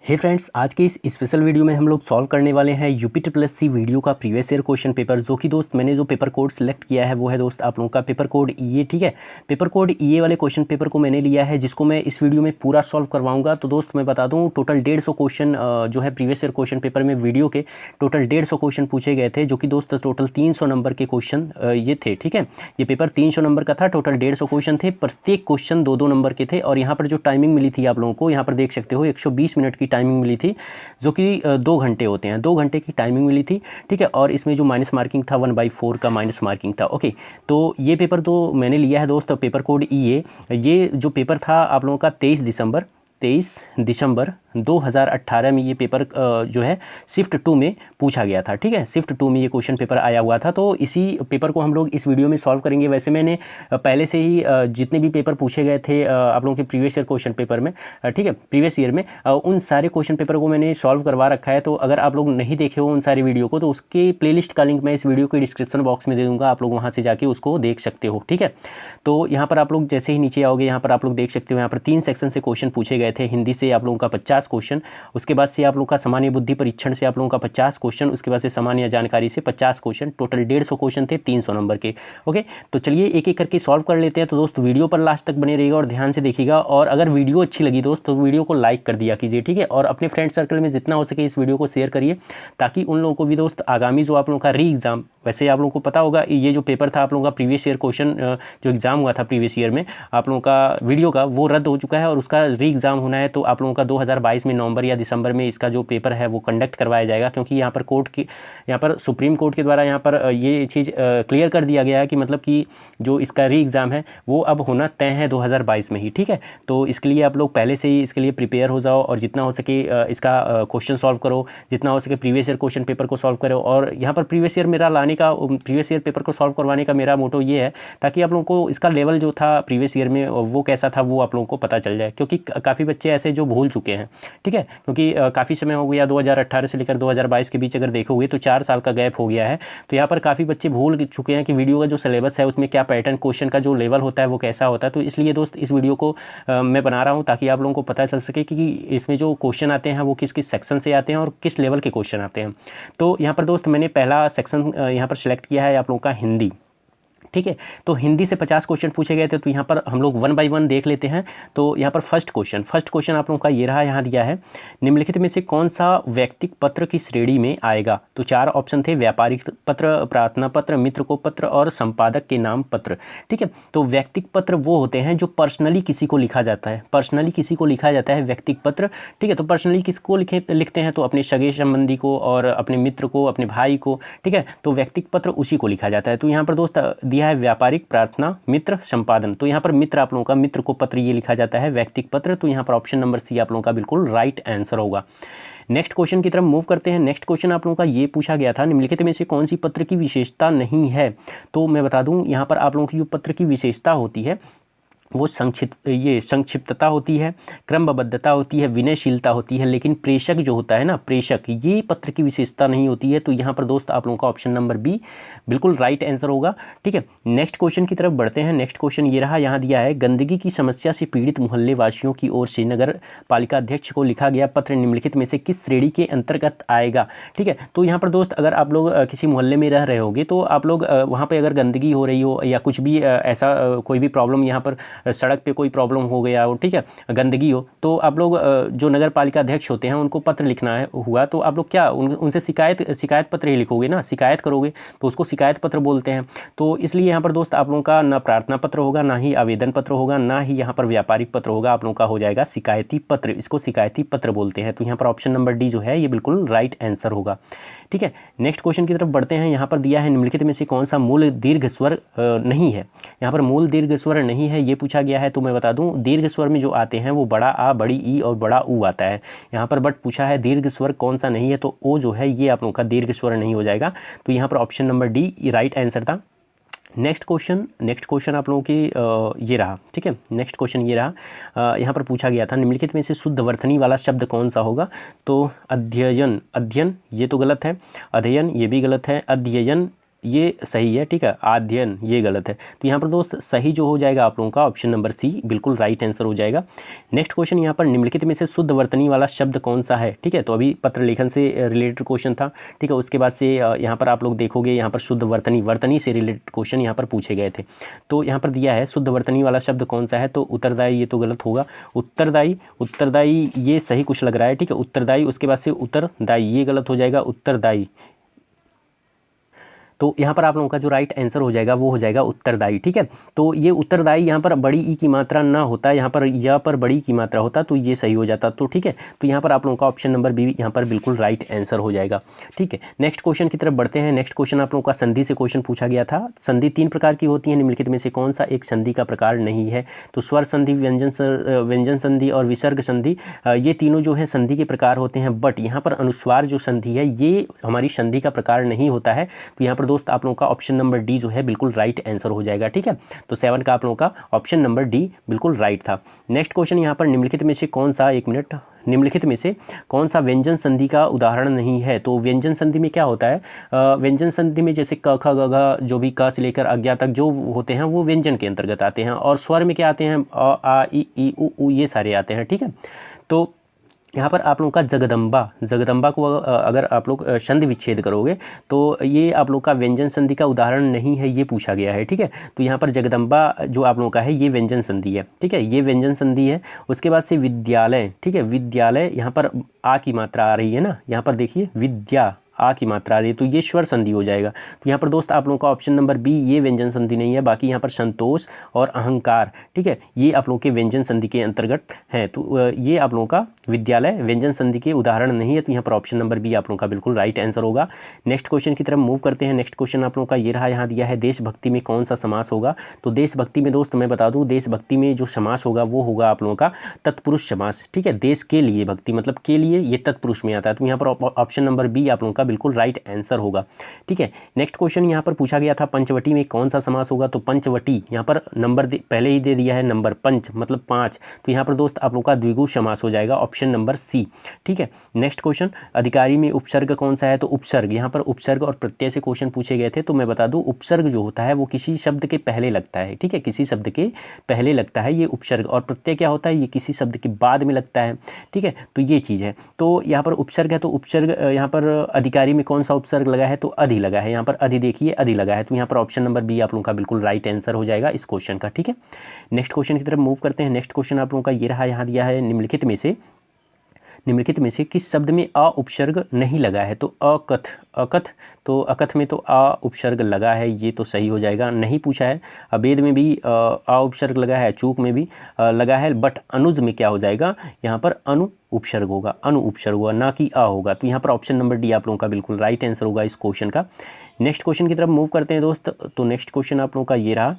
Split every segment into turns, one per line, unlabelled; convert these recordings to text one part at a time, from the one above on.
हे friends, आज के इस स्पेशल वीडियो में हम लोग सॉल्व करने वाले हैं यूपी-ट्रिपल-एस-सी वीडियो का प्रीवियस ईयर क्वेश्चन पेपर। जो कि दोस्त मैंने जो पेपर कोड सिलेक्ट किया है वो है दोस्त आप लोगों का पेपर कोड ईए। ठीक है, पेपर कोड ईए वाले क्वेश्चन पेपर को मैंने लिया है, जिसको मैं इस वीडियो में पूरा सॉल्व करवाऊंगा। तो दोस्त मैं बता दूं, टोटल 150 क्वेश्चन जो है प्रीवियस ईयर क्वेश्चन पेपर में वीडियो के टोटल 150 क्वेश्चन पूछे गए थे, जो कि दोस्त टोटल 300 नंबर के क्वेश्चन ये थे। ठीक है, ये पेपर 300 नंबर का था, टोटल 150 क्वेश्चन थे, प्रत्येक क्वेश्चन 2-2 नंबर के थे। और यहाँ पर जो टाइमिंग मिली थी आप लोगों को, यहाँ पर देख सकते हो 120 मिनट की टाइमिंग मिली थी, जो कि 2 घंटे होते हैं। 2 घंटे की टाइमिंग मिली थी। ठीक है, और इसमें जो माइनस मार्किंग था 1/4 का माइनस मार्किंग था। ओके, तो ये पेपर तो मैंने लिया है दोस्त पेपर कोड ईए। ये जो पेपर था आप लोगों का 23 दिसंबर 2018 में ये पेपर जो है शिफ्ट 2 में पूछा गया था। ठीक है, शिफ्ट 2 में ये क्वेश्चन पेपर आया हुआ था। तो इसी पेपर को हम लोग इस वीडियो में सॉल्व करेंगे। वैसे मैंने पहले से ही जितने भी पेपर पूछे गए थे आप लोगों के प्रीवियस ईयर क्वेश्चन पेपर में, ठीक है, प्रीवियस ईयर में उन सारे क्वेश्चन पेपर को मैंने सॉल्व करवा रखा है। तो अगर आप लोग नहीं देखे हो उन सारी वीडियो को, तो उसके प्लेलिस्ट का लिंक मैं इस वीडियो के डिस्क्रिप्शन बॉक्स में दे दूँगा, आप लोग वहाँ से जाके उसको देख सकते हो। ठीक है, तो यहाँ पर आप लोग जैसे ही नीचे आओगे, यहाँ पर आप लोग देख सकते हो, यहाँ पर 3 सेक्शन से क्वेश्चन पूछे गए थे। हिंदी से आप लोगों का 50 क्वेश्चन, उसके बाद से आप लोगों का सामान्य बुद्धि परीक्षण से आप लोगों का 50 क्वेश्चन, उसके बाद से सामान्य जानकारी से 50 क्वेश्चन, टोटल 150 क्वेश्चन थे 300 नंबर के। ओके, तो चलिए एक एक करके सॉल्व कर लेते हैं। तो दोस्त वीडियो पर लास्ट तक बने रहिएगा और ध्यान से देखिएगा। और अगर वीडियो अच्छी लगी दोस्त, तो वीडियो को लाइक कर दिया कीजिए। ठीक है, और अपने फ्रेंड सर्कल में जितना हो सके इस वीडियो को शेयर करिए, ताकि उन लोगों को भी दोस्त आगामी जो आप लोगों का री एग्ज़ाम, वैसे आप लोगों को पता होगा ये जो पेपर था आप लोगों का प्रीवियस ईयर क्वेश्चन जो एग्ज़ाम हुआ था प्रीवियस ईयर में आप लोगों का वीडियो का, वो रद्द हो चुका है और उसका री एग्ज़ाम होना है। तो आप लोगों का 2022 में नवंबर या दिसंबर में इसका जो पेपर है वो कंडक्ट करवाया जाएगा, क्योंकि यहाँ पर कोर्ट की, यहाँ पर सुप्रीम कोर्ट के द्वारा यहाँ पर ये चीज़ क्लियर कर दिया गया है कि मतलब कि जो इसका री एग्ज़ाम है वो अब होना तय है 2022 में ही। ठीक है, तो इसके लिए आप लोग पहले से ही इसके लिए प्रिपेयर हो जाओ और जितना हो सके इसका क्वेश्चन सॉल्व करो, जितना हो सके प्रीवियस ईयर क्वेश्चन पेपर को सॉल्व करो। और यहाँ पर प्रीवियस ईयर मेरा लाने का, प्रीवियस ईयर पेपर को सॉल्व करवाने का मेरा मोटो ये है, ताकि आप लोगों को इसका लेवल जो था प्रीवियस ईयर में वो कैसा था वो आप लोगों को पता चल जाए, क्योंकि काफ़ी बच्चे ऐसे जो भूल चुके हैं। ठीक है, क्योंकि काफ़ी समय हो गया, 2018 से लेकर 2022 के बीच अगर देखोगे तो 4 साल का गैप हो गया है। तो यहाँ पर काफ़ी बच्चे भूल चुके हैं कि वीडियो का जो सिलेबस है उसमें क्या पैटर्न, क्वेश्चन का जो लेवल होता है वो कैसा होता है। तो इसलिए दोस्त इस वीडियो को मैं बना रहा हूँ, ताकि आप लोगों को पता चल सके कि इसमें जो क्वेश्चन आते हैं वो किस किस सेक्शन से आते हैं और किस लेवल के क्वेश्चन आते हैं। तो यहाँ पर दोस्त मैंने पहला सेक्शन यहाँ पर सिलेक्ट किया है आप लोगों का हिंदी। ठीक है, तो हिंदी से 50 क्वेश्चन पूछे गए थे। तो यहाँ पर हम लोग 1 बाय 1 देख लेते हैं। तो यहाँ पर फर्स्ट क्वेश्चन आप लोगों का ये रहा, यहाँ दिया है, निम्नलिखित में से कौन सा व्यक्तिक पत्र की श्रेणी में आएगा। तो 4 ऑप्शन थे, व्यापारिक पत्र, प्रार्थना पत्र, मित्र को पत्र और संपादक के नाम पत्र। ठीक है, तो व्यक्तिक पत्र वो होते हैं जो पर्सनली किसी को लिखा जाता है, पर्सनली किसी को लिखा जाता है व्यक्तिक पत्र। ठीक है, तो पर्सनली किसको लिखते हैं, तो अपने सगे संबंधी को और अपने मित्र को, अपने भाई को। ठीक है, तो व्यक्तिक पत्र उसी को लिखा जाता है। तो यहाँ पर दोस्त दिया है व्यापारिक, प्रार्थना, मित्र, संपादन। तो यहाँ पर मित्र आप लोगों का, मित्र को पत्र ये लिखा जाता है व्यक्तिक पत्र। तो यहाँ पर ऑप्शन नंबर सी आप लोगों का बिल्कुल राइट आंसर होगा। नेक्स्ट क्वेश्चन की तरफ मूव करते हैं। नेक्स्ट क्वेश्चन आप लोगों का ये पूछा गया था, निम्नलिखित में से कौन सी पत्र की विशेषता नहीं है। तो मैं बता दूं, यहाँ पर आप लोगों की जो पत्र की विशेषता होती है वो संक्षिप्तता होती है, क्रमबद्धता होती है, विनयशीलता होती है। लेकिन प्रेषक जो होता है ना, प्रेषक, ये पत्र की विशेषता नहीं होती है। तो यहाँ पर दोस्त आप लोगों का ऑप्शन नंबर बी बिल्कुल राइट आंसर होगा। ठीक है, नेक्स्ट क्वेश्चन की तरफ बढ़ते हैं। नेक्स्ट क्वेश्चन ये रहा, यहाँ दिया है, गंदगी की समस्या से पीड़ित मोहल्ले वासियों की ओर से नगर पालिका अध्यक्ष को लिखा गया पत्र निम्नलिखित में से किस श्रेणी के अंतर्गत आएगा। ठीक है, तो यहाँ पर दोस्त अगर आप लोग किसी मोहल्ले में रह रहे होगे, तो आप लोग वहाँ पर अगर गंदगी हो रही हो या कुछ भी ऐसा कोई भी प्रॉब्लम, यहाँ पर सड़क पे कोई प्रॉब्लम हो गया हो, ठीक है, गंदगी हो, तो आप लोग जो नगर पालिका अध्यक्ष होते हैं उनको पत्र लिखना है हुआ, तो आप लोग क्या उनसे शिकायत पत्र ही लिखोगे ना, शिकायत करोगे, तो उसको शिकायत पत्र बोलते हैं। तो इसलिए यहाँ पर दोस्त आप लोगों का ना प्रार्थना पत्र होगा, ना ही आवेदन पत्र होगा, ना ही यहाँ पर व्यापारिक पत्र होगा, आप लोगों का हो जाएगा शिकायती पत्र। इसको शिकायती पत्र बोलते हैं। तो यहाँ पर ऑप्शन नंबर डी जो है ये बिल्कुल राइट आंसर होगा। ठीक है, नेक्स्ट क्वेश्चन की तरफ बढ़ते हैं। यहाँ पर दिया है, निम्नलिखित में से कौन सा मूल दीर्घ स्वर नहीं है। यहाँ पर मूल दीर्घ स्वर नहीं है ये पूछा गया है। तो मैं बता दूं, दीर्घ स्वर में जो आते हैं वो बड़ा आ, बड़ी ई और बड़ा ऊ आता है। यहाँ पर बट पूछा है दीर्घ स्वर कौन सा नहीं है, तो ओ जो है ये आप लोगों का दीर्घ स्वर नहीं हो जाएगा। तो यहाँ पर option number D right answer था। नेक्स्ट क्वेश्चन आप लोगों की ये रहा। ठीक है, नेक्स्ट क्वेश्चन ये रहा, यहाँ पर पूछा गया था, निम्नलिखित में से शुद्ध वर्तनी वाला शब्द कौन सा होगा। तो अध्ययन ये तो गलत है, अध्ययन ये भी गलत है, अध्ययन ये सही है, ठीक है। अध्ययन ये गलत है। तो यहाँ पर दोस्त सही जो हो जाएगा आप लोगों का ऑप्शन नंबर सी बिल्कुल राइट आंसर हो जाएगा। नेक्स्ट क्वेश्चन यहाँ पर निम्नलिखित में से शुद्ध वर्तनी वाला शब्द कौन सा है, ठीक है। तो अभी पत्र लेखन से रिलेटेड क्वेश्चन था, ठीक है। उसके बाद से यहाँ पर आप लोग देखोगे यहाँ पर शुद्ध वर्तनी से रिलेटेड क्वेश्चन यहाँ पर पूछे गए थे। तो यहाँ पर दिया है शुद्ध वर्तनी वाला शब्द कौन सा है, तो उत्तरदायी ये तो गलत होगा। उत्तरदायी ये सही कुछ लग रहा है, ठीक है। उत्तरदायी, उसके बाद से उत्तरदायी ये गलत हो जाएगा, उत्तरदायी। तो यहाँ पर आप लोगों का जो राइट आंसर हो जाएगा वो हो जाएगा उत्तरदायी, ठीक है। तो ये उत्तरदायी यहाँ पर बड़ी ई की मात्रा ना होता, यहाँ पर या पर बड़ी की मात्रा होता तो ये सही हो जाता, तो ठीक है। तो यहाँ पर आप लोगों का ऑप्शन नंबर बी यहाँ पर बिल्कुल राइट आंसर हो जाएगा, ठीक है। नेक्स्ट क्वेश्चन की तरफ बढ़ते हैं। नेक्स्ट क्वेश्चन आप लोगों का संधि से क्वेश्चन पूछा गया था। संधि 3 प्रकार की होती है, निम्नलिखित में से कौन सा एक संधि का प्रकार नहीं है, तो स्वर संधि, व्यंजन संधि और विसर्ग संधि, ये तीनों जो है संधि के प्रकार होते हैं। बट यहाँ पर अनुस्वार जो संधि है ये हमारी संधि का प्रकार नहीं होता है। तो यहाँ पर दोस्त आप लोगों का ऑप्शन नंबर डी जो है बिल्कुल राइट आंसर हो जाएगा, ठीक है। तो 7 का आप लोगों का ऑप्शन नंबर डी बिल्कुल राइट था। नेक्स्ट क्वेश्चन यहाँ पर निम्नलिखित में से कौन सा, एक मिनट, निम्नलिखित में से कौन सा व्यंजन संधि का उदाहरण नहीं है। तो व्यंजन संधि में क्या होता है, व्यंजन संधि में जैसे क ख ग घ जो भी क से लेकर अज्ञा तक जो होते हैं वो व्यंजन के अंतर्गत आते हैं, और स्वर में क्या आते हैं, अ आ ई उ ये सारे आते हैं, ठीक है। तो यहाँ पर आप लोगों का जगदम्बा को अगर आप लोग संधि विच्छेद करोगे तो ये आप लोग का व्यंजन संधि का उदाहरण नहीं है, ये पूछा गया है, ठीक है। तो यहाँ पर जगदम्बा जो आप लोगों का है ये व्यंजन संधि है, ठीक है, ये व्यंजन संधि है। उसके बाद से विद्यालय, ठीक है, विद्यालय यहाँ पर आ की मात्रा आ रही है ना, यहाँ पर देखिए विद्या आ की मात्रा आ रही है, तो ये स्वर संधि हो जाएगा। तो यहाँ पर दोस्त आप लोगों का ऑप्शन नंबर बी ये व्यंजन संधि नहीं है। बाकी यहाँ पर संतोष और अहंकार, ठीक है, ये आप लोगों के व्यंजन संधि के अंतर्गत है। तो ये आप लोगों का विद्यालय व्यंजन संधि के उदाहरण नहीं है। तो यहाँ पर ऑप्शन नंबर बी आप लोगों का बिल्कुल राइट आंसर होगा। नेक्स्ट क्वेश्चन की तरफ मूव करते हैं। नेक्स्ट क्वेश्चन आप लोगों का ये रहा, यहाँ दिया है देशभक्ति में कौन सा समास होगा। तो देशभक्ति में दोस्त मैं बता दूँ, देशभक्ति में जो समास होगा वो होगा आप लोगों का तत्पुरुष समास, ठीक है। देश के लिए भक्ति मतलब के लिए, ये तत्पुरुष में आता है। तो यहाँ पर ऑप्शन नंबर बी आप लोगों का बिल्कुल राइट आंसर होगा, ठीक है। नेक्स्ट क्वेश्चन यहाँ पर पूछा गया था पंचवटी में कौन सा समास होगा। तो पंचवटी यहाँ पर नंबर पहले ही दे दिया है, नंबर पंच मतलब 5। तो यहाँ पर दोस्त आप लोगों का द्विगु समास हो जाएगा, ऑप्शन नंबर सी, ठीक है। नेक्स्ट क्वेश्चन अधिकारी में उपसर्ग कौन सा है। तो उपसर्ग, यहाँ पर उपसर्ग और प्रत्यय से क्वेश्चन पूछे गए थे। तो मैं बता दूं उपसर्ग जो होता है वो किसी शब्द के पहले लगता है, ठीक है, किसी शब्द के पहले लगता है ये उपसर्ग, और प्रत्यय क्या होता है, ये किसी शब्द के बाद में लगता है, ठीक है। तो ये चीज़ है। तो यहाँ पर उपसर्ग है, तो उपसर्ग यहाँ पर अधिकारी में कौन सा उपसर्ग लगा है, तो अधि लगा है। यहाँ पर अधि देखिए, अधि लगा है। तो यहाँ पर ऑप्शन नंबर बी आप लोगों का बिल्कुल राइट आंसर हो जाएगा इस क्वेश्चन का, ठीक है। नेक्स्ट क्वेश्चन की तरफ मूव करते हैं। नेक्स्ट क्वेश्चन आप लोगों का ये रहा, यहाँ दिया है निम्नलिखित में से किस शब्द में अ उपसर्ग नहीं लगा है। तो अकथ, तो अकथ में तो अ उपसर्ग लगा है, ये तो सही हो जाएगा, नहीं पूछा है। अवेद में भी अ उपसर्ग लगा है, चूक में भी लगा है, बट अनुज में क्या हो जाएगा, यहाँ पर अनु उपसर्ग होगा, ना कि अ होगा। तो यहाँ पर ऑप्शन नंबर डी आप लोगों का बिल्कुल राइट आंसर होगा इस क्वेश्चन का। नेक्स्ट क्वेश्चन की तरफ मूव करते हैं दोस्त। तो नेक्स्ट क्वेश्चन आप लोगों का ये रहा,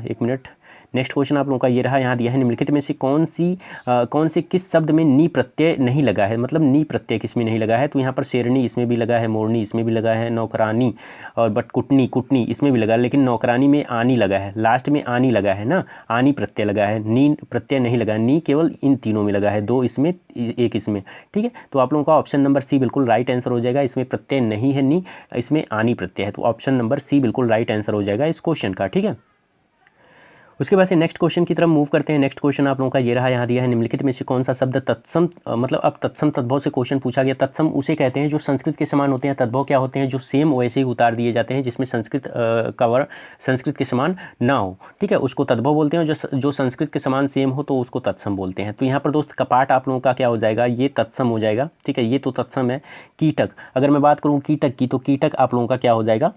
एक मिनट, नेक्स्ट क्वेश्चन आप लोगों का ये रहा, यहाँ दिया है निम्नलिखित में से कौन से किस शब्द में नी प्रत्यय नहीं लगा है, मतलब नी प्रत्यय किस में नहीं लगा है। तो यहाँ पर शेरनी इसमें भी लगा है, मोरनी इसमें भी लगा है, नौकरानी और बट कुटनी इसमें भी लगा है, लेकिन नौकरानी में आनी लगा है, लास्ट में आनी लगा है ना, आनी प्रत्यय लगा है, नी प्रत्यय नहीं लगा है। नी केवल इन तीनों में लगा है, 2 इसमें 1 इसमें, ठीक है। तो आप लोगों का ऑप्शन नंबर सी बिल्कुल राइट आंसर हो जाएगा। इसमें प्रत्यय नहीं है नी, इसमें आनी प्रत्यय है। तो ऑप्शन नंबर सी बिल्कुल राइट आंसर हो जाएगा इस क्वेश्चन का, ठीक है। उसके बाद से नेक्स्ट क्वेश्चन की तरफ मूव करते हैं। नेक्स्ट क्वेश्चन आप लोगों का ये रहा, यहाँ दिया है निम्नलिखित में से कौन सा शब्द तत्सम, मतलब अब तत्सम तद्भव से क्वेश्चन पूछा गया। तत्सम उसे कहते हैं जो संस्कृत के समान होते हैं। तद्भव क्या होते हैं, जो सेम वैसे ही उतार दिए जाते हैं, जिसमें संस्कृत का वर्ण संस्कृत के समान ना हो, ठीक है, उसको तद्भव बोलते हैं। जो संस्कृत के समान सेम हो तो उसको तत्सम बोलते हैं। तो यहाँ पर दोस्त कपाट आप लोगों का क्या हो जाएगा, ये तत्सम हो जाएगा, ठीक है, ये तो तत्सम है। कीटक, अगर मैं बात करूँ कीटक की, तो कीटक आप लोगों का क्या हो जाएगा,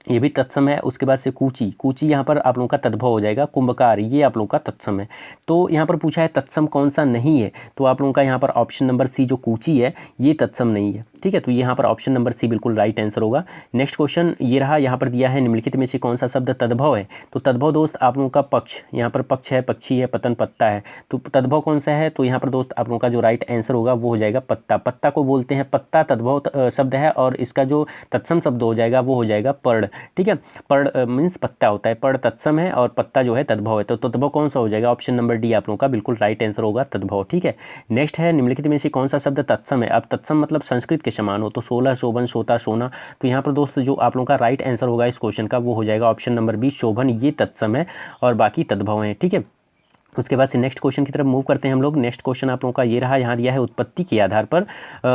ये भी तत्सम है। उसके बाद से कूची यहाँ पर आप लोगों का तद्भव हो जाएगा। कुंभकार, ये आप लोगों का तत्सम है। तो यहाँ पर पूछा है तत्सम कौन सा नहीं है, तो आप लोगों का यहाँ पर ऑप्शन नंबर सी जो कूची है ये तत्सम नहीं है, ठीक है। तो यहाँ पर ऑप्शन नंबर सी बिल्कुल राइट आंसर होगा। नेक्स्ट क्वेश्चन ये रहा, यहाँ पर दिया है निम्नलिखित में से कौन सा शब्द तद्भव है। तो तद्भव दोस्त आप लोगों का पक्ष, यहाँ पर पक्ष है, पक्षी है, पतन पत्ता है। तो तद्भव कौन सा है, तो यहाँ पर दोस्त आप लोगों का जो राइट आंसर होगा वो हो जाएगा पत्ता। पत्ता को बोलते हैं, पत्ता तद्भव शब्द है, और इसका जो तत्सम शब्द हो जाएगा वो हो जाएगा पर्ण। ठीक है। पड़ मीन्स पत्ता होता है, पड़ तत्सम है और पत्ता जो है तद्भव है, तो तद्भव कौन सा हो जाएगा? ऑप्शन नंबर डी आप लोगों का बिल्कुल राइट आंसर होगा, तद्भव। ठीक है। नेक्स्ट है निम्नलिखित में से कौन सा शब्द तत्सम है? अब तत्सम मतलब संस्कृत के समान हो, तो 16, शोभन, सोता, सोना, तो यहाँ पर दोस्त जो आप लोगों का राइट आंसर होगा इस क्वेश्चन का वो हो जाएगा ऑप्शन नंबर बी, शोभन, ये तत्सम है और बाकी तद्भव हैं। ठीक है। उसके बाद से नेक्स्ट क्वेश्चन की तरफ मूव करते हैं हम लोग। नेक्स्ट क्वेश्चन आप लोगों का ये रहा, यहाँ दिया है उत्पत्ति के आधार पर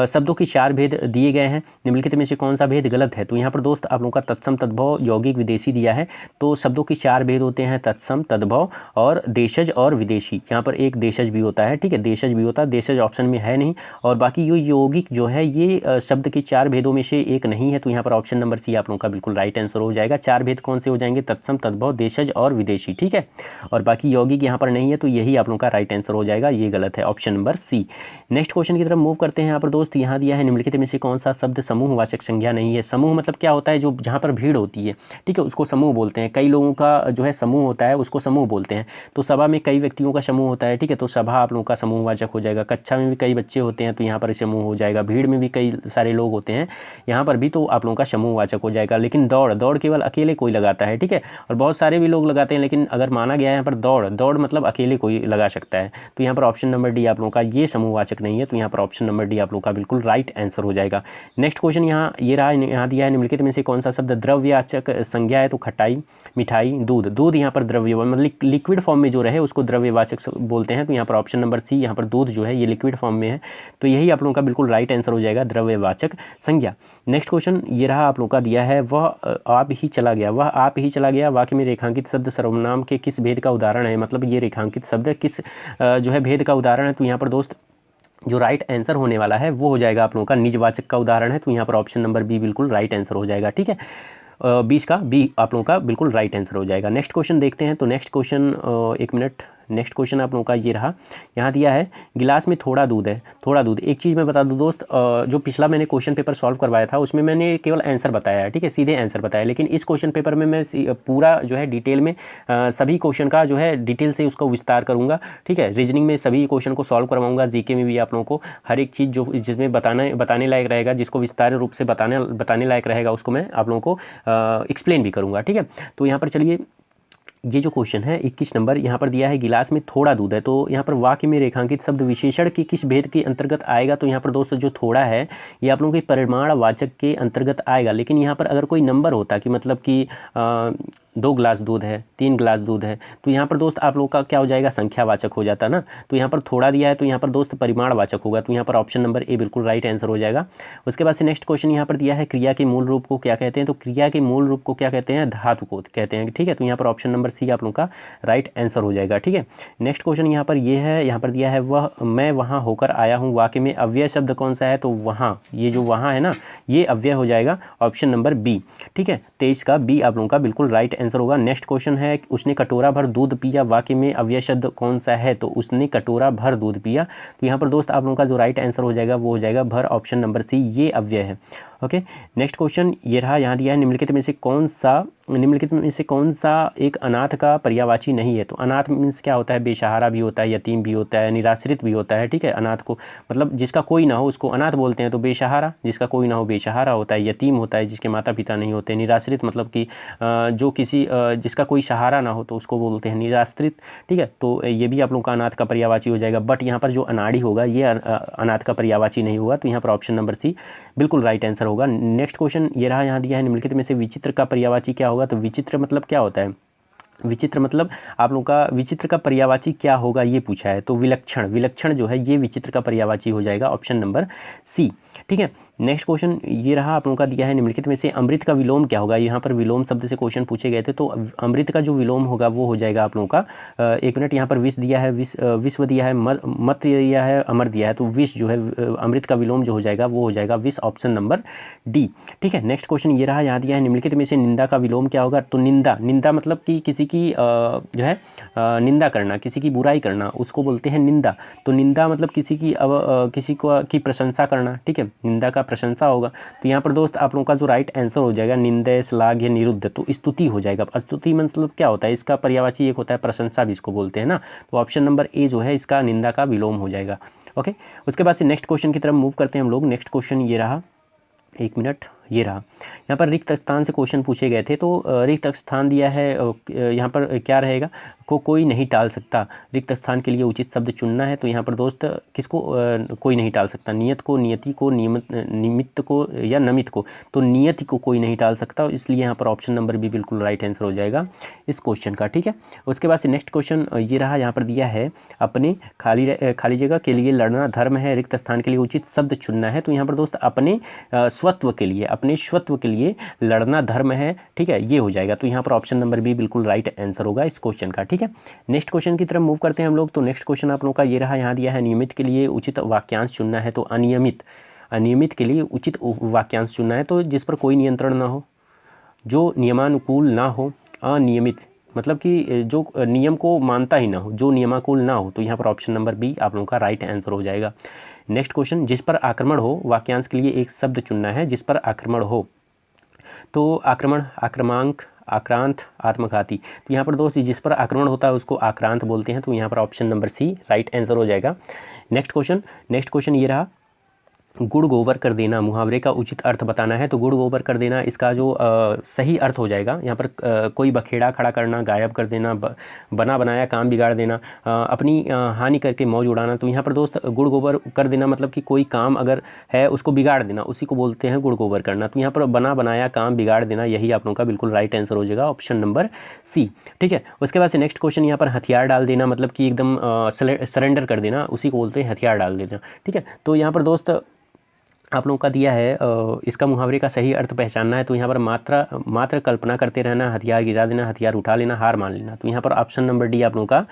शब्दों के 4 भेद दिए गए हैं, निम्नलिखित में से कौन सा भेद गलत है? तो यहाँ पर दोस्त आप लोगों का तत्सम, तद्भव, यौगिक, विदेशी दिया है, तो शब्दों के 4 भेद होते हैं, तत्सम, तद्भव और देशज और विदेशी। यहाँ पर एक देशज भी होता है, ठीक है, देशज भी होता है, देशज ऑप्शन में है नहीं, और बाकी ये यौगिक जो है ये शब्द के 4 भेदों में से एक नहीं है, तो यहाँ पर ऑप्शन नंबर सी आप लोगों का बिल्कुल राइट आंसर हो जाएगा। 4 भेद कौन से हो जाएंगे? तत्सम, तद्भव, देशज और विदेशी। ठीक है, और बाकी यौगिक यहाँ पर नहीं है, तो यही आप लोगों का राइट आंसर हो जाएगा, ये गलत है, option number C. Next question की तरफ मूव करते हैं। यहाँ पर दोस्त यहाँ दिया है निम्नलिखित में से कौन सा शब्द समूहवाचक संज्ञा नहीं है? समूह मतलब क्या होता है? जो जहाँ पर भीड़ होती है, ठीक है, उसको समूह बोलते हैं। कई लोगों का जो है समूह होता है उसको समूह बोलते हैं। तो सभा में कई व्यक्तियों का समूह होता है, ठीक है, तो सभा आप लोगों का समूहवाचक हो जाएगा। कक्षा में भी कई बच्चे होते हैं तो यहाँ पर समूह हो जाएगा। भीड़ में भी कई सारे लोग होते हैं, यहाँ पर भी तो आप लोगों का समूहवाचक हो जाएगा। लेकिन दौड़ केवल अकेले कोई लगाता है, ठीक है, और बहुत सारे भी लोग लगाते हैं, लेकिन अगर माना गया है यहाँ पर दौड़ मतलब अकेले कोई लगा सकता है, तो यहाँ पर ऑप्शन नंबर डी आप लोगों का ये समूहवाचक नहीं है, तो यहाँ पर ऑप्शन नंबर डी आप लोगों का बिल्कुल राइट आंसर हो जाएगा। नेक्स्ट क्वेश्चन यहाँ ये रहा, यहाँ दिया है निम्नलिखित में से कौन सा शब्द द्रव्यवाचक संज्ञा है? तो खटाई, मिठाई, दूध यहाँ पर द्रव्य मतलब लिक्विड फॉर्म में जो रहे उसको द्रव्यवाचक बोलते हैं, तो यहाँ पर ऑप्शन नंबर सी, यहाँ पर दूध जो है ये लिक्विड फॉर्म में है, तो यही आप लोगों का बिल्कुल राइट आंसर हो जाएगा, द्रव्यवाचक संज्ञा। नेक्स्ट क्वेश्चन ये रहा आप लोगों का दिया है, वह आप ही चला गया वाक्य में रेखांकित शब्द सर्वनाम के किस भेद का उदाहरण है? मतलब ये रेखांकित शब्द किस जो है भेद का उदाहरण है? तो यहाँ पर दोस्त जो राइट आंसर होने वाला है वो हो जाएगा आप लोगों का निजवाचक का उदाहरण है, तो यहाँ पर ऑप्शन नंबर बी बिल्कुल राइट आंसर हो जाएगा। ठीक है, 20 का बी आप लोगों का बिल्कुल राइट आंसर हो जाएगा। नेक्स्ट क्वेश्चन देखते हैं। तो नेक्स्ट क्वेश्चन एक मिनट, नेक्स्ट क्वेश्चन आप लोगों का ये रहा, यहाँ दिया है गिलास में थोड़ा दूध है, थोड़ा दूध। एक चीज़ मैं बता दूँ दोस्त, जो पिछला मैंने क्वेश्चन पेपर सॉल्व करवाया था उसमें मैंने केवल आंसर बताया है, ठीक है, सीधे आंसर बताया, लेकिन इस क्वेश्चन पेपर में मैं पूरा जो है डिटेल में सभी क्वेश्चन का जो है डिटेल से उसको विस्तार करूँगा। ठीक है, रीजनिंग में सभी क्वेश्चन को सॉल्व करवाऊँगा, जीके में भी आप लोगों को हर एक चीज़ जो जिसमें बताने लायक रहेगा, जिसको विस्तार रूप से बताने लायक रहेगा उसको मैं आप लोगों को एक्सप्लेन भी करूँगा। ठीक है, तो यहाँ पर चलिए, ये जो क्वेश्चन है 21 नंबर, यहाँ पर दिया है गिलास में थोड़ा दूध है, तो यहाँ पर वाक्य में रेखांकित शब्द विशेषण के किस भेद के अंतर्गत आएगा? तो यहाँ पर दोस्तों जो थोड़ा है ये आप लोगों के परिमाणवाचक के अंतर्गत आएगा, लेकिन यहाँ पर अगर कोई नंबर होता कि मतलब कि 2 गिलास दूध है, 3 गिलास दूध है, तो यहाँ पर दोस्त आप लोगों का क्या हो जाएगा? संख्यावाचक हो जाता ना, तो यहाँ पर थोड़ा दिया है तो यहाँ पर दोस्त परिमाणवाचक होगा, तो यहाँ पर ऑप्शन नंबर ए बिल्कुल राइट आंसर हो जाएगा। उसके बाद से नेक्स्ट क्वेश्चन यहाँ पर दिया है क्रिया के मूल रूप को क्या कहते हैं? तो क्रिया के मूल रूप को क्या कहते हैं? धातु को कहते हैं। ठीक है, तो यहाँ पर ऑप्शन नंबर सी आप लोगों का राइट आंसर हो जाएगा। ठीक है, नेक्स्ट क्वेश्चन यहाँ पर ये है, यहाँ पर दिया है वह मैं वहाँ होकर आया हूँ, वाक्य में अव्यय शब्द कौन सा है? तो वहाँ, ये जो वहाँ है ना ये अव्यय हो जाएगा, ऑप्शन नंबर बी। ठीक है, 23 का बी आप लोगों का बिल्कुल राइट आंसर होगा। नेक्स्ट क्वेश्चन है, उसने कटोरा भर दूध पिया, वाक्य में अव्यय शब्द कौन सा है? तो उसने कटोरा भर दूध पिया, तो यहाँ पर दोस्त आप लोगों का जो राइट आंसर हो जाएगा वो हो जाएगा भर, ऑप्शन नंबर सी, ये अव्यय है। ओके, नेक्स्ट क्वेश्चन ये रहा, यहाँ दिया है निम्नलिखित में से कौन सा एक अनाथ का पर्यायवाची नहीं है? तो अनाथ मीन्स क्या होता है? बेसहारा भी होता है, यतीम भी होता है, निराश्रित भी होता है। ठीक है, अनाथ को मतलब जिसका कोई ना हो उसको अनाथ बोलते हैं, तो बेसहारा जिसका कोई ना हो बेसहारा होता है, यतीम होता है जिसके माता पिता नहीं होते, निराश्रित मतलब कि जो किसी जिसका कोई सहारा ना हो तो उसको बोलते हैं निराश्रित। ठीक है, तो ये भी आप लोग का अनाथ का पर्यायवाची हो जाएगा, बट यहाँ पर जो अनाड़ी होगा ये अनाथ का पर्यायवाची नहीं होगा, तो यहाँ पर ऑप्शन नंबर सी बिल्कुल राइट आंसर होगा। नेक्स्ट क्वेश्चन ये रहा, यहाँ दिया है निम्नलिखित में से विचित्र का पर्यायवाची क्या होगा? तो विचित्र मतलब क्या होता है? विचित्र मतलब आप लोगों का विचित्र का पर्यायवाची क्या होगा ये पूछा है, तो विलक्षण जो है ये विचित्र का पर्यायवाची हो जाएगा, ऑप्शन नंबर सी। ठीक है, नेक्स्ट क्वेश्चन ये रहा, आप लोगों का दिया है निम्नलिखित में से अमृत का विलोम क्या होगा? यहाँ पर विलोम शब्द से क्वेश्चन पूछे गए थे, तो अमृत का जो विलोम होगा वो हो जाएगा आप लोगों का, एक मिनट, यहाँ पर विष दिया है, विश्व दिया है, मत दिया है, अमर दिया है, तो विष जो है अमृत का विलोम जो हो जाएगा वो हो जाएगा विष, ऑप्शन नंबर डी। ठीक है, नेक्स्ट क्वेश्चन ये रहा, यहाँ दिया है निम्नलिखित में से निंदा का विलोम क्या होगा? तो निंदा मतलब कि किसी की जो है निंदा करना, किसी की बुराई करना, उसको बोलते हैं निंदा। तो निंदा मतलब किसी की प्रशंसा करना। ठीक है, निंदा का प्रशंसा होगा, तो यहाँ पर दोस्त आप लोगों का जो राइट आंसर हो जाएगा निंदय, श्लाघ्य, निरुद्ध, तो स्तुति हो जाएगा। स्तुति मतलब क्या होता है? इसका पर्यायवाची एक होता है प्रशंसा भी इसको बोलते हैं ना, तो ऑप्शन नंबर ए जो है इसका निंदा का विलोम हो जाएगा। ओके, उसके बाद से नेक्स्ट क्वेश्चन की तरफ मूव करते हैं हम लोग। नेक्स्ट क्वेश्चन ये रहा, एक मिनट, ये रहा। यहाँ पर रिक्त स्थान से क्वेश्चन पूछे गए थे, तो रिक्त स्थान दिया है, यहाँ पर क्या रहेगा, कोई नहीं टाल सकता। रिक्त स्थान के लिए उचित शब्द चुनना है, तो यहाँ पर दोस्त किसको कोई नहीं टाल सकता, नियत को, नियति को, निमित्त को या नमित को, तो नियति को कोई नहीं टाल सकता, इसलिए यहाँ पर ऑप्शन नंबर बी बिल्कुल राइट आंसर हो जाएगा इस क्वेश्चन का। ठीक है, उसके बाद से नेक्स्ट क्वेश्चन ये रहा, यहाँ पर दिया है अपने खाली जगह के लिए लड़ना धर्म है, रिक्त स्थान के लिए उचित शब्द चुनना है, तो यहाँ पर दोस्त अपने स्वत्व के लिए, अपने स्वत्व के लिए लड़ना धर्म है। ठीक है, ये हो जाएगा, तो यहाँ पर ऑप्शन नंबर बी बिल्कुल राइट आंसर होगा इस क्वेश्चन का। ठीक है, नेक्स्ट क्वेश्चन की तरफ मूव करते हैं हम लोग। तो नेक्स्ट क्वेश्चन आप लोगों का ये रहा, यहाँ दिया है नियमित के लिए उचित वाक्यांश चुनना है, तो अनियमित के लिए उचित वाक्यांश चुनना है, तो जिस पर कोई नियंत्रण ना हो, जो नियमानुकूल ना हो, अनियमित मतलब कि जो नियम को मानता ही ना हो, जो नियमानुकूल ना हो, तो यहाँ पर ऑप्शन नंबर बी आप लोगों का राइट आंसर हो जाएगा। नेक्स्ट क्वेश्चन, जिस पर आक्रमण हो, वाक्यांश के लिए एक शब्द चुनना है, जिस पर आक्रमण हो, तो आक्रमण, आक्रमांक, आक्रांत, आत्मघाती, तो यहाँ पर दोस्त जिस पर आक्रमण होता है उसको आक्रांत बोलते हैं, तो यहाँ पर option number C right answer हो जाएगा। नेक्स्ट क्वेश्चन ये रहा, गुड़ गोबर कर देना मुहावरे का उचित अर्थ बताना है, तो गुड़ गोबर कर देना इसका जो सही अर्थ हो जाएगा, यहाँ पर कोई बखेड़ा खड़ा करना, गायब कर देना, बना बनाया काम बिगाड़ देना, अपनी हानि करके मौज उड़ाना, तो यहाँ पर दोस्त गुड़ गोबर कर देना मतलब कि कोई काम अगर है उसको बिगाड़ देना, उसी को बोलते हैं गुड़ गोबर करना, तो यहाँ पर बना बनाया काम बिगाड़ देना, यही आप लोगों का बिल्कुल राइट आंसर हो जाएगा ऑप्शन नंबर सी। ठीक है, उसके बाद से नेक्स्ट क्वेश्चन यहाँ पर हथियार डाल देना मतलब कि एकदम सरेंडर कर देना, उसी को बोलते हैं हथियार डाल देना। ठीक है, तो यहाँ पर दोस्त आप लोगों का दिया है इसका मुहावरे का सही अर्थ पहचानना है, तो यहाँ पर मात्र कल्पना करते रहना, हथियार गिरा देना, हथियार उठा लेना, हार मान लेना, तो यहाँ पर ऑप्शन नंबर डी आप लोगों का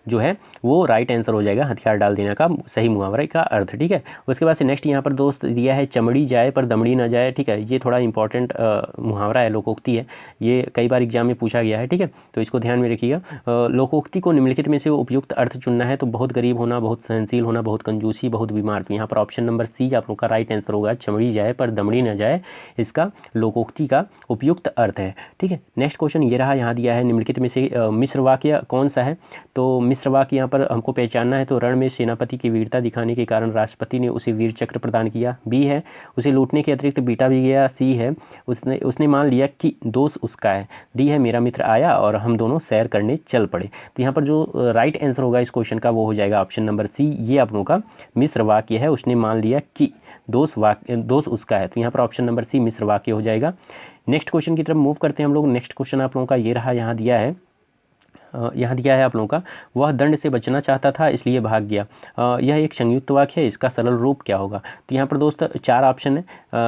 जो है वो राइट आंसर हो जाएगा, हथियार डाल देना का सही मुहावरे का अर्थ। ठीक है, उसके बाद से नेक्स्ट यहाँ पर दोस्त दिया है चमड़ी जाए पर दमड़ी ना जाए। ठीक है, ये थोड़ा इंपॉर्टेंट मुहावरा है, लोकोक्ति है, ये कई बार एग्जाम में पूछा गया है। ठीक है, तो इसको ध्यान में रखिएगा। लोकोक्ति को निम्नलिखित में से उपयुक्त अर्थ चुनना है, तो बहुत गरीब होना, बहुत सहनशील होना, बहुत कंजूसी, बहुत बीमार, तो यहाँ पर ऑप्शन नंबर सी आप लोग का राइट आंसर होगा, चमड़ी जाए पर दमड़ी न जाए, इसका लोकोक्ति का उपयुक्त अर्थ है। ठीक है, नेक्स्ट क्वेश्चन ये रहा, यहाँ दिया है निम्नलिखित में से मिश्र वाक्य कौन सा है, तो मिश्र वाक्य यहाँ पर हमको पहचानना है, तो रण में सेनापति की वीरता दिखाने के कारण राष्ट्रपति ने उसे वीर चक्र प्रदान किया, बी है उसे लूटने के अतिरिक्त बीटा भी गया, सी है उसने मान लिया कि दोष उसका है, डी है मेरा मित्र आया और हम दोनों सैर करने चल पड़े। तो यहाँ पर जो राइट आंसर होगा इस क्वेश्चन का वो हो जाएगा ऑप्शन नंबर सी, ये आप लोगों का मिश्र वाक्य है, उसने मान लिया कि दोष उसका है, तो यहाँ पर ऑप्शन नंबर सी मिश्र वाक्य हो जाएगा। नेक्स्ट क्वेश्चन की तरफ मूव करते हैं हम लोग। नेक्स्ट क्वेश्चन आप लोगों का ये रहा, यहाँ दिया है आप लोगों का, वह दंड से बचना चाहता था इसलिए भाग गया। यह एक संयुक्त वाक्य है, इसका सरल रूप क्या होगा, तो यहाँ पर दोस्त चार ऑप्शन है,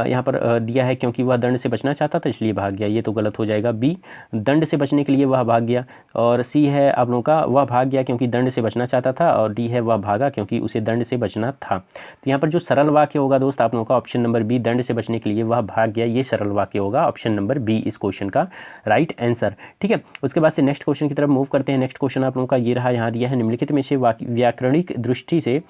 यहाँ पर दिया है क्योंकि वह दंड से बचना चाहता था इसलिए भाग गया, ये तो गलत हो जाएगा। बी दंड से बचने के लिए वह भाग गया, और सी है आप लोगों का वह भाग गया क्योंकि दंड से बचना चाहता था, और डी है वह भागा क्योंकि उसे दंड से बचना था। तो यहाँ पर जो सरल वाक्य होगा दोस्त आप लोगों का ऑप्शन नंबर बी, दंड से बचने के लिए वह भाग गया, ये सरल वाक्य होगा, ऑप्शन नंबर बी इस क्वेश्चन का राइट आंसर। ठीक है, उसके बाद से नेक्स्ट क्वेश्चन की तरफ मूव करते हैं। नेक्स्ट क्वेश्चन आप लोगों का ये रहा, यहाँ दिया है निम्नलिखित में से व्याकरणिक दृष्टि से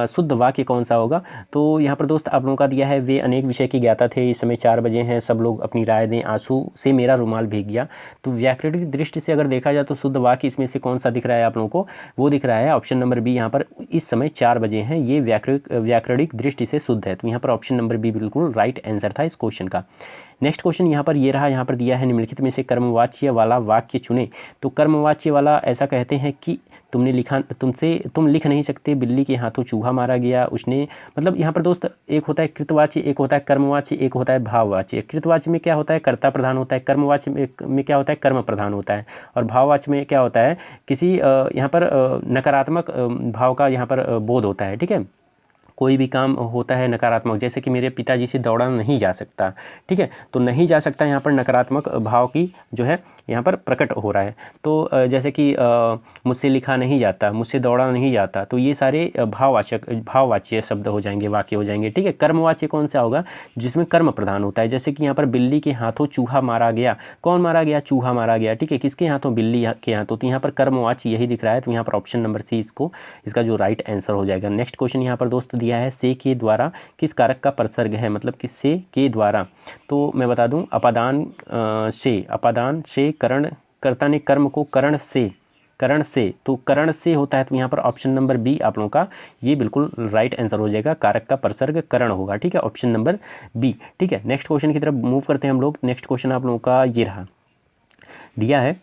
शुद्ध वाक्य कौन सा होगा, तो यहाँ पर दोस्त आप लोगों का दिया है, वे अनेक विषय के ज्ञाता थे, इस समय 4 बजे हैं, सब लोग अपनी राय दें, आंसू से मेरा रुमाल भीग गया। तो व्याकरणिक दृष्टि से अगर देखा जाए तो शुद्ध वाक्य इसमें से कौन सा दिख रहा है आप लोगों को, वो दिख रहा है ऑप्शन नंबर बी, यहाँ पर इस समय 4 बजे हैं, ये व्याकरणिक दृष्टि से शुद्ध है, तो यहाँ पर ऑप्शन नंबर बी बिल्कुल राइट आंसर था इस क्वेश्चन का। नेक्स्ट क्वेश्चन यहाँ पर ये रहा, यहाँ पर दिया है निम्नलिखित में से कर्मवाच्य वाला वाक्य चुने, तो कर्मवाच्य वाला ऐसा कहते हैं कि तुम लिख नहीं सकते, बिल्ली के हाथों चूहा मारा गया, उसने, मतलब यहाँ पर दोस्त एक होता है कृतवाच्य, एक होता है कर्मवाच्य, एक होता है भाववाच्य। कृतवाच्य में क्या होता है, कर्ता प्रधान होता है, कर्मवाच्य में क्या होता है, कर्म प्रधान होता है, और भाववाच्य में क्या होता है, किसी यहाँ पर नकारात्मक भाव का यहाँ पर बोध होता है। ठीक है, कोई भी काम होता है नकारात्मक, जैसे कि मेरे पिताजी से दौड़ा नहीं जा सकता। ठीक है, तो नहीं जा सकता यहाँ पर नकारात्मक भाव की जो है यहाँ पर प्रकट हो रहा है, तो जैसे कि मुझसे लिखा नहीं जाता, मुझसे दौड़ा नहीं जाता, तो ये सारे भाववाच्य शब्द हो जाएंगे, वाक्य हो जाएंगे। ठीक है, कर्मवाच्य कौन सा होगा, जिसमें कर्म प्रधान होता है, जैसे कि यहाँ पर बिल्ली के हाथों चूहा मारा गया, कौन मारा गया, चूहा मारा गया। ठीक है, किसके हाथों, बिल्ली के हाथों, तो यहाँ पर कर्मवाच्य यही दिख रहा है, तो यहाँ पर ऑप्शन नंबर सी इसका जो राइट आंसर हो जाएगा। नेक्स्ट क्वेश्चन यहाँ पर दोस्त दिया है, से के द्वारा किस कारक का प्रसर्ग है, मतलब कि से के द्वारा, तो मैं बता दूं अपादान से करण, कर्ता ने कर्म को करण से करण से, तो करण से होता है तो यहाँ पर ऑप्शन नंबर बी आप लोगों का ये बिल्कुल राइट आंसर हो जाएगा। कारक का प्रसर्ग करण होगा, ठीक है, ऑप्शन नंबर बी। ठीक है, नेक्स्ट क्वेश्चन की तरफ मूव करते हैं हम लोग। नेक्स्ट क्वेश्चन आप लोगों का ये रहा, दिया है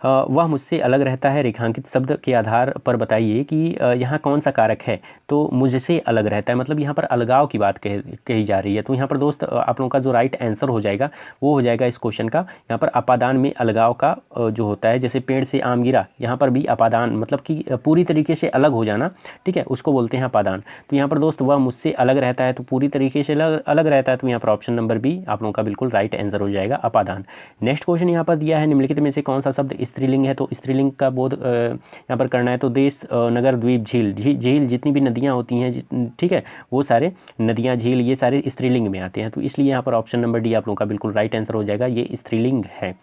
वह मुझसे अलग रहता है, रेखांकित शब्द के आधार पर बताइए कि यहाँ कौन सा कारक है। तो मुझसे अलग रहता है, मतलब यहाँ पर अलगाव की बात कही जा रही है। तो यहाँ पर दोस्त आप लोगों का जो राइट आंसर हो जाएगा वो हो जाएगा इस क्वेश्चन का, यहाँ पर अपादान में अलगाव का जो होता है, जैसे पेड़ से आम गिरा, यहाँ पर भी अपादान मतलब कि पूरी तरीके से अलग हो जाना, ठीक है, उसको बोलते हैं अपादान। तो यहाँ पर दोस्त वह मुझसे अलग रहता है, तो पूरी तरीके से अलग रहता है, तो यहाँ पर ऑप्शन नंबर बी आप लोगों का बिल्कुल राइट आंसर हो जाएगा, अपादान। नेक्स्ट क्वेश्चन यहाँ पर दिया है, निम्नलिखित में से कौन सा शब्द स्त्रीलिंग है। तो स्त्रीलिंग का बोध यहाँ पर करना है। तो देश, नगर, द्वीप, झील, झील जितनी भी नदियाँ होती हैं, ठीक है, वो सारे नदियाँ, झील, ये सारे स्त्रीलिंग में आते हैं। तो इसलिए यहाँ पर ऑप्शन नंबर डी आप लोगों का बिल्कुल राइट आंसर हो जाएगा, ये स्त्रीलिंग है।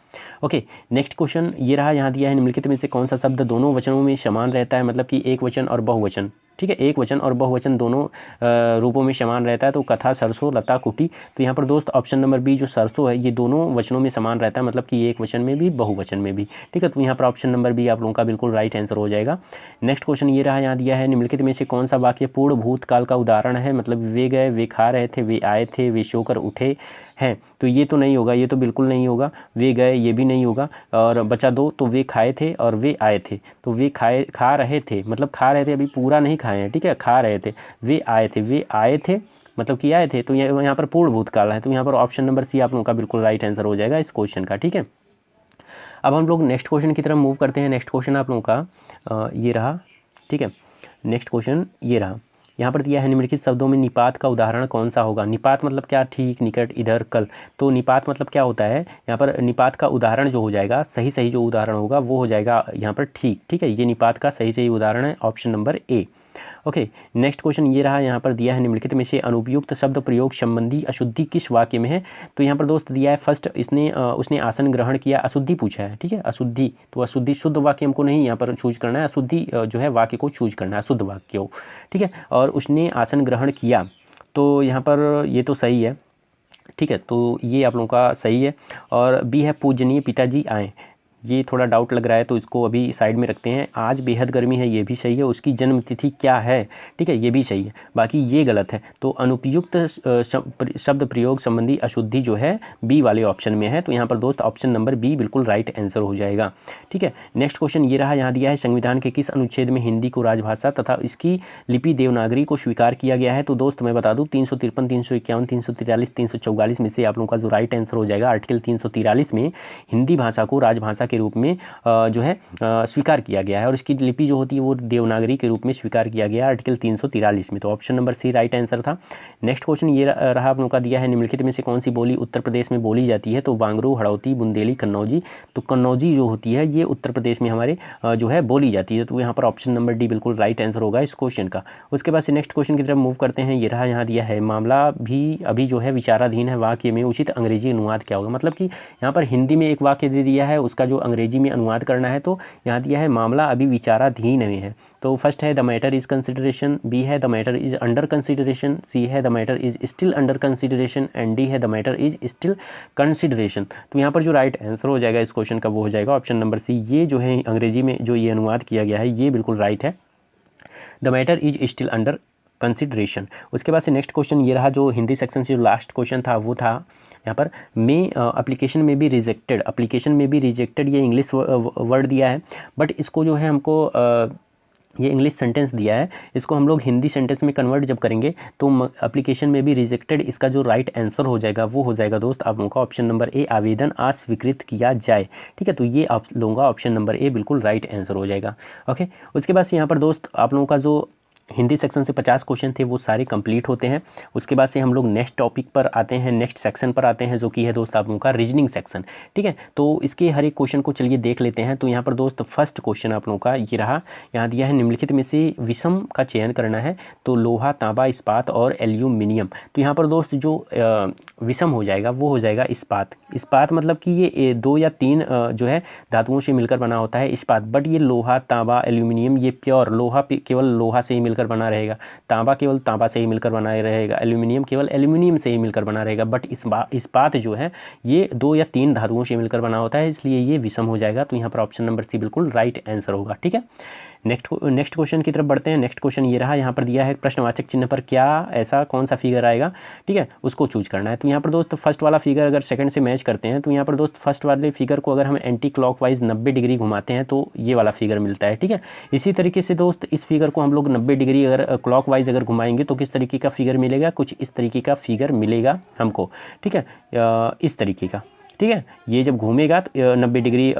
ओके, नेक्स्ट क्वेश्चन ये रहा, यहाँ दिया है, निम्नलिखित में से कौन सा शब्द दोनों वचनों में समान रहता है, मतलब कि एक वचन और बहुवचन, ठीक है, एक वचन और बहुवचन दोनों रूपों में समान रहता है। तो कथा, सरसों, लता, कुटी। तो यहाँ पर दोस्त ऑप्शन नंबर बी जो सरसों है ये दोनों वचनों में समान रहता है, मतलब कि एक वचन में भी बहुवचन में भी, ठीक है। तो यहाँ पर ऑप्शन नंबर बी आप लोगों का बिल्कुल राइट आंसर हो जाएगा। नेक्स्ट क्वेश्चन ये रहा, यहाँ दिया है, निम्नलिखित में से कौन सा वाक्य पूर्ण भूतकाल का उदाहरण है, मतलब वे गए, वे खा रहे थे, वे आए थे, वे सोकर उठे हैं। तो ये तो नहीं होगा, ये तो बिल्कुल नहीं होगा। वे गए, ये भी नहीं होगा। और बचा दो, तो वे खाए थे और वे आए थे। तो वे खा रहे थे, मतलब खा रहे थे, अभी पूरा नहीं खाए हैं, ठीक है, खा रहे थे। वे आए थे मतलब कि आए थे, तो यहाँ पर पूर्ण भूतकाल है। तो यहाँ पर ऑप्शन नंबर सी आप लोगों का बिल्कुल राइट आंसर हो जाएगा इस क्वेश्चन का, ठीक है। अब हम लोग नेक्स्ट क्वेश्चन की तरफ मूव करते हैं। नेक्स्ट क्वेश्चन आप लोगों का ये रहा, ठीक है। नेक्स्ट क्वेश्चन ये रहा, यहाँ पर दिया है, निम्नलिखित शब्दों में निपात का उदाहरण कौन सा होगा। निपात मतलब क्या, ठीक, निकट, इधर, कल। तो निपात मतलब क्या होता है, यहाँ पर निपात का उदाहरण जो हो जाएगा, सही जो उदाहरण होगा वो हो जाएगा यहाँ पर ठीक, ठीक है, ये निपात का सही उदाहरण है, option number A. Okay, next question ये रहा, यहाँ पर दिया है, निम्नलिखित में से अनुपयुक्त शब्द प्रयोग संबंधी अशुद्धि किस वाक्य में है। तो यहाँ पर दोस्त दिया है, फर्स्ट उसने आसन ग्रहण किया, अशुद्धि पूछा है, ठीक है, अशुद्धि। तो अशुद्धि शुद्ध वाक्य हमको नहीं यहाँ पर चूज करना है, अशुद्धि जो है वाक्य को चूज करना है, शुद्ध वाक्य हो, ठीक है। और उसने आसन ग्रहण किया, तो यहाँ पर ये तो सही है, ठीक है, तो ये आप लोगों का सही है। और बी है, पूजनीय पिताजी आए, ये थोड़ा डाउट लग रहा है, तो इसको अभी साइड में रखते हैं। आज बेहद गर्मी है, ये भी सही है। उसकी जन्म तिथि क्या है, ठीक है, ये भी सही है। बाकी ये गलत है। तो अनुपयुक्त शब्द प्रयोग संबंधी अशुद्धि जो है बी वाले ऑप्शन में है। तो यहाँ पर दोस्त ऑप्शन नंबर बी बिल्कुल राइट आंसर हो जाएगा, ठीक है। नेक्स्ट क्वेश्चन ये रहा, यहाँ दिया है, संविधान के किस अनुच्छेद में हिंदी को राजभाषा तथा इसकी लिपि देवनागरी को स्वीकार किया गया है। तो दोस्त मैं बता दूँ, 353, 351, 343, 344 में से आप लोगों का जो राइट आंसर हो जाएगा, आर्टिकल 343 में हिंदी भाषा को राजभाषा के रूप में जो है स्वीकार किया गया है, और इसकी लिपि जो होती है वो देवनागरी के रूप में स्वीकार किया गया है आर्टिकल 343 में। तो option number C right answer था। नेक्स्ट क्वेश्चन ये रहा, आप लोगों का दिया है, निम्नलिखित में से कौन सी बोली उत्तर प्रदेश में बोली जाती है। तो बांगरू, हड़ौती, बुंदेली, कन्नौजी। तो कन्नौजी जो होती है ये उत्तर प्रदेश में हमारे जो है बोली जाती है। तो यहाँ पर ऑप्शन नंबर डी बिल्कुल राइट आंसर होगा इस क्वेश्चन का। उसके बाद से नेक्स्ट क्वेश्चन की तरफ मूव करते हैं। ये रहा, यहाँ दिया है, मामला भी अभी जो है विचाराधीन है, वाक्य में उचित अंग्रेजी अनुवाद क्या होगा। मतलब कि यहाँ पर हिंदी में एक वाक्य दे दिया है, उसका जो अंग्रेजी में अनुवाद करना है। तो यहाँ दिया है, मामला अभी विचाराधीन में है। तो फर्स्ट है, the matter is consideration, B है, the matter is under consideration, C है, the matter is still under consideration, and D है, the matter is still consideration. तो यहाँ पर जो राइट आंसर हो जाएगा इस क्वेश्चन का वो हो जाएगा ऑप्शन नंबर सी। ये जो है अंग्रेजी में जो ये अनुवाद किया गया है ये बिल्कुल राइट है, the matter is still under consideration. उसके बाद से नेक्स्ट क्वेश्चन ये रहा, जो हिंदी सेक्शन से जो लास्ट क्वेश्चन था वो था यहाँ पर, में एप्लीकेशन में भी रिजेक्टेड, एप्लीकेशन में भी रिजेक्टेड, ये इंग्लिश वर्ड दिया है, बट इसको जो है हमको ये इंग्लिश सेंटेंस दिया है, इसको हम लोग हिंदी सेंटेंस में कन्वर्ट जब करेंगे तो एप्लीकेशन में भी रिजेक्टेड, इसका जो राइट आंसर हो जाएगा वो हो जाएगा दोस्त आप लोगों का ऑप्शन नंबर ए, आवेदन अस्वीकृत किया जाए, ठीक है। तो ये आप लोगों का ऑप्शन नंबर ए बिल्कुल राइट आंसर हो जाएगा। ओके, उसके बाद से यहाँ पर दोस्त आप लोगों का जो हिंदी सेक्शन से 50 क्वेश्चन थे वो सारे कंप्लीट होते हैं। उसके बाद से हम लोग नेक्स्ट टॉपिक पर आते हैं, नेक्स्ट सेक्शन पर आते हैं, जो कि है दोस्त आप लोगों का रीजनिंग सेक्शन, ठीक है। तो इसके हर एक क्वेश्चन को चलिए देख लेते हैं। तो यहाँ पर दोस्त फर्स्ट क्वेश्चन आप लोगों का ये रहा, यहाँ दिया है, निम्नलिखित में से विषम का चयन करना है। तो लोहा, तांबा, इस्पात और एल्यूमिनियम। तो यहाँ पर दोस्त जो विषम हो जाएगा वो हो जाएगा इस्पात। इस्पात मतलब कि ये 2 या 3 जो है धातुओं से मिलकर बना होता है इस्पात, बट ये लोहा, तांबा, एल्यूमिनियम ये प्योर लोहा, केवल लोहा से ही मिलकर बना रहेगा, तांबा केवल तांबा से ही मिलकर बना रहेगा, एल्यूमिनियम केवल एल्यूमिनियम से ही मिलकर बना रहेगा। बट इस्पात जो है ये 2 या 3 धातुओं से मिलकर बना होता है, इसलिए ये विषम हो जाएगा। तो यहाँ पर ऑप्शन नंबर सी बिल्कुल राइट आंसर होगा। ठीक है, नेक्स्ट क्वेश्चन की तरफ बढ़ते हैं। नेक्स्ट क्वेश्चन ये रहा, यहाँ पर दिया है प्रश्नवाचक चिन्ह पर क्या ऐसा कौन सा फिगर आएगा, ठीक है, उसको चूज करना है। तो यहाँ पर दोस्त फर्स्ट वाला फिगर अगर सेकंड से मैच करते हैं तो यहाँ पर दोस्त फर्स्ट वाले फिगर को अगर हम एंटी क्लॉकवाइज 90 डिग्री घुमाते हैं तो ये वाला फिगर मिलता है। ठीक है, इसी तरीके से दोस्त इस फिगर को हम लोग 90 डिग्री अगर क्लॉकवाइज अगर घुमाएंगे तो किस तरीके का फिगर मिलेगा, कुछ इस तरीके का फिगर मिलेगा हमको। ठीक है, इस तरीके का। ठीक है, ये जब घूमेगा तो 90 डिग्री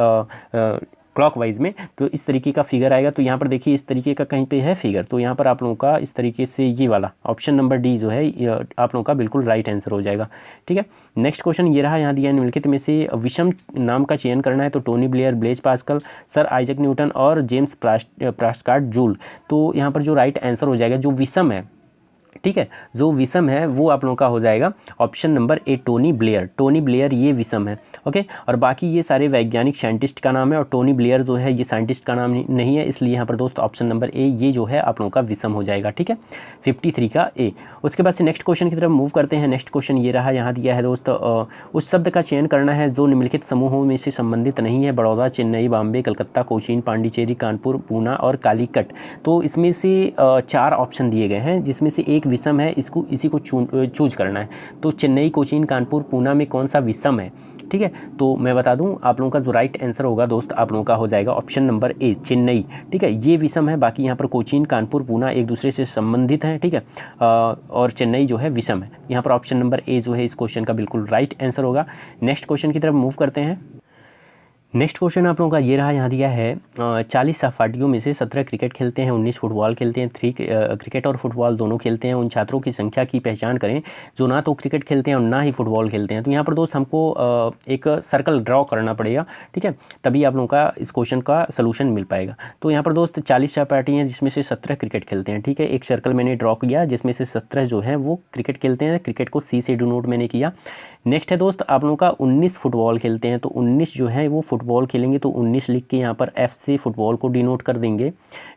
क्लॉकवाइज में तो इस तरीके का फिगर आएगा। तो यहाँ पर देखिए इस तरीके का कहीं पे है फिगर, तो यहाँ पर आप लोगों का इस तरीके से ये वाला ऑप्शन नंबर डी जो है आप लोगों का बिल्कुल राइट आंसर हो जाएगा। ठीक है, नेक्स्ट क्वेश्चन ये रहा, यहाँ दिया निम्नलिखित में से विषम नाम का चयन करना है। तो Tony Blair, Blaise Pascal, sir Isaac Newton और जेम्स प्रास्कार्ट जूल। तो यहाँ पर जो राइट आंसर हो जाएगा जो विषम है, ठीक है, जो विषम है वो आप लोगों का हो जाएगा option number A Tony Blair. Tony Blair ये विषम है। ओके, और बाकी ये सारे वैज्ञानिक साइंटिस्ट का नाम है और टोनी ब्लेयर जो है ये साइंटिस्ट का नाम नहीं है, इसलिए यहाँ पर दोस्त ऑप्शन नंबर ए ये जो है आप लोगों का विषम हो जाएगा। ठीक है, 53 का ए। उसके बाद से नेक्स्ट क्वेश्चन की तरफ मूव करते हैं। नेक्स्ट क्वेश्चन ये रहा, यहाँ दिया है दोस्त उस शब्द का चयन करना है जो निम्नलिखित समूहों में से संबंधित नहीं है। बड़ौदा, चेन्नई, बॉम्बे, कलकत्ता, कोचीन, पांडिचेरी, कानपुर, पूना और कालीकट। तो इसमें से 4 ऑप्शन दिए गए हैं जिसमें से एक विषम है, इसी को चूज करना है। तो चेन्नई, कोचीन, कानपुर, पूना में कौन सा विषम है। ठीक है, तो मैं बता दूं आप लोगों का जो राइट आंसर होगा दोस्त आप लोगों का हो जाएगा ऑप्शन नंबर ए चेन्नई। ठीक है, ये विषम है, बाकी यहाँ पर कोचीन, कानपुर, पूना एक दूसरे से संबंधित हैं। ठीक है, और चेन्नई जो है विषम है। यहाँ पर ऑप्शन नंबर ए जो है इस क्वेश्चन का बिल्कुल राइट आंसर होगा। नेक्स्ट क्वेश्चन की तरफ मूव करते हैं। नेक्स्ट क्वेश्चन आप लोगों का ये रहा, यहाँ दिया है 40 सहपाठियों में से 17 क्रिकेट खेलते हैं, 19 फुटबॉल खेलते हैं, 3 क्रिकेट और फुटबॉल दोनों खेलते हैं। उन छात्रों की संख्या की पहचान करें जो ना तो क्रिकेट खेलते हैं और ना ही फुटबॉल खेलते हैं। तो यहाँ पर दोस्त हमको एक सर्कल ड्रॉ करना पड़ेगा। ठीक है, तभी आप लोगों का इस क्वेश्चन का सलूशन मिल पाएगा। तो यहाँ पर दोस्त 40 सहपाठी हैं जिसमें से 17 क्रिकेट खेलते हैं। ठीक है, एक सर्कल मैंने ड्रॉ किया जिसमें से 17 जो है वो क्रिकेट खेलते हैं, क्रिकेट को सी से डिनोट मैंने किया। नेक्स्ट है दोस्त आप लोगों का 19 फुटबॉल खेलते हैं, तो 19 जो है वो फुटबॉल खेलेंगे, तो 19 लिख के यहाँ पर एफ से फुटबॉल को डिनोट कर देंगे।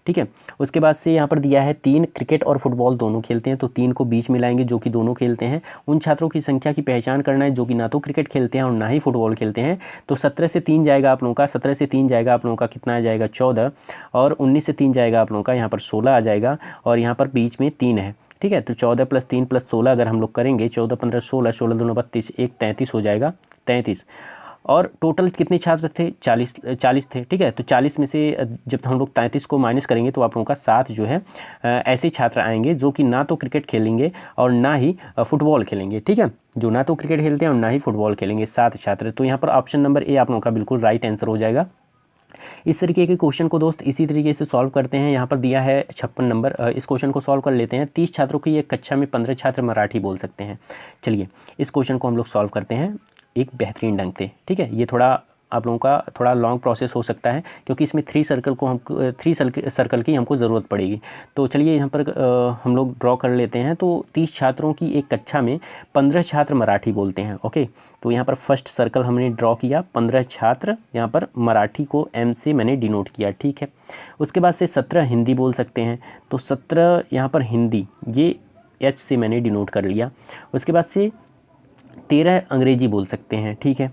ठीक है, उसके बाद से यहाँ पर दिया है 3 क्रिकेट और फुटबॉल दोनों खेलते हैं, तो 3 को बीच में लाएंगे जो कि दोनों खेलते हैं। उन छात्रों की संख्या की पहचान करना है जो कि ना तो क्रिकेट खेलते हैं और ना ही फुटबॉल खेलते हैं। तो 17 से 3 जाएगा आप लोगों का, 17 से 3 जाएगा आप लोगों का कितना आ जाएगा 14, और 19 से 3 जाएगा आप लोगों का यहाँ पर 16 आ जाएगा, और यहाँ पर बीच में 3 है। ठीक है, तो 14 + 3 + 16 अगर हम लोग करेंगे 14 15 16, 16 दूना 32, 1 33 हो जाएगा 33। और टोटल कितने छात्र थे 40 थे। ठीक है, तो 40 में से जब हम लोग 33 को माइनस करेंगे तो आप लोगों का 7 जो है ऐसे छात्र आएंगे जो कि ना तो क्रिकेट खेलेंगे और ना ही फुटबॉल खेलेंगे। ठीक है, जो ना तो क्रिकेट खेलते हैं और ना ही फुटबॉल खेलेंगे, 7 छात्र। तो यहाँ पर ऑप्शन नंबर ए आप लोगों का बिल्कुल राइट आंसर हो जाएगा। इस तरीके के क्वेश्चन को दोस्त इसी तरीके से सॉल्व करते हैं। यहाँ पर दिया है 56 नंबर, इस क्वेश्चन को सॉल्व कर लेते हैं। 30 छात्रों की एक कक्षा में 15 छात्र मराठी बोल सकते हैं। चलिए इस क्वेश्चन को हम लोग सॉल्व करते हैं एक बेहतरीन ढंग से। ठीक है, ये थोड़ा आप लोगों का थोड़ा लॉन्ग प्रोसेस हो सकता है क्योंकि इसमें 3 सर्कल की हमको ज़रूरत पड़ेगी। तो चलिए यहाँ पर हम लोग ड्रॉ कर लेते हैं। तो 30 छात्रों की एक कक्षा में 15 छात्र मराठी बोलते हैं। ओके, तो यहाँ पर फर्स्ट सर्कल हमने ड्रॉ किया, 15 छात्र, यहाँ पर मराठी को एम से मैंने डिनोट किया। ठीक है, उसके बाद से 17 हिंदी बोल सकते हैं, तो 17 यहाँ पर हिंदी ये एच से मैंने डिनोट कर लिया। उसके बाद से 13 अंग्रेजी बोल सकते हैं। ठीक है,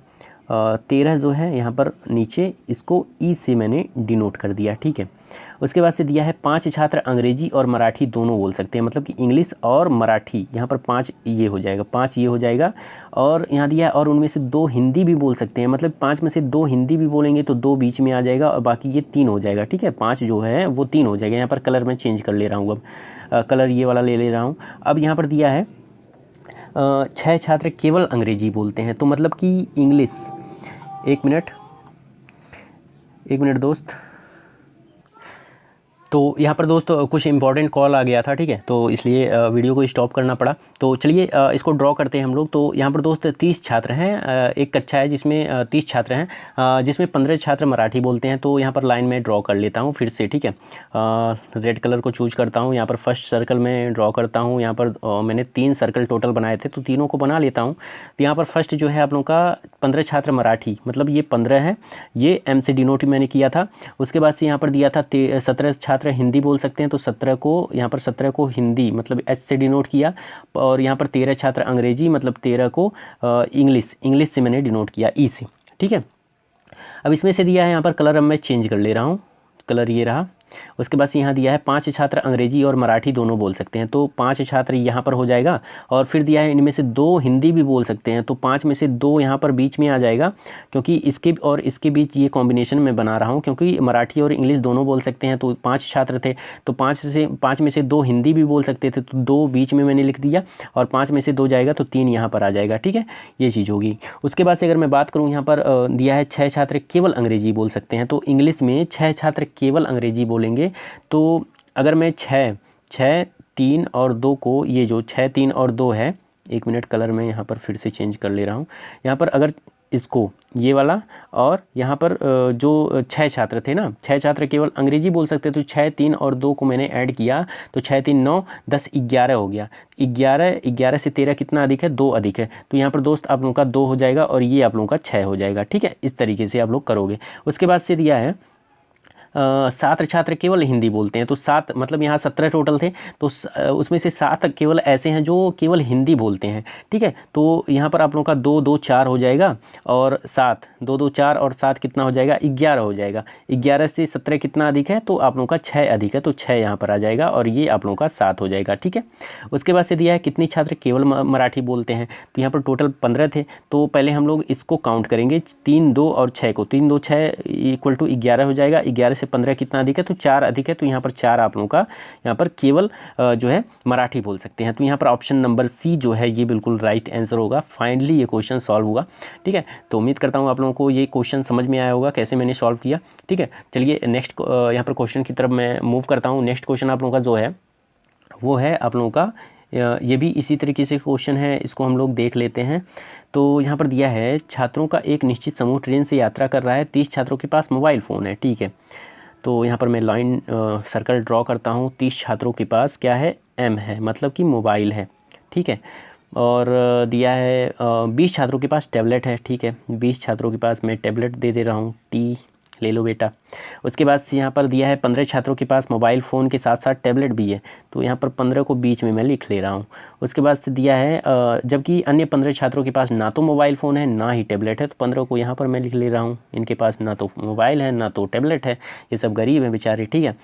13 जो है यहाँ पर नीचे इसको ई से मैंने डिनोट कर दिया। ठीक है, उसके बाद से दिया है 5 छात्र अंग्रेजी और मराठी दोनों बोल सकते हैं, मतलब कि इंग्लिश और मराठी, यहाँ पर 5 ये हो जाएगा, 5 ये हो जाएगा। और यहाँ दिया है और उनमें से 2 हिंदी भी बोल सकते हैं, मतलब 5 में से 2 हिंदी भी बोलेंगे तो 2 बीच में आ जाएगा और बाकी ये 3 हो जाएगा। ठीक है, 5 जो है वो 3 हो जाएगा। यहाँ पर कलर मैं चेंज कर ले रहा हूँ, अब कलर ये वाला ले रहा हूँ। अब यहाँ पर दिया है 6 छात्र केवल अंग्रेजी बोलते हैं, तो मतलब कि इंग्लिश। एक मिनट दोस्त, तो यहाँ पर दोस्त कुछ इंपॉर्टेंट कॉल आ गया था। ठीक है, तो इसलिए वीडियो को स्टॉप करना पड़ा। तो चलिए इसको ड्रॉ करते हैं हम लोग। तो यहाँ पर दोस्त 30 छात्र हैं, एक कक्षा है जिसमें 30 छात्र हैं, जिसमें 15 छात्र मराठी बोलते हैं। तो यहाँ पर लाइन में ड्रॉ कर लेता हूँ फिर से। ठीक है, रेड कलर को चूज करता हूँ, यहाँ पर फर्स्ट सर्कल में ड्रॉ करता हूँ। यहाँ पर मैंने 3 सर्कल टोटल बनाए थे तो तीनों को बना लेता हूँ। तो यहाँ पर फर्स्ट जो है आप लोगों का 15 छात्र मराठी, मतलब ये 15 है, ये एम से डिनोट मैंने किया था। उसके बाद से यहाँ पर दिया था 17 छात्र छात्र हिंदी बोल सकते हैं तो 17 को, यहाँ पर 17 को हिंदी मतलब एच से डिनोट किया, और यहाँ पर 13 छात्र अंग्रेजी मतलब 13 को इंग्लिश से मैंने डिनोट किया ई से, ठीक है। अब इसमें से दिया है यहाँ पर कलर, अब मैं चेंज कर ले रहा हूँ, कलर ये रहा। उसके बाद से यहाँ दिया है 5 छात्र अंग्रेजी और मराठी दोनों बोल सकते हैं, तो 5 छात्र यहाँ पर हो जाएगा। और फिर दिया है इनमें से 2 हिंदी भी बोल सकते हैं, तो 5 में से 2 यहाँ पर बीच में आ जाएगा, क्योंकि इसके और इसके बीच ये कॉम्बिनेशन में बना रहा हूँ, क्योंकि मराठी और इंग्लिश दोनों बोल सकते हैं। तो 5 छात्र थे, तो 5 में से 2 हिंदी भी बोल सकते थे, तो 2 बीच में मैंने लिख दिया, और 5 में से 2 जाएगा तो 3 यहाँ पर आ जाएगा, ठीक है, ये चीज़ होगी। उसके बाद से अगर मैं बात करूँ, यहाँ पर दिया है 6 छात्र केवल अंग्रेजी बोल सकते हैं, तो इंग्लिश में 6 छात्र केवल अंग्रेजी बोलेंगे। तो अगर मैं 6, 3 और 2 को, ये जो 6, 3 और 2 है, एक मिनट कलर में यहाँ पर फिर से चेंज कर ले रहा हूँ। यहाँ पर अगर इसको ये वाला, और यहाँ पर जो 6 छात्र थे ना, 6 छात्र केवल अंग्रेजी बोल सकते, तो 6, 3 और 2 को मैंने ऐड किया, तो 6, 3, 9, 10, 11 हो गया। 11 से 13 कितना अधिक है? 2 अधिक है, तो यहाँ पर दोस्त आप लोगों का 2 हो जाएगा, और ये आप लोगों का 6 हो जाएगा, ठीक है। इस तरीके से आप लोग करोगे। उसके बाद से दिया है 7 छात्र केवल हिंदी बोलते हैं, तो 7 मतलब यहाँ 17 टोटल थे, तो उसमें से 7 केवल ऐसे हैं जो केवल हिंदी बोलते हैं, ठीक है। तो यहाँ पर आप लोगों का 2, 2, 4 हो जाएगा, और 7, 2, 2, 4 और 7 कितना हो जाएगा? 11 हो जाएगा। 11 से 17 कितना अधिक है? तो आप लोगों का 6 अधिक है, तो 6 यहाँ पर आ जाएगा, और ये आप लोगों का 7 हो जाएगा, ठीक है। उसके बाद से दिया है कितने छात्र केवल मराठी बोलते हैं, तो यहाँ पर टोटल 15 थे, तो पहले हम लोग इसको काउंट करेंगे, 3, 2 और 6 को, 3, 2, 6 इक्वल टू 11 हो जाएगा। 11 से 15 कितना अधिक है? तो 4 अधिक है, तो यहाँ पर 4 आप लोगों का यहाँ पर केवल जो है मराठी बोल सकते हैं। तो यहाँ पर ऑप्शन नंबर सी जो है ये बिल्कुल राइट आंसर होगा। फाइनली ये क्वेश्चन सॉल्व हुआ, ठीक है। तो उम्मीद करता हूँ आप लोगों को ये क्वेश्चन समझ में आया होगा कैसे मैंने सॉल्व किया, ठीक है। चलिए नेक्स्ट यहाँ पर क्वेश्चन की तरफ मैं मूव करता हूँ। नेक्स्ट क्वेश्चन आप लोगों का जो है वो है आप लोगों का, ये भी इसी तरीके से क्वेश्चन है, इसको हम लोग देख लेते हैं। तो यहाँ पर दिया है छात्रों का एक निश्चित समूह ट्रेन से यात्रा कर रहा है, 30 छात्रों के पास मोबाइल फ़ोन है, ठीक है। तो यहाँ पर मैं लाइन सर्कल ड्रॉ करता हूँ। 30 छात्रों के पास क्या है? एम है, मतलब कि मोबाइल है, ठीक है। और दिया है 20 छात्रों के पास टैबलेट है, ठीक है। 20 छात्रों के पास मैं टैबलेट दे रहा हूँ, टी ले लो बेटा। उसके बाद यहाँ पर दिया है 15 छात्रों के पास मोबाइल फ़ोन के साथ साथ टैबलेट भी है, तो यहाँ पर 15 को बीच में मैं लिख ले रहा हूँ। उसके बाद से दिया है जबकि अन्य 15 छात्रों के पास ना तो मोबाइल फ़ोन है ना ही टैबलेट है, तो 15 को यहाँ पर मैं लिख ले रहा हूँ। इनके पास ना तो मोबाइल है ना तो टैबलेट है, ये सब गरीब हैं बेचारे, ठीक है।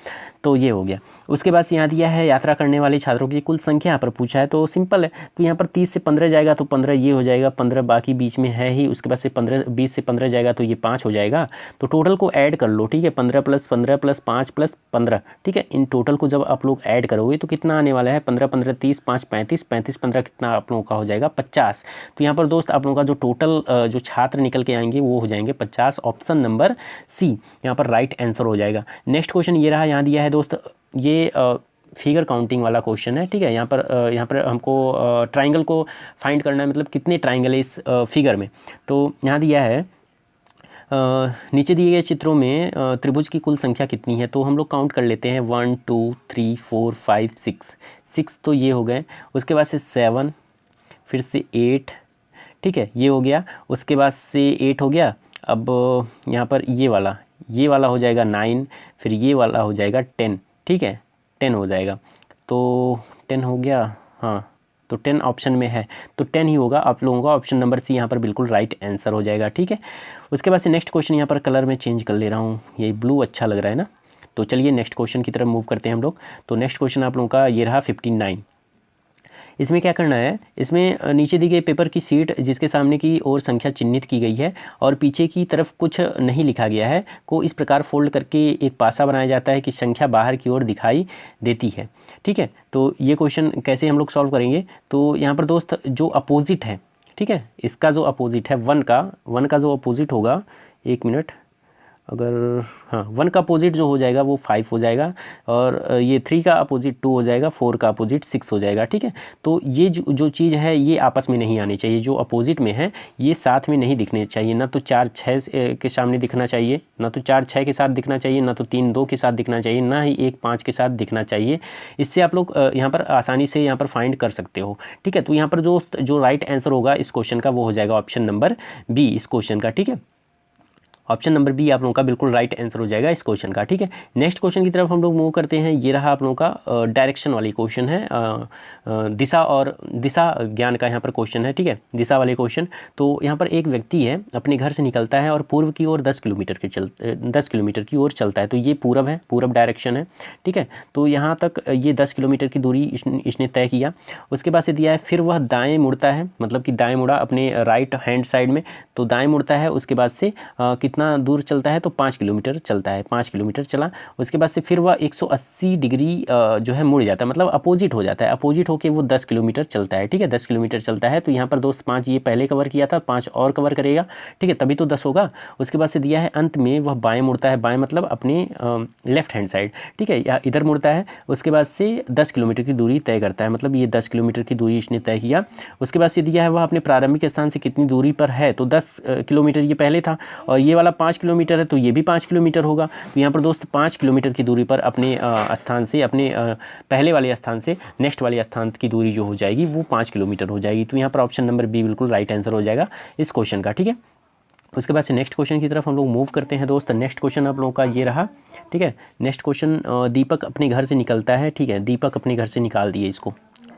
तो ये हो गया। उसके बाद से यहाँ दिया है यात्रा करने वाले छात्रों की कुल संख्या यहाँ पर पूछा है, तो सिंपल है, तो यहाँ पर 30 से 15 जाएगा तो 15 ये हो जाएगा, 15 बाकी बीच में है ही। उसके बाद से 20 से 15 जाएगा तो ये 5 हो जाएगा। तो टोटल को ऐड कर लो, ठीक है। 15 + 15 + 5 + 15, ठीक है। इन टोटल को जब आप लोग ऐड करोगे तो कितना आने वाला है? 15, 15, 30, 5, 35, 35, 15 कितना आप लोगों का हो जाएगा? 50। तो यहाँ पर दोस्त आप लोगों का जो टोटल जो छात्र निकल के आएंगे वो हो जाएंगे 50। ऑप्शन नंबर सी यहाँ पर राइट आंसर हो जाएगा। नेक्स्ट क्वेश्चन ये रहा, यहाँ दिया है दोस्त, ये फिगर काउंटिंग वाला क्वेश्चन है, ठीक है। यहाँ पर हमको ट्राइंगल को फाइंड करना है, मतलब कितने ट्राइंगल है इस फिगर में। तो यहाँ दिया है नीचे दिए गए चित्रों में त्रिभुज की कुल संख्या कितनी है, तो हम लोग काउंट कर लेते हैं। 1, 2, 3, 4, 5, 6 तो ये हो गए। उसके बाद से 7, फिर से 8, ठीक है, ये हो गया। उसके बाद से 8 हो गया। अब यहाँ पर ये वाला हो जाएगा 9, फिर ये वाला हो जाएगा 10, ठीक है, 10 हो जाएगा। तो 10 हो गया, हाँ, तो 10 ऑप्शन में है, तो 10 ही होगा आप लोगों का। ऑप्शन नंबर सी यहाँ पर बिल्कुल राइट आंसर हो जाएगा, ठीक है। उसके बाद से नेक्स्ट क्वेश्चन यहाँ पर कलर में चेंज कर ले रहा हूँ, ये ब्लू अच्छा लग रहा है ना। तो चलिए नेक्स्ट क्वेश्चन की तरफ मूव करते हैं हम लोग। तो नेक्स्ट क्वेश्चन आप लोगों का ये रहा 59। इसमें क्या करना है, इसमें नीचे दी गई पेपर की शीट जिसके सामने की ओर संख्या चिन्हित की गई है और पीछे की तरफ कुछ नहीं लिखा गया है को इस प्रकार फोल्ड करके एक पासा बनाया जाता है कि संख्या बाहर की ओर दिखाई देती है, ठीक है। तो ये क्वेश्चन कैसे हम लोग सॉल्व करेंगे, तो यहाँ पर दोस्त जो अपोजिट है, ठीक है, इसका जो अपोजिट है 1 का जो अपोजिट होगा, एक मिनट, अगर हाँ 1 का अपोजिट जो हो जाएगा वो 5 हो जाएगा, और ये 3 का अपोजिट 2 हो जाएगा, 4 का अपोजिट 6 हो जाएगा, ठीक है। तो ये जो चीज़ है ये आपस में नहीं आनी चाहिए, जो अपोजिट में है ये साथ में नहीं दिखने चाहिए। ना तो 4, 6 के सामने दिखना चाहिए, ना तो 4, 6 के साथ दिखना चाहिए, ना तो 3, 2 के साथ दिखना चाहिए, ना ही 1, 5 के साथ दिखना चाहिए। इससे आप लोग यहाँ पर आसानी से यहाँ पर फाइंड कर सकते हो, ठीक है। तो यहाँ पर जो राइट आंसर होगा इस क्वेश्चन का वो हो जाएगा ऑप्शन नंबर बी इस क्वेश्चन का, ठीक है। ऑप्शन नंबर बी आप लोगों का बिल्कुल राइट आंसर हो जाएगा इस क्वेश्चन का। ठीक है, नेक्स्ट क्वेश्चन की तरफ हम लोग मूव करते हैं। ये रहा आप लोगों का डायरेक्शन वाली क्वेश्चन है, दिशा और दिशा ज्ञान का यहाँ पर क्वेश्चन है। ठीक है, दिशा वाले क्वेश्चन। तो यहाँ पर एक व्यक्ति है, अपने घर से निकलता है और पूर्व की ओर 10 किलोमीटर की ओर चलता है। तो ये पूरब है, पूरब डायरेक्शन है। ठीक है, तो यहाँ तक ये 10 किलोमीटर की दूरी इसने तय किया। उसके बाद से दिया है फिर वह दाएँ मुड़ता है, मतलब कि दाएँ मुड़ा अपने राइट हैंड साइड में, तो दाएँ मुड़ता है। उसके बाद से कितना दूर चलता है, तो 5 किलोमीटर चलता है, 5 किलोमीटर चला। उसके बाद से फिर वह 180 डिग्री जो है मुड़ जाता है, मतलब अपोजिट हो जाता है, अपोजिट होके वो 10 किलोमीटर चलता है। ठीक है, 10 किलोमीटर चलता है। तो यहाँ पर दोस्त 5 ये पहले कवर किया था, 5 और कवर करेगा। ठीक है, तभी तो 10 होगा। उसके बाद से दिया है अंत में वह बाएँ मुड़ता है, बाएँ मतलब अपने लेफ्ट हैंड साइड। ठीक है, या इधर मुड़ता है। उसके बाद से 10 किलोमीटर की दूरी तय करता है, मतलब ये 10 किलोमीटर की दूरी इसने तय किया। उसके बाद से दिया है वह अपने प्रारंभिक स्थान से कितनी दूरी पर है, तो 10 किलोमीटर ये पहले था, और ये वाला 5 किलोमीटर है, तो ये भी 5 किलोमीटर होगा। तो यहाँ पर दोस्त 5 किलोमीटर की दूरी पर अपने स्थान से, अपने पहले वाले स्थान से नेक्स्ट वाले स्थान की दूरी जो हो जाएगी वो 5 किलोमीटर हो जाएगी। तो यहाँ पर ऑप्शन नंबर बी बिल्कुल राइट आंसर हो जाएगा इस क्वेश्चन का। ठीक है, उसके बाद से नेक्स्ट क्वेश्चन की तरफ हम लोग मूव करते हैं दोस्त। नेक्स्ट क्वेश्चन आप लोगों का ये रहा। ठीक है, नेक्स्ट क्वेश्चन, दीपक अपने घर से निकलता है। ठीक है, दीपक अपने घर से निकाल दिए,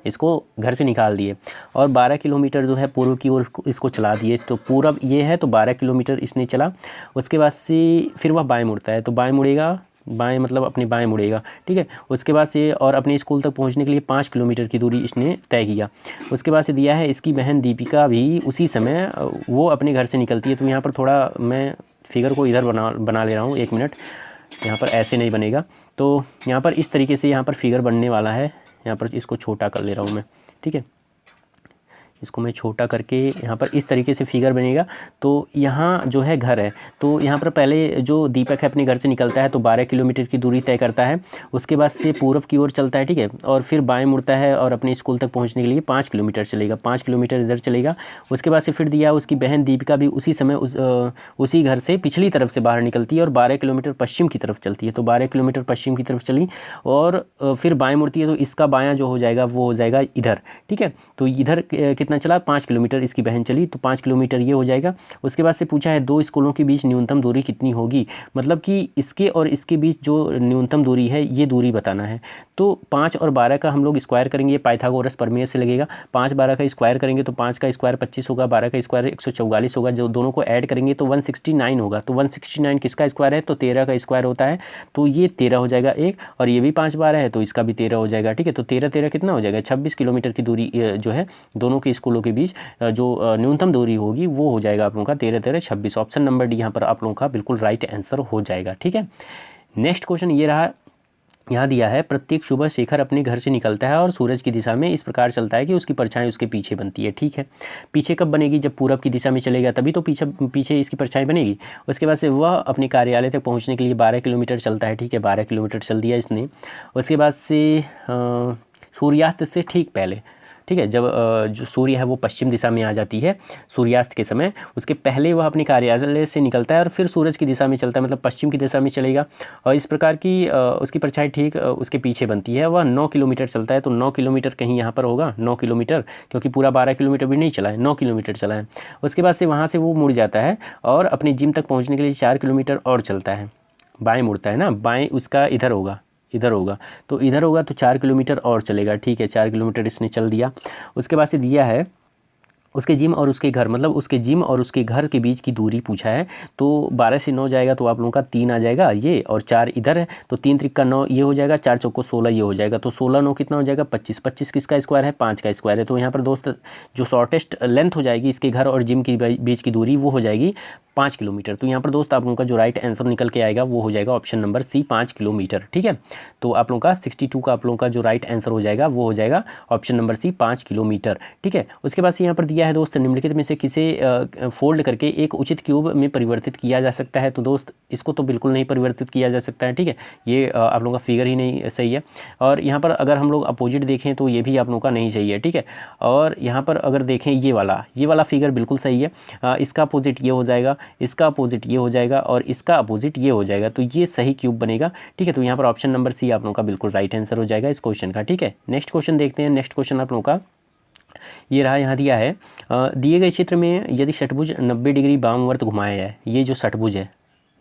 इसको घर से निकाल दिए और 12 किलोमीटर जो है पूर्व की ओर इसको चला दिए। तो पूरब ये है, तो 12 किलोमीटर इसने चला। उसके बाद से फिर वह बाएँ मुड़ता है, तो बाएँ मुड़ेगा, बाएँ मतलब अपने बाएँ मुड़ेगा। ठीक है, उसके बाद से और अपने स्कूल तक पहुंचने के लिए 5 किलोमीटर की दूरी इसने तय किया। उसके बाद से दिया है इसकी बहन दीपिका भी उसी समय वो अपने घर से निकलती है। तो यहाँ पर थोड़ा मैं फिगर को इधर बना ले रहा हूँ, 1 मिनट। यहाँ पर ऐसे नहीं बनेगा, तो यहाँ पर इस तरीके से यहाँ पर फिगर बनने वाला है। यहाँ पर इसको छोटा कर ले रहा हूँ मैं। ठीक है, इसको मैं छोटा करके यहाँ पर इस तरीके से फिगर बनेगा। तो यहाँ जो है घर है, तो यहाँ पर पहले जो दीपक है अपने घर से निकलता है तो 12 किलोमीटर की दूरी तय करता है। उसके बाद से पूर्व की ओर चलता है। ठीक है, और फिर बाएं मुड़ता है और अपने स्कूल तक पहुँचने के लिए 5 किलोमीटर चलेगा, 5 किलोमीटर इधर चलेगा। उसके बाद से फिर दिया उसकी बहन दीपिका भी उसी समय उसी घर से पिछली तरफ से बाहर निकलती है और 12 किलोमीटर पश्चिम की तरफ चलती है। तो 12 किलोमीटर पश्चिम की तरफ चली और फिर बाएँ मुड़ती है, तो इसका बायाँ जो हो जाएगा वो हो जाएगा इधर। ठीक है, तो इधर कितना चला, 5 किलोमीटर इसकी बहन चली, तो 5 किलोमीटर ये हो जाएगा। उसके बाद से पूछा है 2 स्कूलों के बीच न्यूनतम दूरी कितनी होगी, मतलब कि इसके और इसके बीच जो न्यूनतम दूरी है ये दूरी बताना है। तो 5 और 12 का हम लोग स्क्वायर करेंगे, पाइथागोरस प्रमेय से लगेगा। 5 12 का स्क्वायर करेंगे तो 5 का स्क्वायर 25 होगा, 12 का स्क्वायर 144 होगा। जो दोनों को ऐड करेंगे तो 169 होगा। तो 169 किसका स्क्वायर है, तो 13 का स्क्वायर होता है, तो ये 13 हो जाएगा एक, और ये भी 5 12 है तो इसका भी 13 हो जाएगा। ठीक है, तो 13 13 कितना हो जाएगा, 26 किलोमीटर की दूरी जो है दोनों के स्कूलों के बीच जो न्यूनतम दूरी होगी वो हो जाएगा आप लोगों का 13 13 26। ऑप्शन नंबर डी यहाँ पर आप लोगों का बिल्कुल राइट आंसर हो जाएगा। ठीक है, नेक्स्ट क्वेश्चन ये रहा। यहाँ दिया है प्रत्येक सुबह शेखर अपने घर से निकलता है और सूरज की दिशा में इस प्रकार चलता है कि उसकी परछाई उसके पीछे बनती है। ठीक है, पीछे कब बनेगी, जब पूरब की दिशा में चलेगा तभी तो पीछे इसकी परछाई बनेगी। उसके बाद से वह अपने कार्यालय तक पहुँचने के लिए 12 किलोमीटर चलता है। ठीक है, 12 किलोमीटर चल दिया इसने। उसके बाद से सूर्यास्त से ठीक पहले, ठीक है, जब जो सूर्य है वो पश्चिम दिशा में आ जाती है सूर्यास्त के समय, उसके पहले वह अपने कार्यालय से निकलता है और फिर सूरज की दिशा में चलता है, मतलब पश्चिम की दिशा में चलेगा। और इस प्रकार की उसकी परछाई ठीक उसके पीछे बनती है। वह 9 किलोमीटर चलता है, तो 9 किलोमीटर कहीं यहाँ पर होगा, 9 किलोमीटर, क्योंकि पूरा 12 किलोमीटर भी नहीं चला है, 9 किलोमीटर चला है। उसके बाद से वहाँ से वो मुड़ जाता है और अपने जिम तक पहुँचने के लिए 4 किलोमीटर और चलता है। बाएँ मुड़ता है ना, बाएँ उसका इधर होगा, इधर होगा, तो इधर होगा तो 4 किलोमीटर और चलेगा। ठीक है, 4 किलोमीटर इसने चल दिया। उसके बाद से दिया है उसके जिम और उसके घर, मतलब उसके जिम और उसके घर के बीच की दूरी पूछा है। तो 12 से 9 जाएगा तो आप लोगों का 3 आ जाएगा ये, और 4 इधर है तो 3 त्रिक 9 ये हो जाएगा, 4 चौको 16 ये हो जाएगा। तो 16 9 कितना हो जाएगा, 25। 25 किसका स्क्वायर है, 5 का स्क्वायर है। तो यहाँ पर दोस्त जो शॉर्टेस्ट लेंथ हो जाएगी इसके घर और जिम के बीच की दूरी वो हो जाएगी 5 किलोमीटर। तो यहाँ पर दोस्त आप लोगों का जो राइट आंसर निकल के आएगा वो हो जाएगा ऑप्शन नंबर सी, 5 किलोमीटर। ठीक है, तो आप लोगों का 62 का आप लोगों का जो राइट आंसर हो जाएगा वो हो जाएगा ऑप्शन नंबर सी, 5 किलोमीटर। ठीक है, उसके बाद से यहाँ पर दिया है दोस्त निम्नलिखित में से किसे फोल्ड करके एक उचित क्यूब में परिवर्तित किया जा सकता है। तो दोस्त इसको तो बिल्कुल नहीं परिवर्तित किया जा सकता है। ठीक है, ये आप लोगों का फिगर ही नहीं सही है। और यहाँ पर अगर हम लोग अपोजिट देखें तो ये भी आप लोगों का नहीं सही है। ठीक है, और यहाँ पर अगर देखें ये वाला फिगर बिल्कुल सही है। इसका अपोजिट ये हो जाएगा, इसका अपोजिट ये हो जाएगा और इसका अपोजिट ये हो जाएगा, तो ये सही क्यूब बनेगा। ठीक है, तो यहाँ पर ऑप्शन नंबर सी आप लोगों का बिल्कुल राइट आंसर हो जाएगा इस क्वेश्चन का। ठीक है, नेक्स्ट क्वेश्चन देखते हैं। नेक्स्ट क्वेश्चन आप लोगों का ये रहा। यहाँ दिया है दिए गए चित्र में यदि षटभुज 90 डिग्री वामवर्त घुमाया जाए, ये जो षटभुज है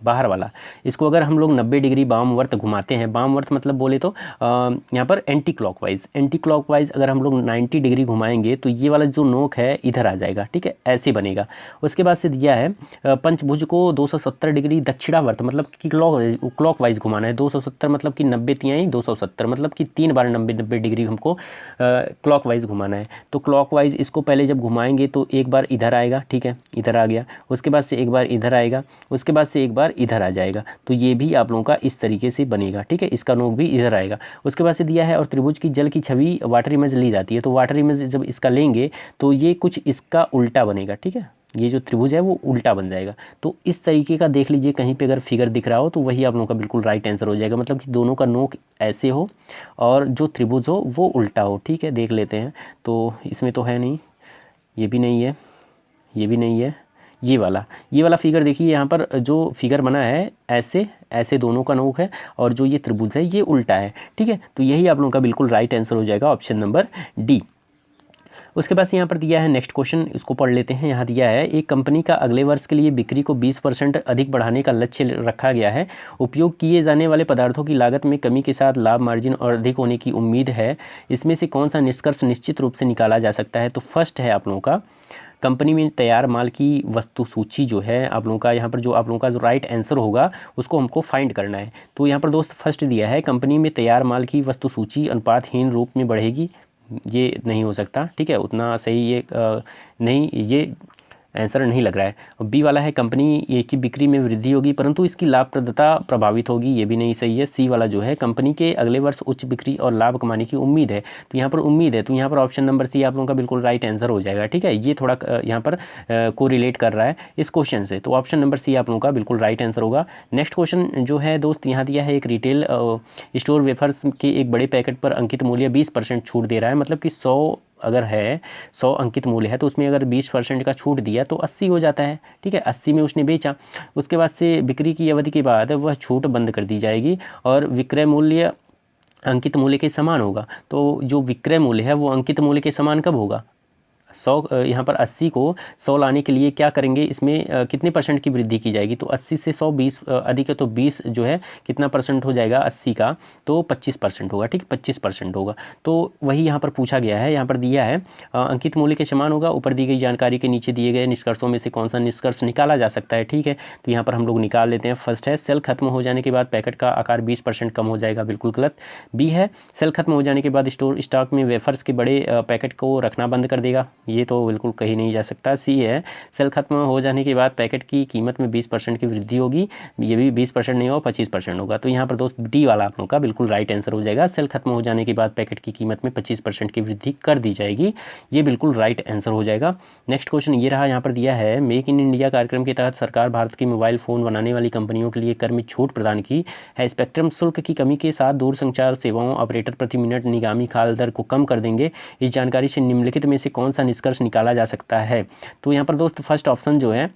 बाहर वाला, इसको अगर हम लोग 90 डिग्री वामवर्त घुमाते हैं, वामवर्त मतलब बोले तो यहाँ पर एंटी क्लॉकवाइज अगर हम लोग 90 डिग्री घुमाएंगे तो ये वाला जो नोक है इधर आ जाएगा, ठीक है, ऐसे बनेगा। उसके बाद से दिया है पंचभुज को 270 डिग्री दक्षिणावर्त मतलब कि क्लॉकवाइज घुमाना है। 270 मतलब कि 90 तिहाई 270 मतलब कि 3 बार 90 डिग्री हमको क्लॉकवाइज घुमाना है। तो क्लॉकवाइज इसको पहले जब घुमाएंगे तो एक बार इधर आएगा, ठीक है, इधर आ गया, उसके बाद से एक बार इधर आएगा, उसके बाद से एक बार इधर आ जाएगा। तो ये भी आप लोगों का इस तरीके से बनेगा, ठीक है, इसका नोक भी इधर आएगा। उसके बाद से दिया है और त्रिभुज की जल की छवि वाटर इमेज ली जाती है। तो वाटर इमेज जब इसका लेंगे तो ये कुछ इसका उल्टा बनेगा, ठीक है, ये जो त्रिभुज है वो उल्टा बन जाएगा। तो इस तरीके का देख लीजिए, कहीं पे अगर फिगर दिख रहा हो तो वही आप लोगों का बिल्कुल राइट आंसर हो जाएगा, मतलब कि दोनों का नोक ऐसे हो और जो त्रिभुज हो वो उल्टा हो, ठीक है। देख लेते हैं, तो इसमें तो है नहीं, ये भी नहीं है, ये भी नहीं है, ये वाला फिगर देखिए, यहाँ पर जो फिगर बना है ऐसे ऐसे दोनों का नोक है और जो ये त्रिभुज है ये उल्टा है, ठीक है। तो यही आप लोगों का बिल्कुल राइट आंसर हो जाएगा, ऑप्शन नंबर डी। उसके बाद यहाँ पर दिया है नेक्स्ट क्वेश्चन, इसको पढ़ लेते हैं। यहाँ दिया है एक कंपनी का अगले वर्ष के लिए बिक्री को 20% अधिक बढ़ाने का लक्ष्य रखा गया है। उपयोग किए जाने वाले पदार्थों की लागत में कमी के साथ लाभ मार्जिन और अधिक होने की उम्मीद है। इसमें से कौन सा निष्कर्ष निश्चित रूप से निकाला जा सकता है? तो फर्स्ट है आप लोगों का कंपनी में तैयार माल की वस्तु सूची जो है आप लोगों का, यहाँ पर जो आप लोगों का जो राइट आंसर होगा उसको हमको फाइंड करना है। तो यहाँ पर दोस्त फर्स्ट दिया है कंपनी में तैयार माल की वस्तु सूची अनुपातहीन रूप में बढ़ेगी, ये नहीं हो सकता, ठीक है, उतना सही ये नहीं, ये आंसर नहीं लग रहा है। बी वाला है कंपनी की बिक्री में वृद्धि होगी परंतु इसकी लाभप्रदता प्रभावित होगी, ये भी नहीं सही है। सी वाला जो है कंपनी के अगले वर्ष उच्च बिक्री और लाभ कमाने की उम्मीद है, तो यहाँ पर उम्मीद है, तो यहाँ पर ऑप्शन नंबर सी आप लोगों का बिल्कुल राइट आंसर हो जाएगा, ठीक है। ये थोड़ा यहाँ पर को रिलेट कर रहा है इस क्वेश्चन से, तो ऑप्शन नंबर सी आप लोगों का बिल्कुल राइट आंसर होगा। नेक्स्ट क्वेश्चन जो है दोस्त यहाँ दिया है एक रिटेल स्टोर वेफर्स के एक बड़े पैकेट पर अंकित मूल्य 20% छूट दे रहा है, मतलब कि 100 अगर है 100 अंकित मूल्य है तो उसमें अगर 20% का छूट दिया तो 80 हो जाता है, ठीक है। 80 में उसने बेचा, उसके बाद से बिक्री की अवधि के बाद वह छूट बंद कर दी जाएगी और विक्रय मूल्य अंकित मूल्य के समान होगा। तो जो विक्रय मूल्य है वो अंकित मूल्य के समान कब होगा? 100 यहाँ पर 80 को 100 लाने के लिए क्या करेंगे, इसमें कितने परसेंट की वृद्धि की जाएगी? तो 80 से 100 20 अधिक है तो 20 जो है कितना परसेंट हो जाएगा 80 का, तो 25% होगा, ठीक, 25% होगा। तो वही यहाँ पर पूछा गया है, यहाँ पर दिया है अंकित मूल्य के समान होगा। ऊपर दी गई जानकारी के नीचे दिए गए निष्कर्षों में से कौन सा निष्कर्ष निकाला जा सकता है, ठीक है। तो यहाँ पर हम लोग निकाल लेते हैं। फर्स्ट है सेल खत्म हो जाने के बाद पैकेट का आकार 20% कम हो जाएगा, बिल्कुल गलत। बी है सेल खत्म हो जाने के बाद स्टॉक में वेफर्स के बड़े पैकेट को रखना बंद कर देगा, ये तो बिल्कुल कहीं नहीं जा सकता। सी है सेल खत्म हो जाने के बाद पैकेट की कीमत में 20% की वृद्धि होगी, ये भी 20% नहीं होगा 25% होगा। तो यहाँ पर दोस्त डी वाला आप लोगों का बिल्कुल राइट आंसर हो जाएगा, सेल खत्म हो जाने के बाद पैकेट की कीमत में 25% की वृद्धि कर दी जाएगी, ये बिल्कुल राइट आंसर हो जाएगा। नेक्स्ट क्वेश्चन ये रहा, यहाँ पर दिया है मेक इन इंडिया कार्यक्रम के तहत सरकार भारत की मोबाइल फ़ोन बनाने वाली कंपनियों के लिए कर में छूट प्रदान की है। स्पेक्ट्रम शुल्क की कमी के साथ दूरसंचार सेवाओं ऑपरेटर प्रति मिनट निगामी खाल दर को कम कर देंगे। इस जानकारी से निम्नलिखित में से कौन सा निष्कर्ष निकाला जा सकता है? तो यहाँ पर दोस्त फर्स्ट ऑप्शन जो है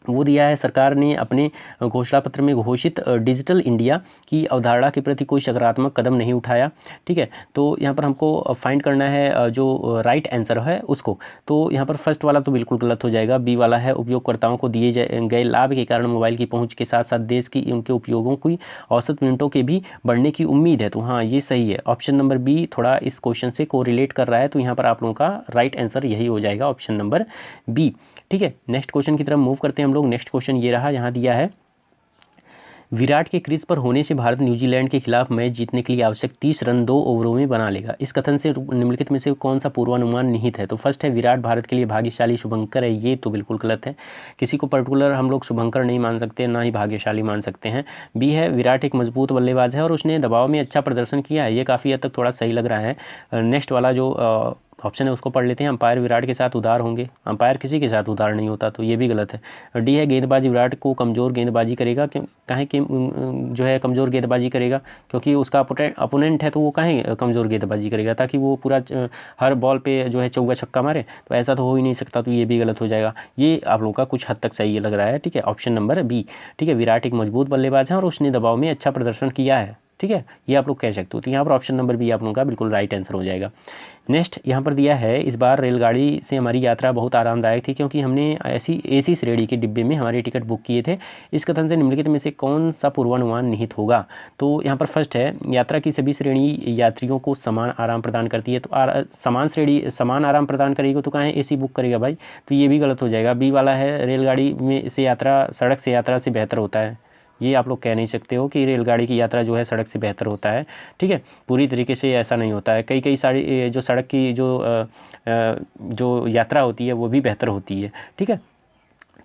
वो दिया है सरकार ने अपने घोषणा पत्र में घोषित डिजिटल इंडिया की अवधारणा के प्रति कोई सकारात्मक कदम नहीं उठाया, ठीक है। तो यहाँ पर हमको फाइंड करना है जो राइट आंसर है उसको। तो यहाँ पर फर्स्ट वाला तो बिल्कुल गलत हो जाएगा। बी वाला है उपयोगकर्ताओं को दिए गए लाभ के कारण मोबाइल की पहुँच के साथ साथ देश की उनके उपयोगों की औसत मिनटों के भी बढ़ने की उम्मीद है। तो हाँ ये सही है, ऑप्शन नंबर बी थोड़ा इस क्वेश्चन से को रिलेट कर रहा है, तो यहाँ पर आप लोगों का राइट आंसर यही हो जाएगा, ऑप्शन नंबर बी, ठीक है। नेक्स्ट क्वेश्चन की तरफ मूव करते हैं हम लोग। नेक्स्ट क्वेश्चन ये रहा, यहाँ दिया है विराट के क्रीज पर होने से भारत न्यूजीलैंड के खिलाफ मैच जीतने के लिए आवश्यक 30 रन 2 ओवरों में बना लेगा। इस कथन से निम्नलिखित में से कौन सा पूर्वानुमान निहित है? तो फर्स्ट है विराट भारत के लिए भाग्यशाली शुभंकर है, ये तो बिल्कुल गलत है, किसी को पर्टिकुलर हम लोग शुभंकर नहीं मान सकते, ना ही भाग्यशाली मान सकते हैं। बी है विराट एक मजबूत बल्लेबाज है और उसने दबाव में अच्छा प्रदर्शन किया है, ये काफ़ी हद तक थोड़ा सही लग रहा है। नेक्स्ट वाला जो ऑप्शन है उसको पढ़ लेते हैं, अंपायर विराट के साथ उदार होंगे, अंपायर किसी के साथ उदार नहीं होता, तो ये भी गलत है। डी है गेंदबाजी विराट को कमज़ोर गेंदबाजी करेगा, क्यों काहे कि जो है कमज़ोर गेंदबाजी करेगा क्योंकि उसका अपोनेंट है, तो वो काहे कमज़ोर गेंदबाजी करेगा ताकि वो पूरा हर बॉल पे जो है चौका छक्का मारे, तो ऐसा तो हो ही नहीं सकता, तो ये भी गलत हो जाएगा। ये आप लोगों का कुछ हद तक सही लग रहा है, ठीक है, ऑप्शन नंबर बी, ठीक है। विराट एक मजबूत बल्लेबाज है और उसने दबाव में अच्छा प्रदर्शन किया है, ठीक है, ये आप लोग कह सकते हो। तो यहाँ पर ऑप्शन नंबर बी आप लोगों का बिल्कुल राइट आंसर हो जाएगा। नेक्स्ट यहाँ पर दिया है, इस बार रेलगाड़ी से हमारी यात्रा बहुत आरामदायक थी क्योंकि हमने ऐसी एसी श्रेणी के डिब्बे में हमारे टिकट बुक किए थे। इस कथन से निम्नलिखित में से कौन सा पूर्वानुमान निहित होगा? तो यहाँ पर फर्स्ट है, यात्रा की सभी श्रेणी यात्रियों को समान आराम प्रदान करती है। तो समान श्रेणी समान आराम प्रदान करेगी तो कहाँ है एसी बुक करेगा भाई, तो ये भी गलत हो जाएगा। बी वाला है, रेलगाड़ी में से यात्रा सड़क से यात्रा से बेहतर होता है। ये आप लोग कह नहीं सकते हो कि रेलगाड़ी की यात्रा जो है सड़क से बेहतर होता है, ठीक है, पूरी तरीके से ऐसा नहीं होता है। कई सारी जो सड़क की जो यात्रा होती है वो भी बेहतर होती है, ठीक है।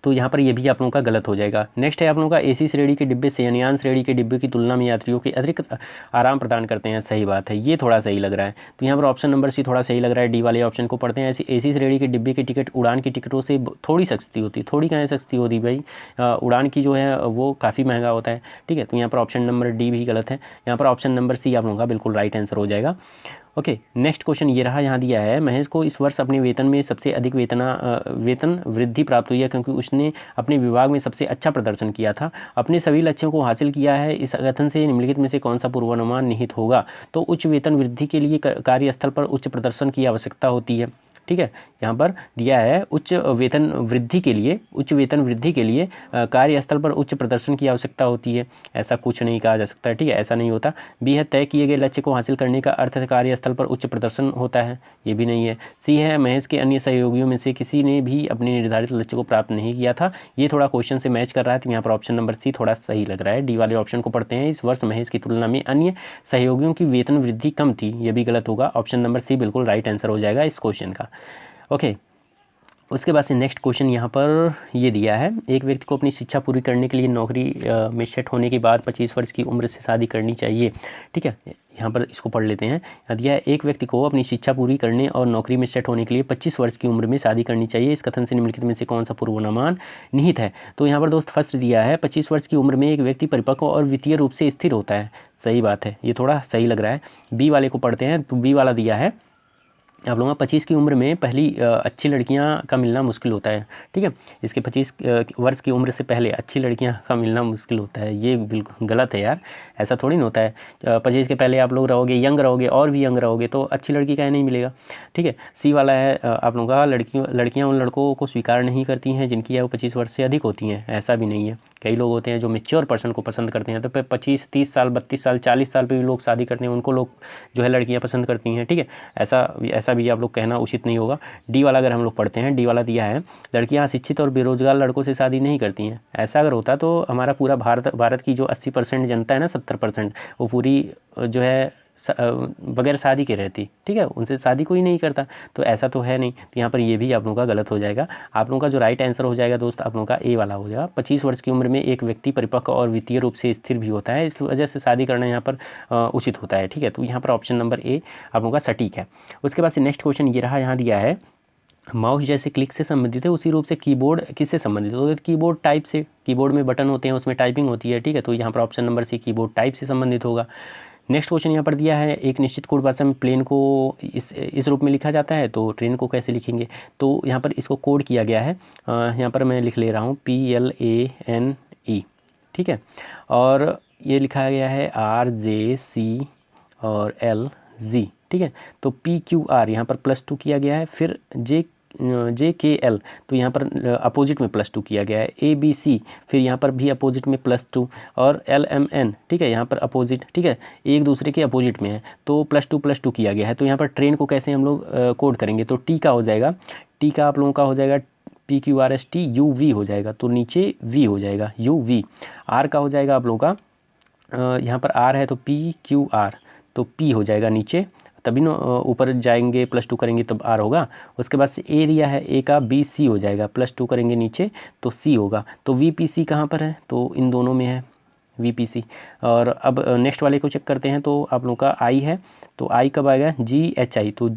तो यहाँ पर ये भी आप लोगों का गलत हो जाएगा। नेक्स्ट है आप लोगों का, एसी श्रेणी के डिब्बे शयनयान श्रेणी के डिब्बे की तुलना में यात्रियों की अतिरिक्त आराम प्रदान करते हैं। सही बात है, ये थोड़ा सही लग रहा है। तो यहाँ पर ऑप्शन नंबर सी थोड़ा सही लग रहा है, डी वाले ऑप्शन को पढ़ते हैं। ऐसी एसी श्रेणी के डिब्बे की टिकट उड़ान की टिकटों से थोड़ी सस्ती होती है। थोड़ी कहाँ सस्ती होती भाई, उड़ान की जो है वो काफ़ी महंगा होता है, ठीक है। तो यहाँ पर ऑप्शन नंबर डी भी गलत है। यहाँ पर ऑप्शन नंबर सी आप लोगों का बिल्कुल राइट आंसर हो जाएगा। ओके, नेक्स्ट क्वेश्चन ये रहा, यहाँ दिया है, महेश को इस वर्ष अपने वेतन में सबसे अधिक वेतन वृद्धि प्राप्त हुई है क्योंकि उसने अपने विभाग में सबसे अच्छा प्रदर्शन किया था, अपने सभी लक्ष्यों को हासिल किया है। इस कथन से निम्नलिखित में से कौन सा पूर्वानुमान निहित होगा? तो उच्च वेतन वृद्धि के लिए कार्यस्थल पर उच्च प्रदर्शन की आवश्यकता होती है, ठीक है। यहाँ पर दिया है उच्च वेतन वृद्धि के लिए कार्यस्थल पर उच्च प्रदर्शन की आवश्यकता होती है। ऐसा कुछ नहीं कहा जा सकता है, ठीक है, ऐसा नहीं होता। बी है, तय किए गए लक्ष्य को हासिल करने का अर्थ कार्यस्थल पर उच्च प्रदर्शन होता है, ये भी नहीं है। सी है, महेश के अन्य सहयोगियों में से किसी ने भी अपने निर्धारित लक्ष्य को प्राप्त नहीं किया था। ये थोड़ा क्वेश्चन से मैच कर रहा है, तो यहाँ पर ऑप्शन नंबर सी थोड़ा सही लग रहा है। डी वाले ऑप्शन को पढ़ते हैं, इस वर्ष महेश की तुलना में अन्य सहयोगियों की वेतन वृद्धि कम थी, ये भी गलत होगा। ऑप्शन नंबर सी बिल्कुल राइट आंसर हो जाएगा इस क्वेश्चन का। ओके, उसके बाद से नेक्स्ट क्वेश्चन यहाँ पर ये दिया है, एक व्यक्ति को अपनी शिक्षा पूरी करने के लिए नौकरी में सेट होने के बाद 25 वर्ष की उम्र से शादी करनी चाहिए, ठीक है। यहाँ पर इसको पढ़ लेते हैं। यहाँ दिया है, एक व्यक्ति को अपनी शिक्षा पूरी करने और नौकरी में सेट होने के लिए 25 वर्ष की उम्र में शादी करनी चाहिए। इस कथन से निम्नलिखित में से कौन सा पूर्वानुमान निहित है? तो यहाँ पर दोस्त फर्स्ट दिया है, 25 वर्ष की उम्र में एक व्यक्ति परिपक्व और वित्तीय रूप से स्थिर होता है। सही बात है, ये थोड़ा सही लग रहा है। बी वाले को पढ़ते हैं, तो बी वाला दिया है, आप लोगों का 25 की उम्र में पहली अच्छी लड़कियां का मिलना मुश्किल होता है, ठीक है। इसके 25 वर्ष की उम्र से पहले अच्छी लड़कियां का मिलना मुश्किल होता है, ये बिल्कुल गलत है यार, ऐसा थोड़ी ना होता है। 25 के पहले आप लोग रहोगे, यंग रहोगे और भी यंग रहोगे तो अच्छी लड़की का नहीं मिलेगा, ठीक है। सी वाला है, आप लोगों का, लड़कियाँ उन लड़कों को स्वीकार नहीं करती हैं जिनकी आयु 25 वर्ष से अधिक होती हैं। ऐसा भी नहीं है, कई लोग होते हैं जो मैच्योर पर्सन को पसंद करते हैं, तो 25, 30 साल, 32 साल, 40 साल पे भी लोग शादी करते हैं, उनको लोग जो है लड़कियां पसंद करती हैं, ठीक है। ऐसा भी आप लोग कहना उचित नहीं होगा। डी वाला अगर हम लोग पढ़ते हैं, डी वाला दिया है, लड़कियां शिक्षित और बेरोजगार लड़कों से शादी नहीं करती हैं। ऐसा अगर होता तो हमारा पूरा भारत की जो 80% जनता है ना, 70%, वो पूरी जो है बगैर शादी के रहती, ठीक है, उनसे शादी कोई नहीं करता। तो ऐसा तो है नहीं, तो यहाँ पर ये भी आप लोगों का गलत हो जाएगा। आप लोगों का जो राइट आंसर हो जाएगा दोस्त, आप लोगों का ए वाला हो जाएगा। 25 वर्ष की उम्र में एक व्यक्ति परिपक्व और वित्तीय रूप से स्थिर भी होता है, इस वजह से शादी करना यहाँ पर उचित होता है, ठीक है। तो यहाँ पर ऑप्शन नंबर ए आप लोगों का सटीक है। उसके बाद से नेक्स्ट क्वेश्चन ये रहा, यहाँ दिया है, माउस जैसे क्लिक से संबंधित है उसी रूप से कीबोर्ड किससे संबंधित है? तो कीबोर्ड टाइप से, कीबोर्ड में बटन होते हैं, उसमें टाइपिंग होती है, ठीक है। तो यहाँ पर option number C keyboard type से संबंधित होगा। नेक्स्ट क्वेश्चन यहाँ पर दिया है, एक निश्चित कोड भाषा में प्लेन को इस रूप में लिखा जाता है, तो ट्रेन को कैसे लिखेंगे? तो यहाँ पर इसको कोड किया गया है, यहाँ पर मैं लिख ले रहा हूँ PLANE, ठीक है, और ये लिखा गया है RJC और LG, ठीक है। तो PQR यहाँ पर +2 किया गया है, फिर JKL तो यहाँ पर अपोजिट में +2 किया गया है, ABC फिर यहाँ पर भी अपोजिट में +2, और LMN, ठीक है, यहाँ पर अपोजिट, ठीक है, एक दूसरे के अपोजिट में है, तो +2 किया गया है। तो यहाँ पर ट्रेन को कैसे हम लोग कोड करेंगे? तो टी का हो जाएगा, टी का आप लोगों का हो जाएगा PQRST, UV हो जाएगा, तो नीचे V हो जाएगा UV। R का हो जाएगा आप लोगों का, यहाँ पर R है तो PQR, तो P हो जाएगा नीचे, तभी ना ऊपर जाएंगे +2 करेंगे तब R होगा। उसके बाद से ए दिया है, ए का BC हो जाएगा, +2 करेंगे नीचे तो C होगा। तो VPC कहाँ पर है? तो इन दोनों में है VPC। और अब नेक्स्ट वाले को चेक करते हैं, तो आप लोगों का I है, तो I कब आएगा? GHI, तो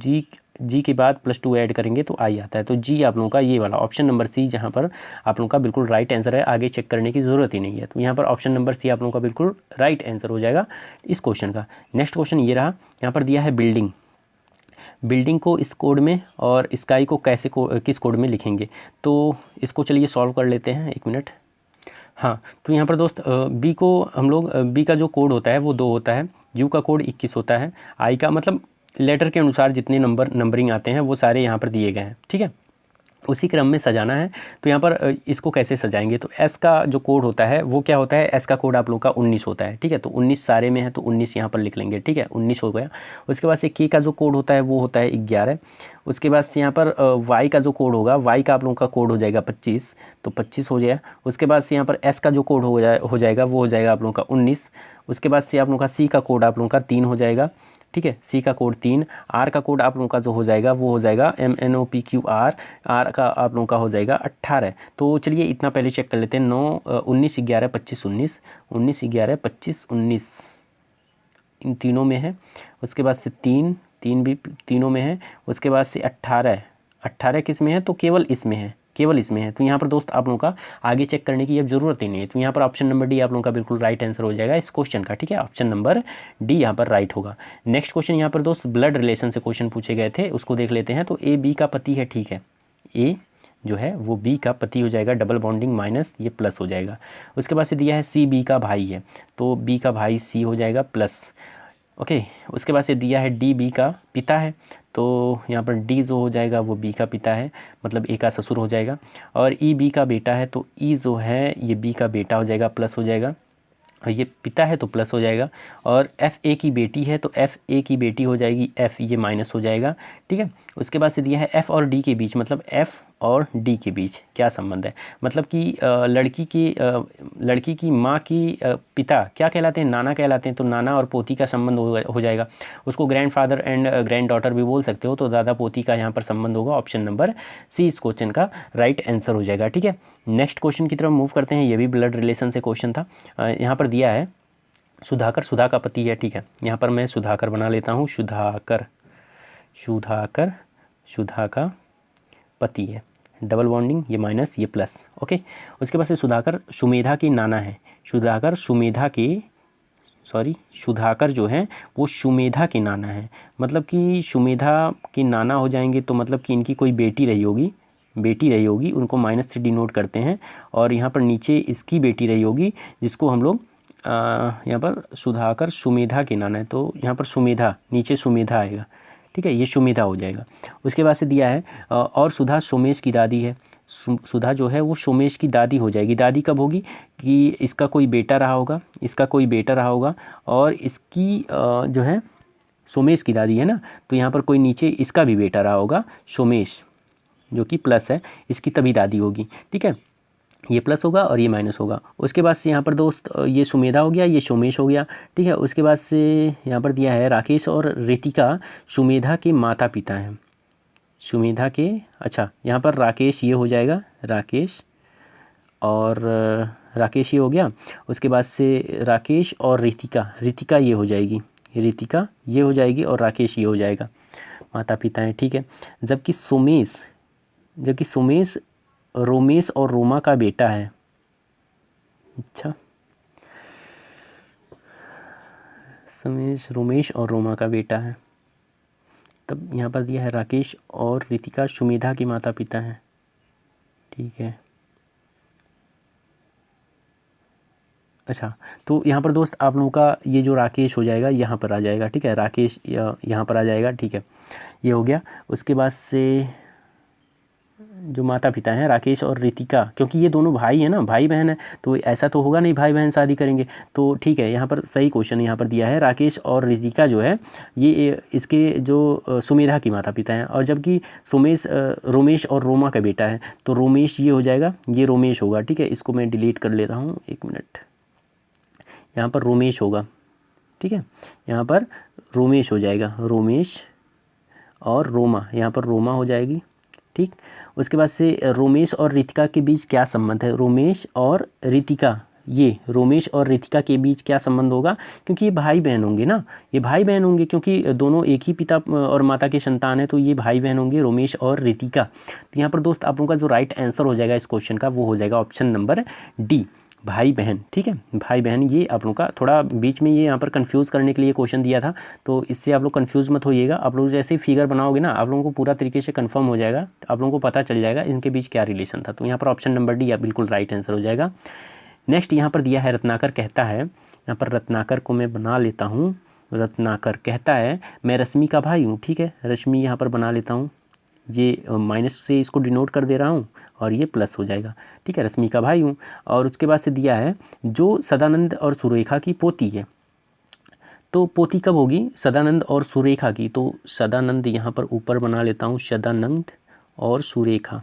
जी के बाद +2 ऐड करेंगे तो I आता है। तो जी आप लोगों का ये वाला ऑप्शन नंबर सी जहाँ पर आप लोगों का बिल्कुल राइट आंसर है, आगे चेक करने की ज़रूरत ही नहीं है। तो यहाँ पर ऑप्शन नंबर सी आप लोगों का बिल्कुल राइट आंसर हो जाएगा इस क्वेश्चन का। नेक्स्ट क्वेश्चन ये रहा, यहाँ पर दिया है बिल्डिंग को इस कोड में और स्काई को किस कोड में लिखेंगे? तो इसको चलिए सॉल्व कर लेते हैं, एक मिनट। हाँ, तो यहाँ पर दोस्त बी को हम लोग बी का जो कोड होता है वो 2 होता है, यू का कोड 21 होता है, आई का मतलब लेटर के अनुसार जितने नंबरिंग आते हैं वो सारे यहाँ पर दिए गए हैं, ठीक है। उसी क्रम में सजाना है। तो यहाँ पर इसको कैसे सजाएंगे, तो एस का जो कोड होता है वो क्या होता है, एस का कोड आप लोगों का 19 होता है, ठीक है। तो 19 सारे में है तो 19 यहाँ पर लिख लेंगे, ठीक है, 19 हो गया। उसके बाद से के का जो कोड होता है वो होता है 11। उसके बाद से यहाँ पर वाई का जो कोड होगा, वाई का आप लोगों का कोड हो जाएगा 25, तो 25 हो जाएगा। उसके बाद से यहाँ पर एस का जो कोड हो जाएगा वो हो जाएगा आप लोगों का 19। उसके बाद से आप लोगों का सी का कोड आप लोगों का 3 हो जाएगा, ठीक है, सी का कोड 3। आर का कोड आप लोगों का जो हो जाएगा वो हो जाएगा MNOPQR, आर का आप लोगों का हो जाएगा 18। तो चलिए इतना पहले चेक कर लेते हैं, 19 11 25 19, 19 11 25 19 इन तीनों में है। उसके बाद से 3 भी तीनों में है। उसके बाद से 18 किस में है, तो केवल इसमें है, केवल इसमें है। तो यहाँ पर दोस्त आप लोगों का आगे चेक करने की अब ज़रूरत ही नहीं है। तो यहाँ पर ऑप्शन नंबर डी आप लोगों का बिल्कुल राइट आंसर हो जाएगा इस क्वेश्चन का, ठीक है, ऑप्शन नंबर डी यहाँ पर राइट होगा। नेक्स्ट क्वेश्चन यहाँ पर दोस्त ब्लड रिलेशन से क्वेश्चन पूछे गए थे, उसको देख लेते हैं। तो ए बी का पति है, ठीक है, ए जो है वो बी का पति हो जाएगा, डबल बॉन्डिंग माइनस ये प्लस हो जाएगा। उसके बाद से दिया है सी बी का भाई है, तो बी का भाई सी हो जाएगा प्लस, ओके। उसके बाद से दिया है डी बी का पिता है, तो यहाँ पर डी जो हो जाएगा वो बी का पिता है, मतलब ए का ससुर हो जाएगा। और ई बी का बेटा है, तो ई जो है ये बी का बेटा हो जाएगा, प्लस हो जाएगा। और ये पिता है तो प्लस हो जाएगा। और एफ़ ए की बेटी है, तो एफ़ ए की बेटी हो जाएगी, एफ़ ये माइनस हो जाएगा, ठीक है। उसके बाद से दिया है एफ़ और डी के बीच, मतलब एफ़ और डी के बीच क्या संबंध है, मतलब कि लड़की की माँ की पिता क्या कहलाते हैं, नाना कहलाते हैं। तो नाना और पोती का संबंध हो जाएगा, उसको ग्रैंडफादर एंड ग्रैंड डॉटर भी बोल सकते हो। तो दादा पोती का यहाँ पर संबंध होगा, ऑप्शन नंबर सी इस क्वेश्चन का राइट आंसर हो जाएगा, ठीक है। नेक्स्ट क्वेश्चन की तरफ मूव करते हैं, ये भी ब्लड रिलेशन से क्वेश्चन था। यहाँ पर दिया है सुधाकर सुधा का पति है, ठीक है। यहाँ पर मैं सुधाकर बना लेता हूँ, सुधाकर सुधा का पति है, डबल बॉन्डिंग ये माइनस ये प्लस, ओके। उसके बाद से सुधाकर सुमेधा के नाना है, सुधाकर जो है वो सुमेधा के नाना है, मतलब कि सुमेधा के नाना हो जाएंगे, तो मतलब कि इनकी कोई बेटी रही होगी, उनको माइनस से डिनोट करते हैं। और यहाँ पर नीचे इसकी बेटी रही होगी, जिसको हम लोग यहाँ पर सुधाकर सुमेधा के नाना है, तो यहाँ पर सुमेधा, नीचे सुमेधा आएगा, ठीक है, ये सुमेधा हो जाएगा। उसके बाद से दिया है और सुधा सोमेश की दादी है, सुधा जो है वो सोमेश की दादी हो जाएगी। दादी कब होगी कि इसका कोई बेटा रहा होगा, और इसकी जो है सोमेश की दादी है ना, तो यहाँ पर कोई नीचे इसका भी बेटा रहा होगा सोमेश, जो कि प्लस है, इसकी तभी दादी होगी, ठीक है। ये प्लस होगा और ये माइनस होगा। उसके बाद से यहाँ पर दोस्त ये सुमेधा हो गया, ये सोमेश हो गया, ठीक है। उसके बाद से यहाँ पर दिया है राकेश और रितिका सुमेधा के माता पिता हैं, सुमेधा के, अच्छा यहाँ पर राकेश ये हो जाएगा, राकेश और राकेश ये हो गया। उसके बाद से राकेश और रितिका ये हो जाएगी, रितिका ये हो जाएगी, और राकेश ये हो जाएगा, माता पिता हैं, ठीक है। जबकि सोमेश रोमेश और रोमा का बेटा है, अच्छा, रोमेश और रोमा का बेटा है। तब यहाँ पर दिया है राकेश और रितिका सुमेधा के माता पिता हैं, ठीक है। अच्छा, तो यहाँ पर दोस्त आप लोगों का ये जो राकेश हो जाएगा यहाँ पर आ जाएगा, ठीक है, राकेश यहाँ पर आ जाएगा, ठीक है, ये हो गया। उसके बाद से जो माता पिता हैं राकेश और रितिका, क्योंकि ये दोनों भाई हैं ना, भाई बहन है, तो ऐसा तो होगा नहीं भाई बहन शादी करेंगे, तो ठीक है, यहाँ पर सही क्वेश्चन यहाँ पर दिया है, राकेश और रितिका जो है ये इसके जो सुमेधा की माता पिता हैं। और जबकि रोमेश और रोमा का बेटा है, तो रोमेश ये हो जाएगा, ये रोमेश होगा, ठीक है। इसको मैं डिलीट कर लेता हूँ, 1 मिनट, यहाँ पर रोमेश होगा, ठीक है, यहाँ पर रोमेश हो जाएगा, रोमेश और रोमा, यहाँ पर रोमा हो जाएगी, ठीक। उसके बाद से रोमेश और रितिका के बीच क्या संबंध है, रोमेश और रितिका के बीच क्या संबंध होगा, क्योंकि ये भाई बहन होंगे ना, ये भाई बहन होंगे, क्योंकि दोनों एक ही पिता और माता के संतान है, तो ये भाई बहन होंगे, रोमेश और रितिका। तो यहाँ पर दोस्त आप लोगों का जो राइट आंसर हो जाएगा इस क्वेश्चन का वो हो जाएगा ऑप्शन नंबर डी, भाई बहन, ठीक है, भाई बहन। ये आप लोगों का थोड़ा बीच में ये यहाँ पर कंफ्यूज करने के लिए क्वेश्चन दिया था, तो इससे आप लोग कंफ्यूज मत होइएगा। आप लोग जैसे ही फिगर बनाओगे ना, आप लोगों को पूरा तरीके से कंफर्म हो जाएगा, आप लोगों को पता चल जाएगा इनके बीच क्या रिलेशन था। तो यहाँ पर ऑप्शन नंबर डी बिल्कुल राइट आंसर हो जाएगा। नेक्स्ट यहाँ पर दिया है रत्नाकर कहता है, यहाँ पर रत्नाकर को मैं बना लेता हूँ। रत्नाकर कहता है मैं रश्मि का भाई हूँ, ठीक है, रश्मि यहाँ पर बना लेता हूँ, ये माइनस से इसको डिनोट कर दे रहा हूँ और ये प्लस हो जाएगा, ठीक है, रश्मि का भाई हूँ। और उसके बाद से दिया है जो सदानंद और सुरेखा की पोती है, तो पोती कब होगी, सदानंद और सुरेखा की, तो सदानंद यहाँ पर ऊपर बना लेता हूँ, सदानंद और सुरेखा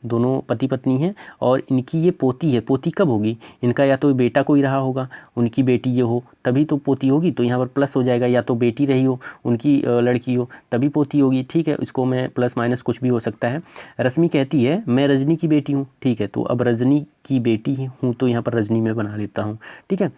दोनों पति पत्नी हैं और इनकी ये पोती है। पोती कब होगी, इनका या तो बेटा कोई रहा होगा, उनकी बेटी ये हो तभी तो पोती होगी, तो यहाँ पर प्लस हो जाएगा, या तो बेटी रही हो उनकी लड़की हो तभी पोती होगी, ठीक है, इसको मैं प्लस माइनस कुछ भी हो सकता है। रश्मि कहती है मैं रजनी की बेटी हूँ, ठीक है, तो अब रजनी की बेटी हूँ तो यहाँ पर रजनी में बना लेता हूँ, ठीक है।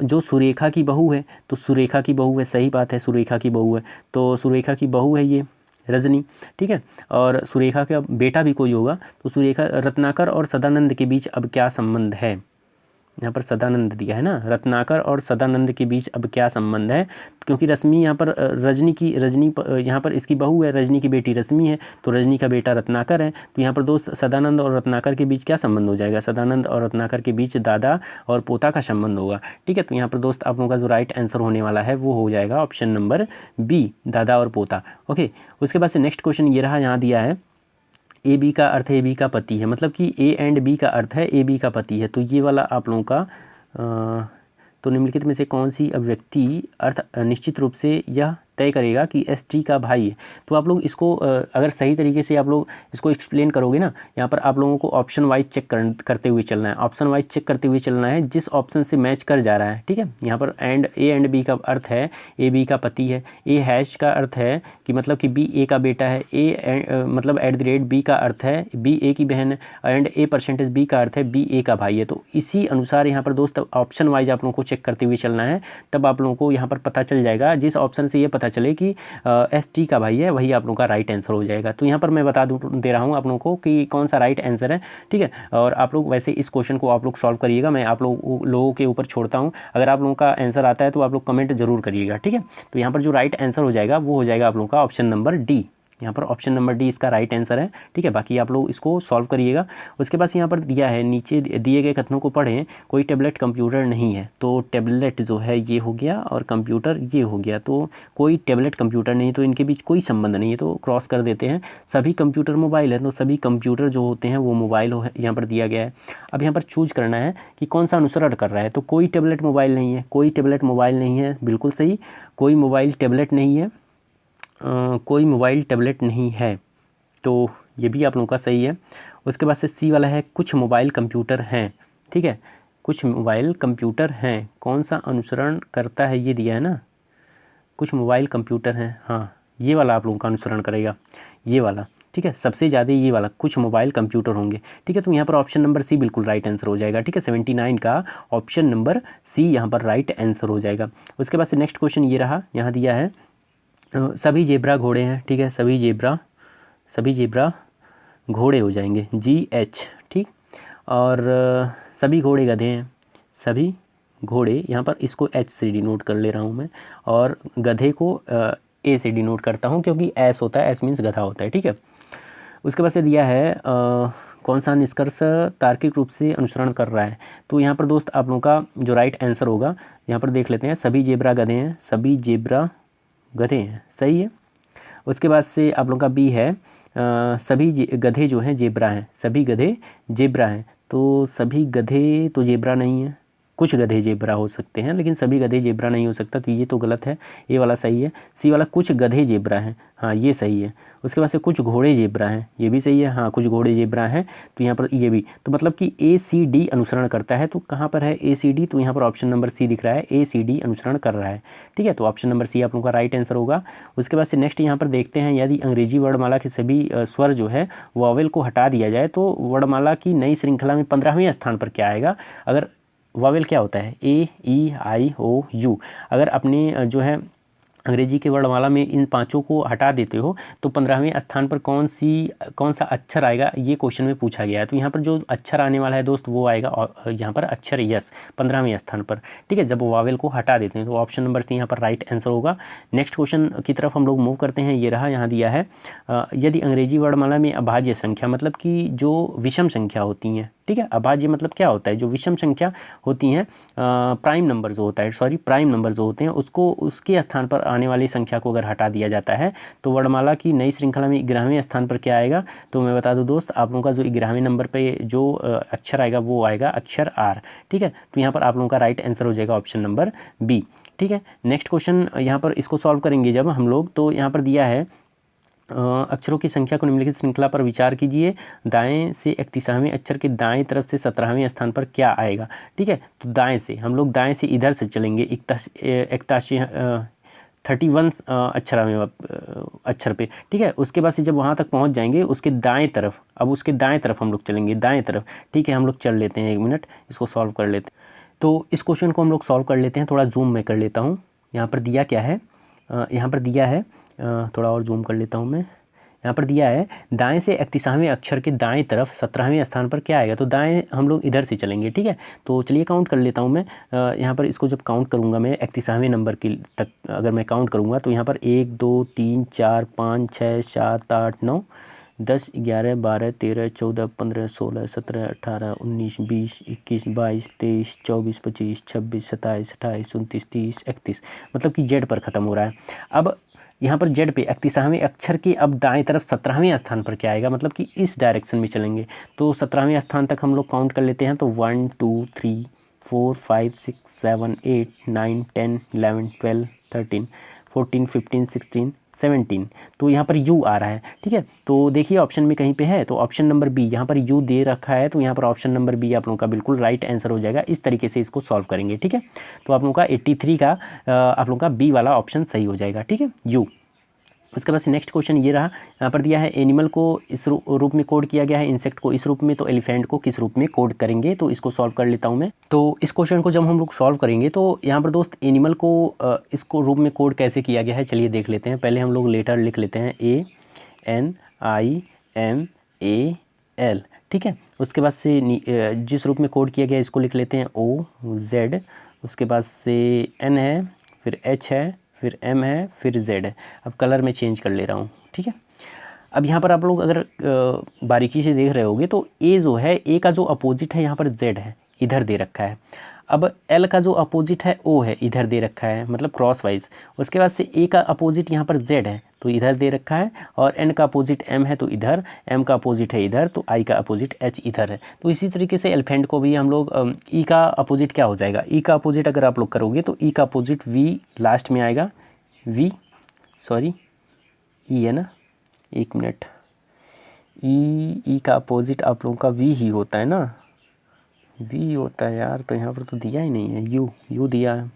जो सुरेखा की बहू है, तो सुरेखा की बहू है, सही बात है, सुरेखा की बहू है, तो सुरेखा की बहू है ये रजनी, ठीक है। और सुरेखा का बेटा भी कोई होगा, तो सुरेखा, रत्नाकर और सदानंद के बीच अब क्या संबंध है, यहाँ पर सदानंद दिया है ना, रत्नाकर और सदानंद के बीच अब क्या संबंध है, क्योंकि रश्मि यहाँ पर रजनी यहाँ पर इसकी बहू है, रजनी की बेटी रश्मि है, तो रजनी का बेटा रत्नाकर है, तो यहाँ पर दोस्त सदानंद और रत्नाकर के बीच क्या संबंध हो जाएगा, सदानंद और रत्नाकर के बीच दादा और पोता का संबंध होगा, ठीक है। तो यहाँ पर दोस्त आप लोगों का जो राइट आंसर होने वाला है वो हो जाएगा ऑप्शन नंबर बी, दादा और पोता। ओके, उसके बाद से नेक्स्ट क्वेश्चन ये रहा, यहाँ दिया है ए बी का अर्थ है ए बी का पति है, मतलब कि ए एंड बी का अर्थ है ए बी का पति है, तो ये वाला आप लोगों का तो निम्नलिखित में से कौन सी अभिव्यक्ति अर्थ निश्चित रूप से यह तय करेगा कि एस टी का भाई है। तो आप लोग इसको अगर सही तरीके से आप लोग इसको एक्सप्लेन करोगे ना, यहाँ पर आप लोगों को ऑप्शन वाइज चेक करते हुए चलना है, ऑप्शन वाइज चेक करते हुए चलना है, जिस ऑप्शन से मैच कर जा रहा है, ठीक है। यहाँ पर ए एंड बी का अर्थ है ए बी का पति है, ए हैश का अर्थ है कि मतलब कि बी ए का बेटा है, मतलब @ बी का अर्थ है बी ए की बहन है, एंड ए% बी का अर्थ है बी ए का भाई है। तो इसी अनुसार यहाँ पर दोस्त ऑप्शन वाइज आप लोगों को चेक करते हुए चलना है, तब आप लोगों को यहाँ पर पता चल जाएगा, जिस ऑप्शन से ये पता चले कि एस टी का भाई है वही आप लोगों का राइट आंसर हो जाएगा। तो यहाँ पर मैं दे रहा हूँ आप लोगों को कि कौन सा राइट आंसर है, ठीक है। और आप लोग वैसे इस क्वेश्चन को आप लोग सॉल्व करिएगा, मैं आप लोगों के ऊपर छोड़ता हूँ, अगर आप लोगों का आंसर आता है तो आप लोग कमेंट जरूर करिएगा, ठीक है। तो यहाँ पर जो राइट आंसर हो जाएगा वो हो जाएगा आप लोगों का ऑप्शन नंबर डी, यहाँ पर ऑप्शन नंबर डी इसका राइट आंसर है, ठीक है। बाकी आप लोग इसको सॉल्व करिएगा। उसके बाद यहाँ पर दिया है नीचे दिए गए कथनों को पढ़ें, कोई टैबलेट कंप्यूटर नहीं है, तो टैबलेट जो है ये हो गया और कंप्यूटर ये हो गया, तो कोई टैबलेट कंप्यूटर नहीं, तो इनके बीच कोई संबंध नहीं है, तो क्रॉस कर देते हैं। सभी कंप्यूटर मोबाइल है, तो सभी कंप्यूटर जो होते हैं वो मोबाइल यहाँ पर दिया गया है। अब यहाँ पर चूज करना है कि कौन सा अनुसरण कर रहा है, तो कोई टैबलेट मोबाइल नहीं है, कोई टैबलेट मोबाइल नहीं है, बिल्कुल सही, कोई मोबाइल टैबलेट नहीं है, कोई मोबाइल टैबलेट नहीं है, तो ये भी आप लोगों का सही है। उसके बाद से सी वाला है कुछ मोबाइल कंप्यूटर हैं, ठीक है, कुछ मोबाइल कंप्यूटर हैं, कौन सा अनुसरण करता है ये दिया है ना, कुछ मोबाइल कंप्यूटर हैं, हाँ ये वाला आप लोगों का अनुसरण करेगा, ये वाला, ठीक है, सबसे ज़्यादा ये वाला कुछ मोबाइल कंप्यूटर होंगे, ठीक है। तो यहाँ पर ऑप्शन नंबर सी बिल्कुल राइट आंसर हो जाएगा, ठीक है, 79 का ऑप्शन नंबर सी यहाँ पर राइट आंसर हो जाएगा। उसके बाद से नेक्स्ट क्वेश्चन ये रहा, यहाँ दिया है सभी जेब्रा घोड़े हैं, ठीक है, सभी जेब्रा घोड़े हो जाएंगे GH, ठीक, और सभी घोड़े गधे हैं, सभी घोड़े यहाँ पर इसको H से डिनोट कर ले रहा हूँ मैं, और गधे को A से डिनोट करता हूँ क्योंकि S होता है, S मीन्स गधा होता है, ठीक है। उसके बाद से दिया है कौन सा निष्कर्ष तार्किक रूप से अनुसरण कर रहा है, तो यहाँ पर दोस्त आप लोगों का जो राइट आंसर होगा यहाँ पर देख लेते हैं, सभी जेब्रा गधे हैं, सभी जेब्रा गधे हैं, सही है। उसके बाद से आप लोगों का बी है सभी गधे जो हैं जेब्रा हैं, सभी गधे जेब्रा हैं, तो सभी गधे तो जेब्रा नहीं है, कुछ गधे जेब्रा हो सकते हैं लेकिन सभी गधे जेब्रा नहीं हो सकता, तो ये तो गलत है, ये वाला सही है। सी वाला कुछ गधे जेब्रा हैं, हाँ ये सही है। उसके बाद से कुछ घोड़े जेब्रा हैं, ये भी सही है, हाँ कुछ घोड़े जेब्रा हैं, तो यहाँ पर ये भी, तो मतलब कि ACD अनुसरण करता है, तो कहाँ पर है ACD, तो यहाँ पर ऑप्शन नंबर सी दिख रहा है, ACD अनुसरण कर रहा है, ठीक है। तो ऑप्शन नंबर सी आप लोगों का राइट आंसर होगा। उसके बाद से नेक्स्ट यहाँ पर देखते हैं, यदि अंग्रेजी वर्णमाला के सभी स्वर जो है वॉवेल को हटा दिया जाए तो वर्णमाला की नई श्रृंखला में 15वें स्थान पर क्या आएगा। अगर वॉवेल क्या होता है AEIOU, अगर अपने जो है अंग्रेजी के वर्णमाला में इन पांचों को हटा देते हो तो 15वें स्थान पर कौन सा अक्षर आएगा, ये क्वेश्चन में पूछा गया है। तो यहाँ पर जो अक्षर आने वाला है दोस्त वो आएगा यहाँ पर अक्षर यस 15वें स्थान पर, ठीक है, जब वावेल को हटा देते हैं, तो ऑप्शन नंबर सी यहाँ पर राइट आंसर होगा। नेक्स्ट क्वेश्चन की तरफ हम लोग मूव करते हैं, ये रहा, यहाँ दिया है यदि अंग्रेजी वर्णमाला में अभाज्य संख्या मतलब कि जो विषम संख्या होती हैं, ठीक है। अभाज्य मतलब क्या होता है, जो विषम संख्या होती हैं, प्राइम नंबर जो होता है, प्राइम नंबर जो होते हैं उसको, उसके स्थान पर आने वाली संख्या को अगर हटा दिया जाता है तो वर्णमाला की नई श्रृंखला में 11वें स्थान पर क्या आएगा, तो मैं बता दूं दोस्त आप लोगों का जो 11वें नंबर पे जो अक्षर आएगा वो आएगा अक्षर आर, ठीक है। तो यहाँ पर आप लोगों का राइट आंसर हो जाएगा ऑप्शन नंबर बी, ठीक है। नेक्स्ट क्वेश्चन यहाँ पर इसको सॉल्व करेंगे जब हम लोग, तो यहाँ पर दिया है अक्षरों की संख्या को निम्नलिखित श्रृंखला पर विचार कीजिए, दाएं से 31वें अक्षर के दाएं तरफ से 17वें स्थान पर क्या आएगा, ठीक है। तो दाएं से हम लोग दाएं से इधर से चलेंगे 31 अक्षर पे, ठीक है। उसके बाद से जब वहाँ तक पहुँच जाएंगे उसके दाएं तरफ, अब उसके दाएं तरफ हम लोग चलेंगे, दाएं तरफ, ठीक है। हम लोग चल लेते हैं, 1 मिनट इसको सॉल्व कर लेते हैं। तो इस क्वेश्चन को हम लोग सॉल्व कर लेते हैं, थोड़ा जूम में कर लेता हूँ। यहाँ पर दिया क्या है, यहाँ पर दिया है, थोड़ा और जूम कर लेता हूँ मैं। यहाँ पर दिया है दाएं से 31वें अक्षर के दाएं तरफ 17वें स्थान पर क्या आएगा, तो दाएं हम लोग इधर से चलेंगे, ठीक है। तो चलिए काउंट कर लेता हूँ मैं। यहाँ पर इसको जब काउंट करूँगा मैं 31वें नंबर के तक अगर मैं काउंट करूँगा तो यहाँ पर 1 2 3 4 5 6 7 8 9 10 11 12 13 14 15 16 17 18 19 20 21 22 23 24 25 26 27 28 29 30 31, मतलब कि जेड पर ख़त्म हो रहा है। अब यहाँ पर जेड पे 31वें अक्षर के अब दाएं तरफ 17वें स्थान पर क्या आएगा, मतलब कि इस डायरेक्शन में चलेंगे। तो 17वें स्थान तक हम लोग काउंट कर लेते हैं, तो 1 2 3 4 5 6 7 8 9 10 11 12 13 14 15 16 17, तो यहाँ पर यू आ रहा है, ठीक है। तो देखिए ऑप्शन में कहीं पे है, तो ऑप्शन नंबर बी, यहाँ पर यू दे रखा है, तो यहाँ पर ऑप्शन नंबर बी आप लोगों का बिल्कुल राइट आंसर हो जाएगा। इस तरीके से इसको सॉल्व करेंगे, ठीक है। तो आप लोगों का 83 का आप लोगों का बी वाला ऑप्शन सही हो जाएगा, ठीक है, यू। उसके बाद से नेक्स्ट क्वेश्चन ये रहा, यहाँ पर दिया है एनिमल को इस रूप में कोड किया गया है, इंसेक्ट को इस रूप में, तो एलिफेंट को किस रूप में कोड करेंगे, तो इसको सॉल्व कर लेता हूँ मैं। तो इस क्वेश्चन को जब हम लोग सॉल्व करेंगे तो यहाँ पर दोस्त एनिमल को इसको रूप में कोड कैसे किया गया है, चलिए देख लेते हैं। पहले हम लोग लेटर लिख लेते हैं ANIMAL, ठीक है। उसके बाद से जिस रूप में कोड किया गया इसको लिख लेते हैं OZ, उसके बाद से N है, फिर H है, फिर M है, फिर Z है। अब कलर में चेंज कर ले रहा हूँ, ठीक है। अब यहाँ पर आप लोग अगर बारीकी से देख रहे होगे तो A जो है, A का जो अपोजिट है यहाँ पर Z है, इधर दे रखा है। अब L का जो अपोजिट है O है, इधर दे रखा है, मतलब क्रॉस वाइज। उसके बाद से A का अपोजिट यहाँ पर Z है, तो इधर दे रखा है, और N का अपोजिट M है तो इधर, M का अपोजिट है इधर, तो I का अपोजिट H इधर है। तो इसी तरीके से एलिफेंट को भी हम लोग E का अपोजिट क्या हो जाएगा, E का अपोजिट अगर आप लोग करोगे तो E का अपोजिट V लास्ट में आएगा, E है ना, 1 मिनट, E का अपोजिट आप लोगों का V ही होता है ना, V होता है यार, तो यहाँ पर तो दिया ही नहीं है, U दिया है।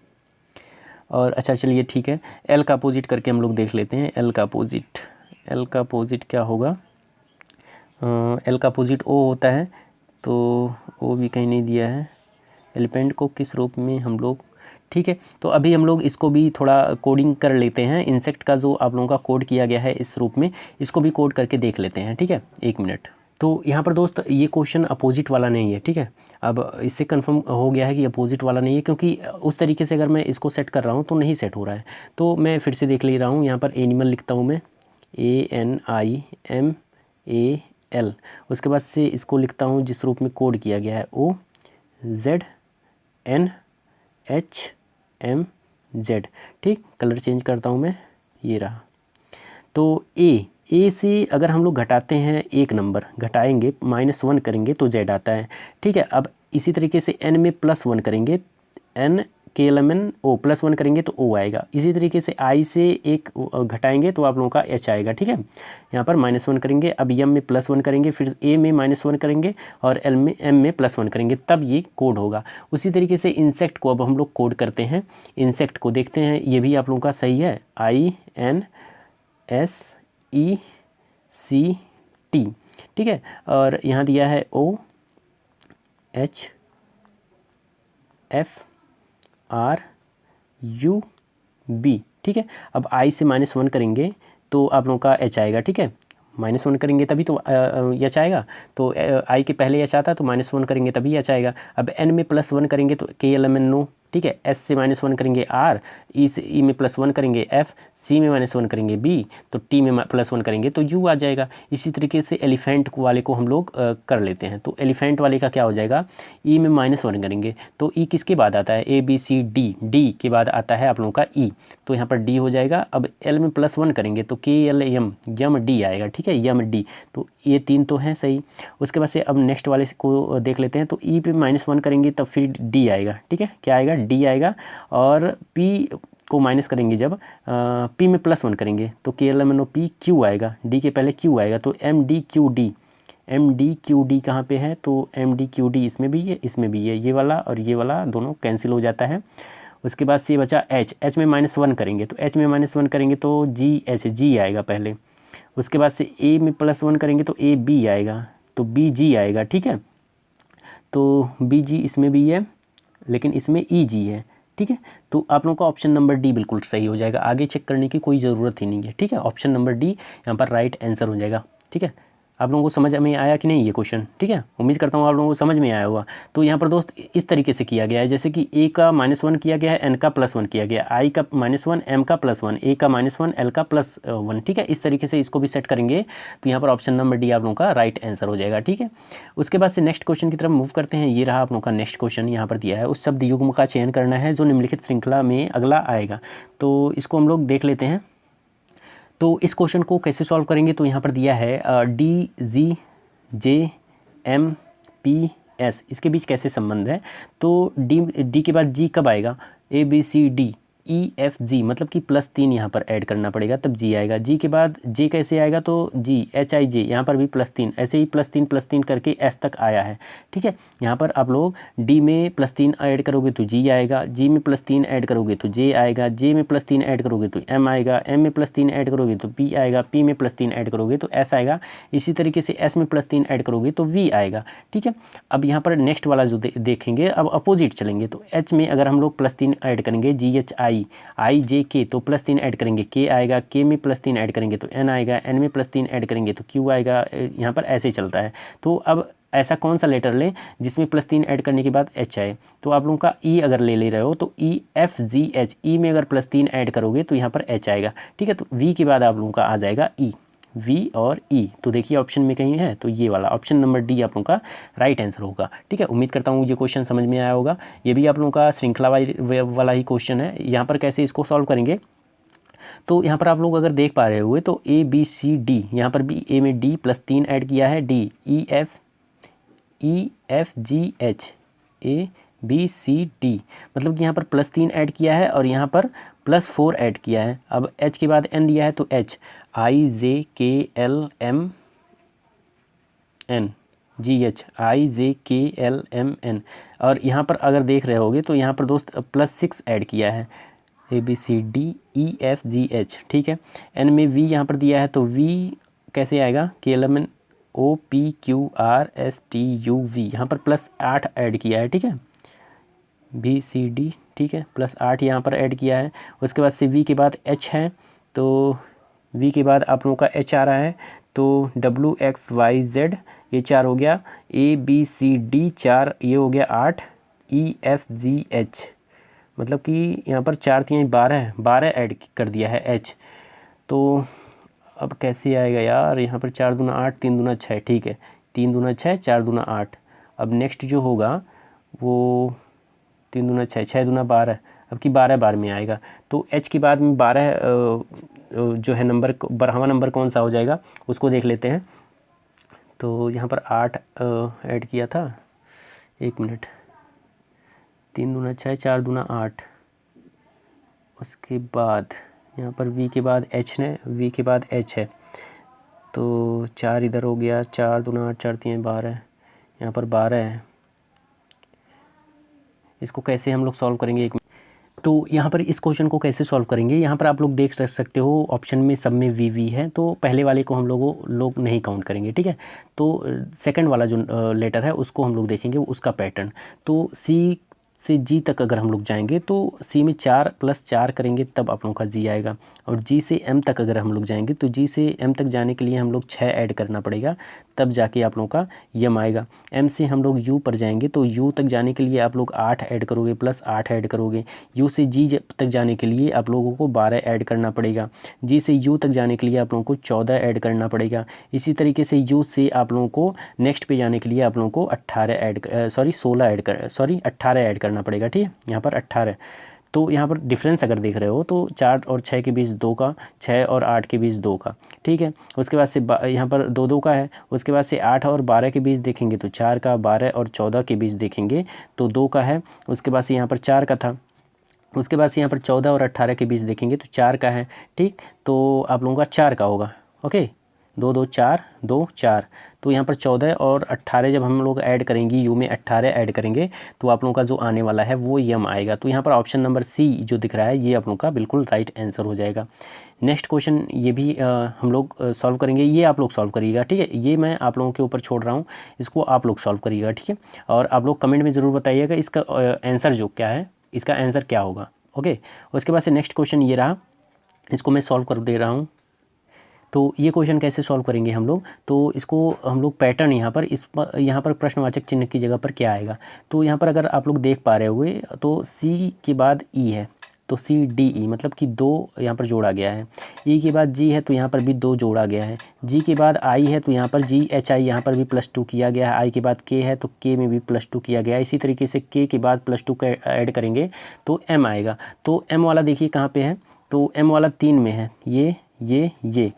और अच्छा चलिए ठीक है, L का अपोजिट करके हम लोग देख लेते हैं। L का अपोजिट क्या होगा, L का अपोजिट O होता है, तो O भी कहीं नहीं दिया है। एलिफेंट को किस रूप में हम लोग, ठीक है। तो अभी हम लोग इसको भी थोड़ा कोडिंग कर लेते हैं। इंसेक्ट का जो आप लोगों का कोड किया गया है इस रूप में, इसको भी कोड करके देख लेते हैं, ठीक है, 1 मिनट। तो यहाँ पर दोस्त ये क्वेश्चन अपोजिट वाला नहीं है, ठीक है। अब इससे कंफर्म हो गया है कि अपोजिट वाला नहीं है, क्योंकि उस तरीके से अगर मैं इसको सेट कर रहा हूँ तो नहीं सेट हो रहा है। तो मैं फिर से देख ले रहा हूँ, यहाँ पर एनिमल लिखता हूँ मैं, ANIMAL। उसके बाद से इसको लिखता हूँ जिस रूप में कोड किया गया है, OZNHMZ, ठीक। कलर चेंज करता हूँ मैं, ये रहा। तो A से अगर हम लोग घटाते हैं 1 नंबर, घटाएंगे -1 करेंगे तो Z आता है, ठीक है। अब इसी तरीके से N में +1 करेंगे, N KLMN O +1 करेंगे तो O आएगा। इसी तरीके से I से 1 घटाएंगे तो आप लोगों का H आएगा, ठीक है। यहाँ पर -1 करेंगे, अब M में +1 करेंगे, फिर A में -1 करेंगे, और M में +1 करेंगे, तब ये कोड होगा। उसी तरीके से इंसेक्ट को अब हम लोग कोड करते हैं। इंसेक्ट को देखते हैं, ये भी आप लोगों का सही है, INSECT, ठीक है। और यहाँ दिया है OHFRUB, ठीक है। अब I से -1 करेंगे तो आप लोगों का H आएगा, ठीक है। -1 करेंगे तभी तो H आएगा, तो I के पहले H आता है, तो -1 करेंगे तभी H आएगा। अब N में +1 करेंगे तो KLMNO, ठीक है। S से -1 करेंगे R, E में +1 करेंगे F, सी में -1 करेंगे बी, तो टी में +1 करेंगे तो यू आ जाएगा। इसी तरीके से एलिफेंट वाले को हम लोग कर लेते हैं। तो एलिफेंट वाले का क्या हो जाएगा, ई में -1 करेंगे तो ई किसके बाद आता है, A B C D, D के बाद आता है आप लोगों का ई, तो यहाँ पर डी हो जाएगा। अब एल में +1 करेंगे तो K L M, M D आएगा, ठीक है, यम डी, तो ये 3 तो हैं सही। उसके बाद से अब नेक्स्ट वाले को देख लेते हैं। तो ई पे -1 करेंगे तब फिर डी आएगा, ठीक है, क्या आएगा, डी आएगा। और पी को माइनस करेंगे जब पी में +1 करेंगे तो K L M N O P Q आएगा, डी के पहले क्यू आएगा, तो M D Q D, M D Q D कहाँ पे है, तो एम डी क्यू डी इसमें भी है, इसमें भी है, ये वाला और ये वाला दोनों कैंसिल हो जाता है। उसके बाद से बचा एच, एच में -1 करेंगे तो एच में -1 करेंगे तो जी एच, जी आएगा पहले। उसके बाद से ए में +1 करेंगे तो ए बी आएगा, तो बी जी आएगा, ठीक है, तो बी जी इसमें भी है लेकिन इसमें ई जी है, ठीक है। तो आप लोगों का ऑप्शन नंबर डी बिल्कुल सही हो जाएगा, आगे चेक करने की कोई ज़रूरत ही नहीं है, ठीक है। ऑप्शन नंबर डी यहाँ पर राइट आंसर हो जाएगा, ठीक है। आप लोगों को समझ में आया कि नहीं ये क्वेश्चन, ठीक है, उम्मीद करता हूँ आप लोगों को समझ में आया होगा। तो यहाँ पर दोस्त इस तरीके से किया गया है, जैसे कि ए का -1 किया गया है, एन का +1 किया गया, आई का -1, एम का +1, ए का -1, एल का +1, ठीक है। इस तरीके से इसको भी सेट करेंगे तो यहाँ पर ऑप्शन नंबर डी आप लोगों का राइट आंसर हो जाएगा, ठीक है। उसके बाद से नेक्स्ट क्वेश्चन की तरफ मूव करते हैं। ये रहा आप लोगों का नेक्स्ट क्वेश्चन, यहाँ पर दिया है उस शब्द युग्म का चयन करना है जो निम्नलिखित श्रृंखला में अगला आएगा। तो इसको हम लोग देख लेते हैं। तो इस क्वेश्चन को कैसे सॉल्व करेंगे, तो यहाँ पर दिया है डी जी जे एम पी एस, इसके बीच कैसे संबंध है। तो डी के बाद जी कब आएगा, A B C D E F G, मतलब कि +3 यहाँ पर ऐड करना पड़ेगा तब जी आएगा। जी के बाद जे कैसे आएगा, तो जी एच आई जे, यहाँ पर भी +3, ऐसे ही +3 करके एस तक आया है, ठीक है। यहाँ पर आप लोग डी में +3 ऐड करोगे तो जी आएगा, जी में +3 ऐड करोगे तो जे आएगा, जे में +3 ऐड करोगे तो एम आएगा, एम में +3 ऐड करोगे तो पी आएगा, पी में +3 ऐड करोगे तो एस आएगा। इसी तरीके से एस में +3 ऐड करोगे तो वी आएगा, ठीक है। अब यहाँ पर नेक्स्ट वाला जो देखेंगे, अब अपोजिट चलेंगे। तो एच में अगर हम लोग +3 ऐड करेंगे, जी एच आई जे के, तो +3 ऐड करेंगे के आएगा, के में +3 ऐड करेंगे तो एन आएगा, एन में +3 ऐड करेंगे तो क्यू आएगा। यहाँ पर ऐसे चलता है। तो अब ऐसा कौन सा लेटर लें जिसमें +3 ऐड करने के बाद एच आए, तो आप लोगों का ई अगर ले रहे हो तो ई एफ जी एच, ई में अगर +3 ऐड करोगे तो यहाँ पर एच आएगा, ठीक है। तो वी के बाद आप लोगों का आ जाएगा ई, वी और ई। तो देखिए ऑप्शन में कहीं है तो ये वाला ऑप्शन नंबर डी आप लोगों का राइट आंसर होगा, ठीक है। उम्मीद करता हूँ ये क्वेश्चन समझ में आया होगा। ये भी आप लोगों का श्रृंखला वाला ही क्वेश्चन है। यहाँ पर कैसे इसको सॉल्व करेंगे, तो यहाँ पर आप लोग अगर देख पा रहे हुए तो ए बी सी डी, यहाँ पर भी ए में डी +3 ऐड किया है, D E F G H, A B C D, मतलब कि यहाँ पर +3 ऐड किया है और यहाँ पर +4 ऐड किया है। अब एच के बाद एन दिया है तो H, I J K L M N, G H, I J K L M N. और यहाँ पर अगर देख रहे होगे तो यहाँ पर दोस्त +6 ऐड किया है, A B C D E F G H, ठीक है। एन में वी यहाँ पर दिया है तो वी कैसे आएगा, K L M N O P Q R S T U V, यहाँ पर +8 ऐड किया है, ठीक है, बी सी डी, ठीक है, +8 यहाँ पर ऐड किया है। उसके बाद से वी के बाद एच है, तो वी के बाद आप लोगों का एच आ रहा है, तो डब्ल्यू एक्स वाई जेड ये 4 हो गया, ए बी सी डी 4, ये हो गया 8, ई एफ जी एच, मतलब कि यहाँ पर 4 थी, 12 ऐड कर दिया है एच। तो अब कैसे आएगा यार, यहाँ पर 4 दूना 8, 3 दूना 6, ठीक है, 3 दूना 6, 4 दूना 8। अब नेक्स्ट जो होगा वो 3 दूना 6, 6 दूना 12, अब की 12 बार में आएगा। तो एच के बाद में 12 जो है नंबर, 12वां नंबर कौन सा हो जाएगा उसको देख लेते हैं। तो यहाँ पर 8 ऐड किया था, 1 मिनट, 3 दूना 6, 4 दूना 8, उसके बाद यहाँ पर वी के बाद एच है, वी के बाद एच है, तो 4 इधर हो गया, 4 दूना 8, 4 3 12, यहाँ पर 12 है। इसको कैसे हम लोग सॉल्व करेंगे, तो यहाँ पर इस क्वेश्चन को कैसे सॉल्व करेंगे, यहाँ पर आप लोग देख सकते हो ऑप्शन में सब में वी है, तो पहले वाले को हम लोग नहीं काउंट करेंगे, ठीक है। तो सेकंड वाला जो लेटर है उसको हम लोग देखेंगे उसका पैटर्न। तो सी से जी तक अगर हम लोग जाएंगे तो सी में 4 + 4 करेंगे तब आप लोगों का जी आएगा। और जी से एम तक अगर हम लोग जाएंगे तो जी से एम तक जाने के लिए हम लोग 6 ऐड करना पड़ेगा तब जाके आप लोगों का यम आएगा। एम से हम लोग यू पर जाएंगे तो यू तक जाने के लिए आप लोग 8 ऐड करोगे प्लस 8 ऐड करोगे। यू से जी तक जाने के लिए आप लोगों को 12 ऐड करना पड़ेगा। जी से यू तक जाने के लिए आप लोगों को 14 ऐड करना पड़ेगा। इसी तरीके से यू से आप लोगों को नेक्स्ट पे जाने के लिए आप लोगों को 18 ऐड करना पड़ेगा। ठीक है, यहाँ पर 18। तो यहाँ पर डिफरेंस अगर देख रहे हो तो 4 और 6 के बीच 2 का, 6 और 8 के बीच 2 का। ठीक है, उसके बाद से यहाँ पर 2 का है। उसके बाद से 8 और 12 के बीच देखेंगे तो 4 का, 12 और 14 के बीच देखेंगे तो 2 का है। उसके बाद से यहाँ पर 4 का था। उसके बाद से यहाँ पर 14 और 18 के बीच देखेंगे तो 4 का है। ठीक, तो आप लोगों का 4 का होगा। ओके, 2 2 4 2 4। तो यहाँ पर 14 और 18 जब हम लोग ऐड करेंगे, यू में 18 ऐड करेंगे तो आप लोगों का जो आने वाला है वो यम आएगा। तो यहाँ पर ऑप्शन नंबर सी जो दिख रहा है ये आप लोगों का बिल्कुल राइट आंसर हो जाएगा। नेक्स्ट क्वेश्चन ये भी हम लोग सॉल्व करेंगे, ये आप लोग सॉल्व करिएगा। ठीक है, ये मैं आप लोगों के ऊपर छोड़ रहा हूँ, इसको आप लोग सॉल्व करिएगा। ठीक है, और आप लोग कमेंट में ज़रूर बताइएगा इसका आंसर जो क्या है, इसका आंसर क्या होगा। ओके, उसके बाद से नेक्स्ट क्वेश्चन ये रहा, इसको मैं सॉल्व कर दे रहा हूँ। तो ये क्वेश्चन कैसे सॉल्व करेंगे हम लोग, तो इसको हम लोग पैटर्न यहाँ पर प्रश्नवाचक चिन्ह की जगह पर क्या आएगा। तो यहाँ पर अगर आप लोग देख पा रहे हुए तो सी के बाद ई है तो सी डी ई मतलब कि 2 यहाँ पर जोड़ा गया है। ई के बाद जी है तो यहाँ पर भी 2 जोड़ा गया है। जी के बाद आई है तो यहाँ पर जी एच आई यहाँ पर भी +2 किया गया है। आई के बाद के है तो के में भी +2 किया गया है। इसी तरीके से के के बाद +2 का ऐड करेंगे तो एम आएगा। तो एम वाला देखिए कहाँ पे है, तो एम वाला 3 में है, ये।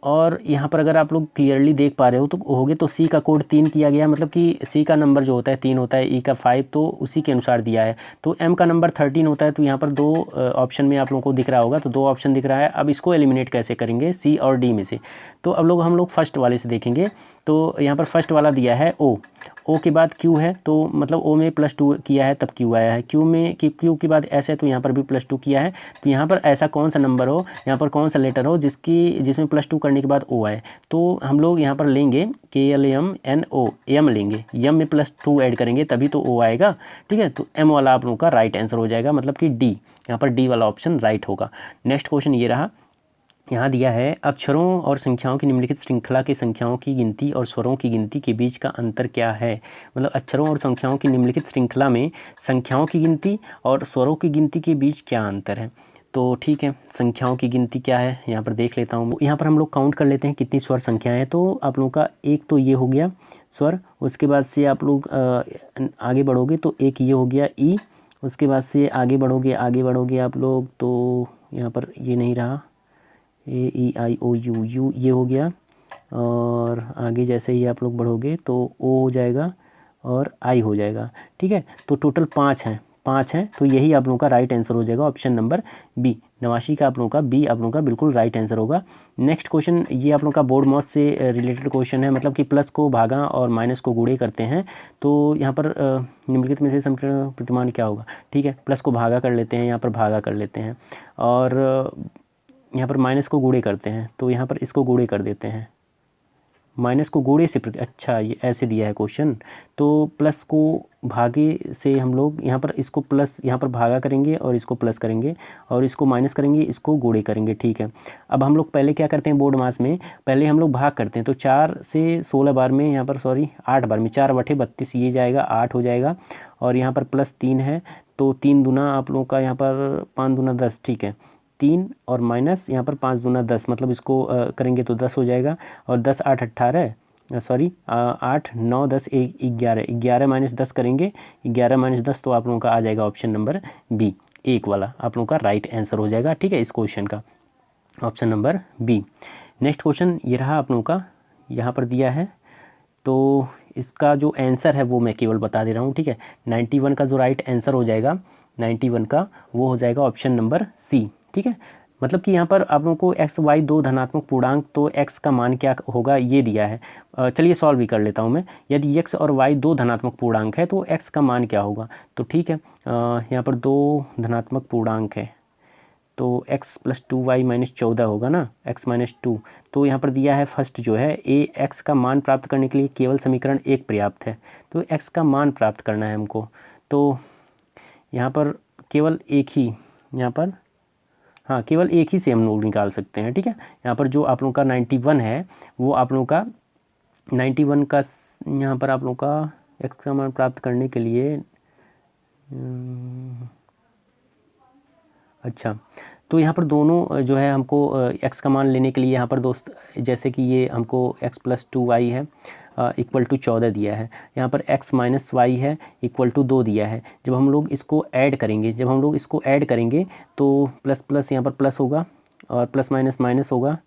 और यहाँ पर अगर आप लोग क्लियरली देख पा रहे हो तो होगे तो सी का कोड 3 किया गया, मतलब कि सी का नंबर जो होता है 3 होता है, ई का 5, तो उसी के अनुसार दिया है। तो एम का नंबर 13 होता है। तो यहाँ पर 2 ऑप्शन में आप लोगों को दिख रहा होगा, तो 2 ऑप्शन दिख रहा है। अब इसको एलिमिनेट कैसे करेंगे, सी और डी में से। तो अब हम लोग फर्स्ट वाले से देखेंगे। तो यहाँ पर फर्स्ट वाला दिया है ओ के बाद क्यू है, तो मतलब ओ में +2 किया है तब क्यू आया है। क्यू के बाद एस है तो यहाँ पर भी +2 किया है। तो यहाँ पर ऐसा कौन सा नंबर हो, यहाँ पर कौन सा लेटर हो जिसमें +2 करने के बाद ओ आए। तो हम लोग यहाँ पर लेंगे KLMNO, एम लेंगे, यम में +2 ऐड करेंगे तभी तो ओ आएगा। ठीक है, तो एम वाला आप लोगों का राइट आंसर हो जाएगा, मतलब कि डी, यहाँ पर डी वाला ऑप्शन राइट होगा। नेक्स्ट क्वेश्चन ये रहा, यहाँ दिया है अक्षरों और संख्याओं की निम्नलिखित श्रृंखला के संख्याओं की गिनती और स्वरों की गिनती के बीच का अंतर क्या है। मतलब अक्षरों और संख्याओं की निम्नलिखित श्रृंखला में संख्याओं की गिनती और स्वरों की गिनती के बीच क्या अंतर है। तो ठीक है, संख्याओं की गिनती क्या है यहाँ पर देख लेता हूँ। यहाँ पर हम लोग काउंट कर लेते हैं कितनी स्वर संख्याएँ हैं। तो आप लोगों का एक तो ये हो गया स्वर, उसके बाद से आप लोग आगे बढ़ोगे तो एक ये हो गया ई, उसके बाद से आगे बढ़ोगे आप लोग तो यहाँ पर ये नहीं रहा, AEIOU ये हो गया। और आगे जैसे ही आप लोग बढ़ोगे तो ओ हो जाएगा और आई हो जाएगा। ठीक है, तो टोटल 5 हैं। तो यही आप लोगों का राइट आंसर हो जाएगा, ऑप्शन नंबर बी। 89 का आप लोगों का बी आप लोगों का बिल्कुल राइट आंसर होगा। नेक्स्ट क्वेश्चन ये आप लोगों का बोर्ड मॉस से रिलेटेड क्वेश्चन है, मतलब कि प्लस को भागा और माइनस को गुणे करते हैं। तो यहाँ पर निम्नलिखित में से समीकरण प्रतिमान क्या होगा। ठीक है, प्लस को भागा कर लेते हैं, यहाँ पर भागा कर लेते हैं, और यहाँ पर माइनस को गुणे करते हैं, तो यहाँ पर इसको गुणे कर देते हैं, माइनस को गुणे से अच्छा ये ऐसे दिया है क्वेश्चन। तो प्लस को भागे से हम लोग यहाँ पर इसको प्लस यहाँ पर भागा करेंगे और इसको प्लस करेंगे और इसको माइनस करेंगे, इसको गुणे करेंगे। ठीक है, अब हम लोग पहले क्या करते हैं, बोर्ड मास में पहले हम लोग भाग करते हैं। तो 4 से 16 बार में यहाँ पर 8 बार में 4 बटे 32 ये जाएगा, 8 हो जाएगा। और यहाँ पर +3 है तो 3 दूना आप लोगों का यहाँ पर 5 दूना 10। ठीक है, 3 और माइनस यहाँ पर 5 दूना 10, मतलब इसको करेंगे तो 10 हो जाएगा। और 10 8 18 8 9 10 11 माइनस 10 करेंगे, 11 माइनस 10 तो आप लोगों का आ जाएगा ऑप्शन नंबर बी, एक वाला आप लोगों का राइट आंसर हो जाएगा। ठीक है, इस क्वेश्चन का option number B. Next question ये रहा आप लोगों का, यहाँ पर दिया है तो इसका जो आंसर है वो मैं केवल बता दे रहा हूँ। ठीक है, 91 का जो राइट आंसर हो जाएगा 91 का वो हो जाएगा ऑप्शन नंबर सी। ठीक है, मतलब कि यहाँ पर आप लोगों को x y 2 धनात्मक पूर्णांक, तो x का मान क्या होगा ये दिया है। चलिए सॉल्व भी कर लेता हूँ मैं। यदि x और y 2 धनात्मक पूर्णांक है तो x का मान क्या होगा। तो ठीक है, यहाँ पर 2 धनात्मक पूर्णांक है तो x + 2y - 14 होगा ना, x - 2। तो यहाँ पर दिया है फर्स्ट जो है x का मान प्राप्त करने के लिए केवल समीकरण 1 पर्याप्त है। तो x का मान प्राप्त करना है हमको, तो यहाँ पर केवल एक ही, यहाँ पर हाँ केवल एक ही से हम लोग निकाल सकते हैं। ठीक है, यहाँ पर जो आप लोगों का 91 है वो आप लोगों का 91 का यहाँ पर आप लोगों का एक्स का मान प्राप्त करने के लिए अच्छा, तो यहाँ पर दोनों जो है हमको एक्स का मान लेने के लिए यहाँ पर दोस्त, जैसे कि ये हमको x + 2y है इक्वल टू 14 दिया है, यहाँ पर x - y है इक्वल टू 2 दिया है। जब हम लोग इसको ऐड करेंगे तो प्लस प्लस यहाँ पर प्लस होगा और प्लस माइनस माइनस होगा,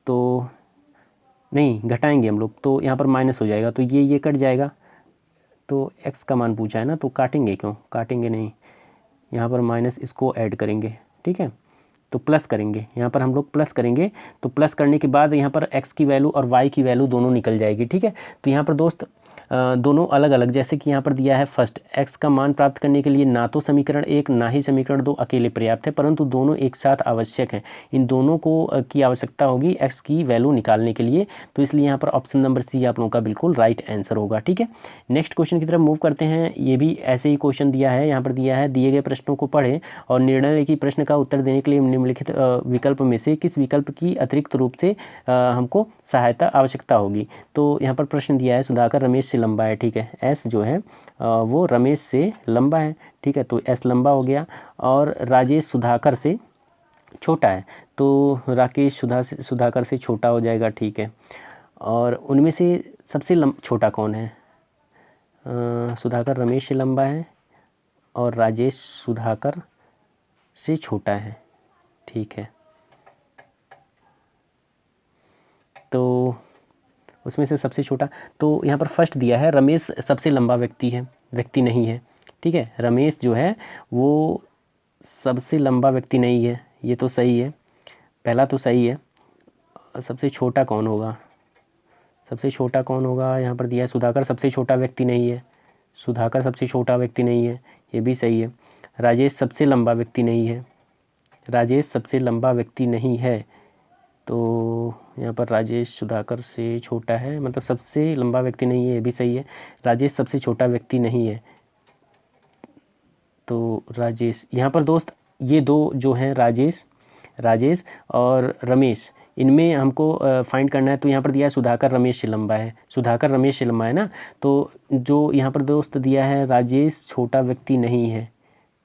तो नहीं घटाएंगे हम लोग तो यहाँ पर माइनस हो जाएगा, तो ये कट जाएगा। तो x का मान पूछा है ना, तो काटेंगे क्यों, काटेंगे नहीं, यहाँ पर माइनस इसको ऐड करेंगे, ठीक है, तो प्लस करेंगे, यहाँ पर हम लोग प्लस करेंगे। तो प्लस करने के बाद यहाँ पर x की वैल्यू और y की वैल्यू दोनों निकल जाएगी, ठीक है। तो यहाँ पर दोस्त दोनों अलग अलग, जैसे कि यहाँ पर दिया है फर्स्ट, x का मान प्राप्त करने के लिए ना तो समीकरण 1 ना ही समीकरण 2 अकेले पर्याप्त है, परंतु दोनों एक साथ आवश्यक हैं। इन दोनों को की आवश्यकता होगी x की वैल्यू निकालने के लिए, तो इसलिए यहाँ पर ऑप्शन नंबर सी आप लोगों का बिल्कुल राइट आंसर होगा, ठीक है। नेक्स्ट क्वेश्चन की तरफ मूव करते हैं। ये भी ऐसे ही क्वेश्चन दिया है, यहाँ पर दिया है दिए गए प्रश्नों को पढ़ें और निर्णय लें कि प्रश्न का उत्तर देने के लिए निम्नलिखित विकल्प में से किस विकल्प की अतिरिक्त रूप से हमको सहायता आवश्यकता होगी। तो यहाँ पर प्रश्न दिया है सुधाकर रमेश से लंबा है, ठीक है, एस जो है वो रमेश से लंबा है, ठीक है, तो एस लंबा हो गया, और राजेश सुधाकर से छोटा है, तो राकेश सुधाकर से छोटा हो जाएगा, ठीक है। और उनमें से सबसे छोटा कौन है, सुधाकर रमेश से लंबा है और राजेश सुधाकर से छोटा है, ठीक है। तो उसमें से सबसे छोटा, तो यहाँ पर फर्स्ट दिया है रमेश सबसे लंबा व्यक्ति नहीं है, ठीक है, रमेश जो है वो सबसे लंबा व्यक्ति नहीं है, ये तो सही है, पहला तो सही है। सबसे छोटा कौन होगा, यहाँ पर दिया है सुधाकर सबसे छोटा व्यक्ति नहीं है, सुधाकर सबसे छोटा व्यक्ति नहीं है, ये भी सही है। राजेश सबसे लंबा व्यक्ति नहीं है, राजेश सबसे लंबा व्यक्ति नहीं है, तो यहाँ पर राजेश सुधाकर से छोटा है, मतलब सबसे लंबा व्यक्ति नहीं है, ये भी सही है। राजेश सबसे छोटा व्यक्ति नहीं है, तो राजेश, यहाँ पर दोस्त ये दो जो हैं राजेश और रमेश, इनमें हमको फाइंड करना है। तो यहाँ पर दिया है सुधाकर रमेश से लंबा है ना, तो जो यहाँ पर दोस्त दिया है राजेश छोटा व्यक्ति नहीं है,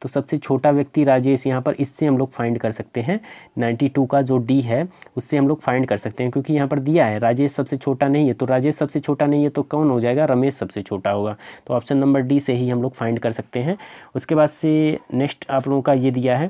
तो सबसे छोटा व्यक्ति राजेश, यहाँ पर इससे हम लोग फाइंड कर सकते हैं 92 का जो डी है उससे हम लोग फाइंड कर सकते हैं, क्योंकि यहाँ पर दिया है राजेश सबसे छोटा नहीं है, तो राजेश सबसे छोटा नहीं है तो कौन हो जाएगा, रमेश सबसे छोटा होगा, तो ऑप्शन नंबर डी से ही हम लोग फाइंड कर सकते हैं। उसके बाद से नेक्स्ट आप लोगों का ये दिया है,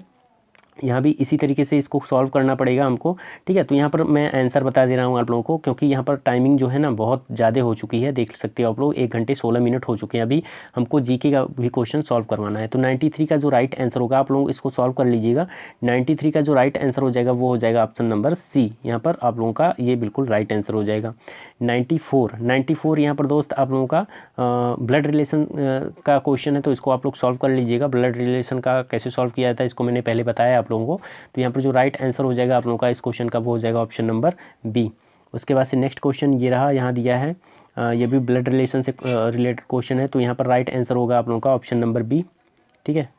यहाँ भी इसी तरीके से इसको सॉल्व करना पड़ेगा हमको, ठीक है। तो यहाँ पर मैं आंसर बता दे रहा हूँ आप लोगों को, क्योंकि यहाँ पर टाइमिंग जो है ना बहुत ज़्यादा हो चुकी है, देख सकते हो आप लोग 1 घंटे 16 मिनट हो चुके हैं। अभी हमको जीके का भी क्वेश्चन सॉल्व करवाना है, तो 93 का जो राइट आंसर होगा आप लोग इसको सॉल्व कर लीजिएगा। 93 का जो राइट आंसर हो जाएगा वो हो जाएगा ऑप्शन नंबर सी, यहाँ पर आप लोगों का ये बिल्कुल राइट आंसर हो जाएगा। 94 यहाँ पर दोस्त आप लोगों का ब्लड रिलेशन का क्वेश्चन है, तो इसको आप लोग सॉल्व कर लीजिएगा। ब्लड रिलेशन का कैसे सॉल्व किया जाता है इसको मैंने पहले बताया आप लोगों को, तो यहाँ पर जो राइट आंसर हो जाएगा आप लोगों का इस क्वेश्चन का वो हो जाएगा ऑप्शन नंबर बी। उसके बाद से नेक्स्ट क्वेश्चन ये रहा, यहाँ दिया है ये भी ब्लड रिलेशन से रिलेटेड क्वेश्चन है, तो यहाँ पर राइट आंसर होगा आप लोगों का ऑप्शन नंबर बी, ठीक है,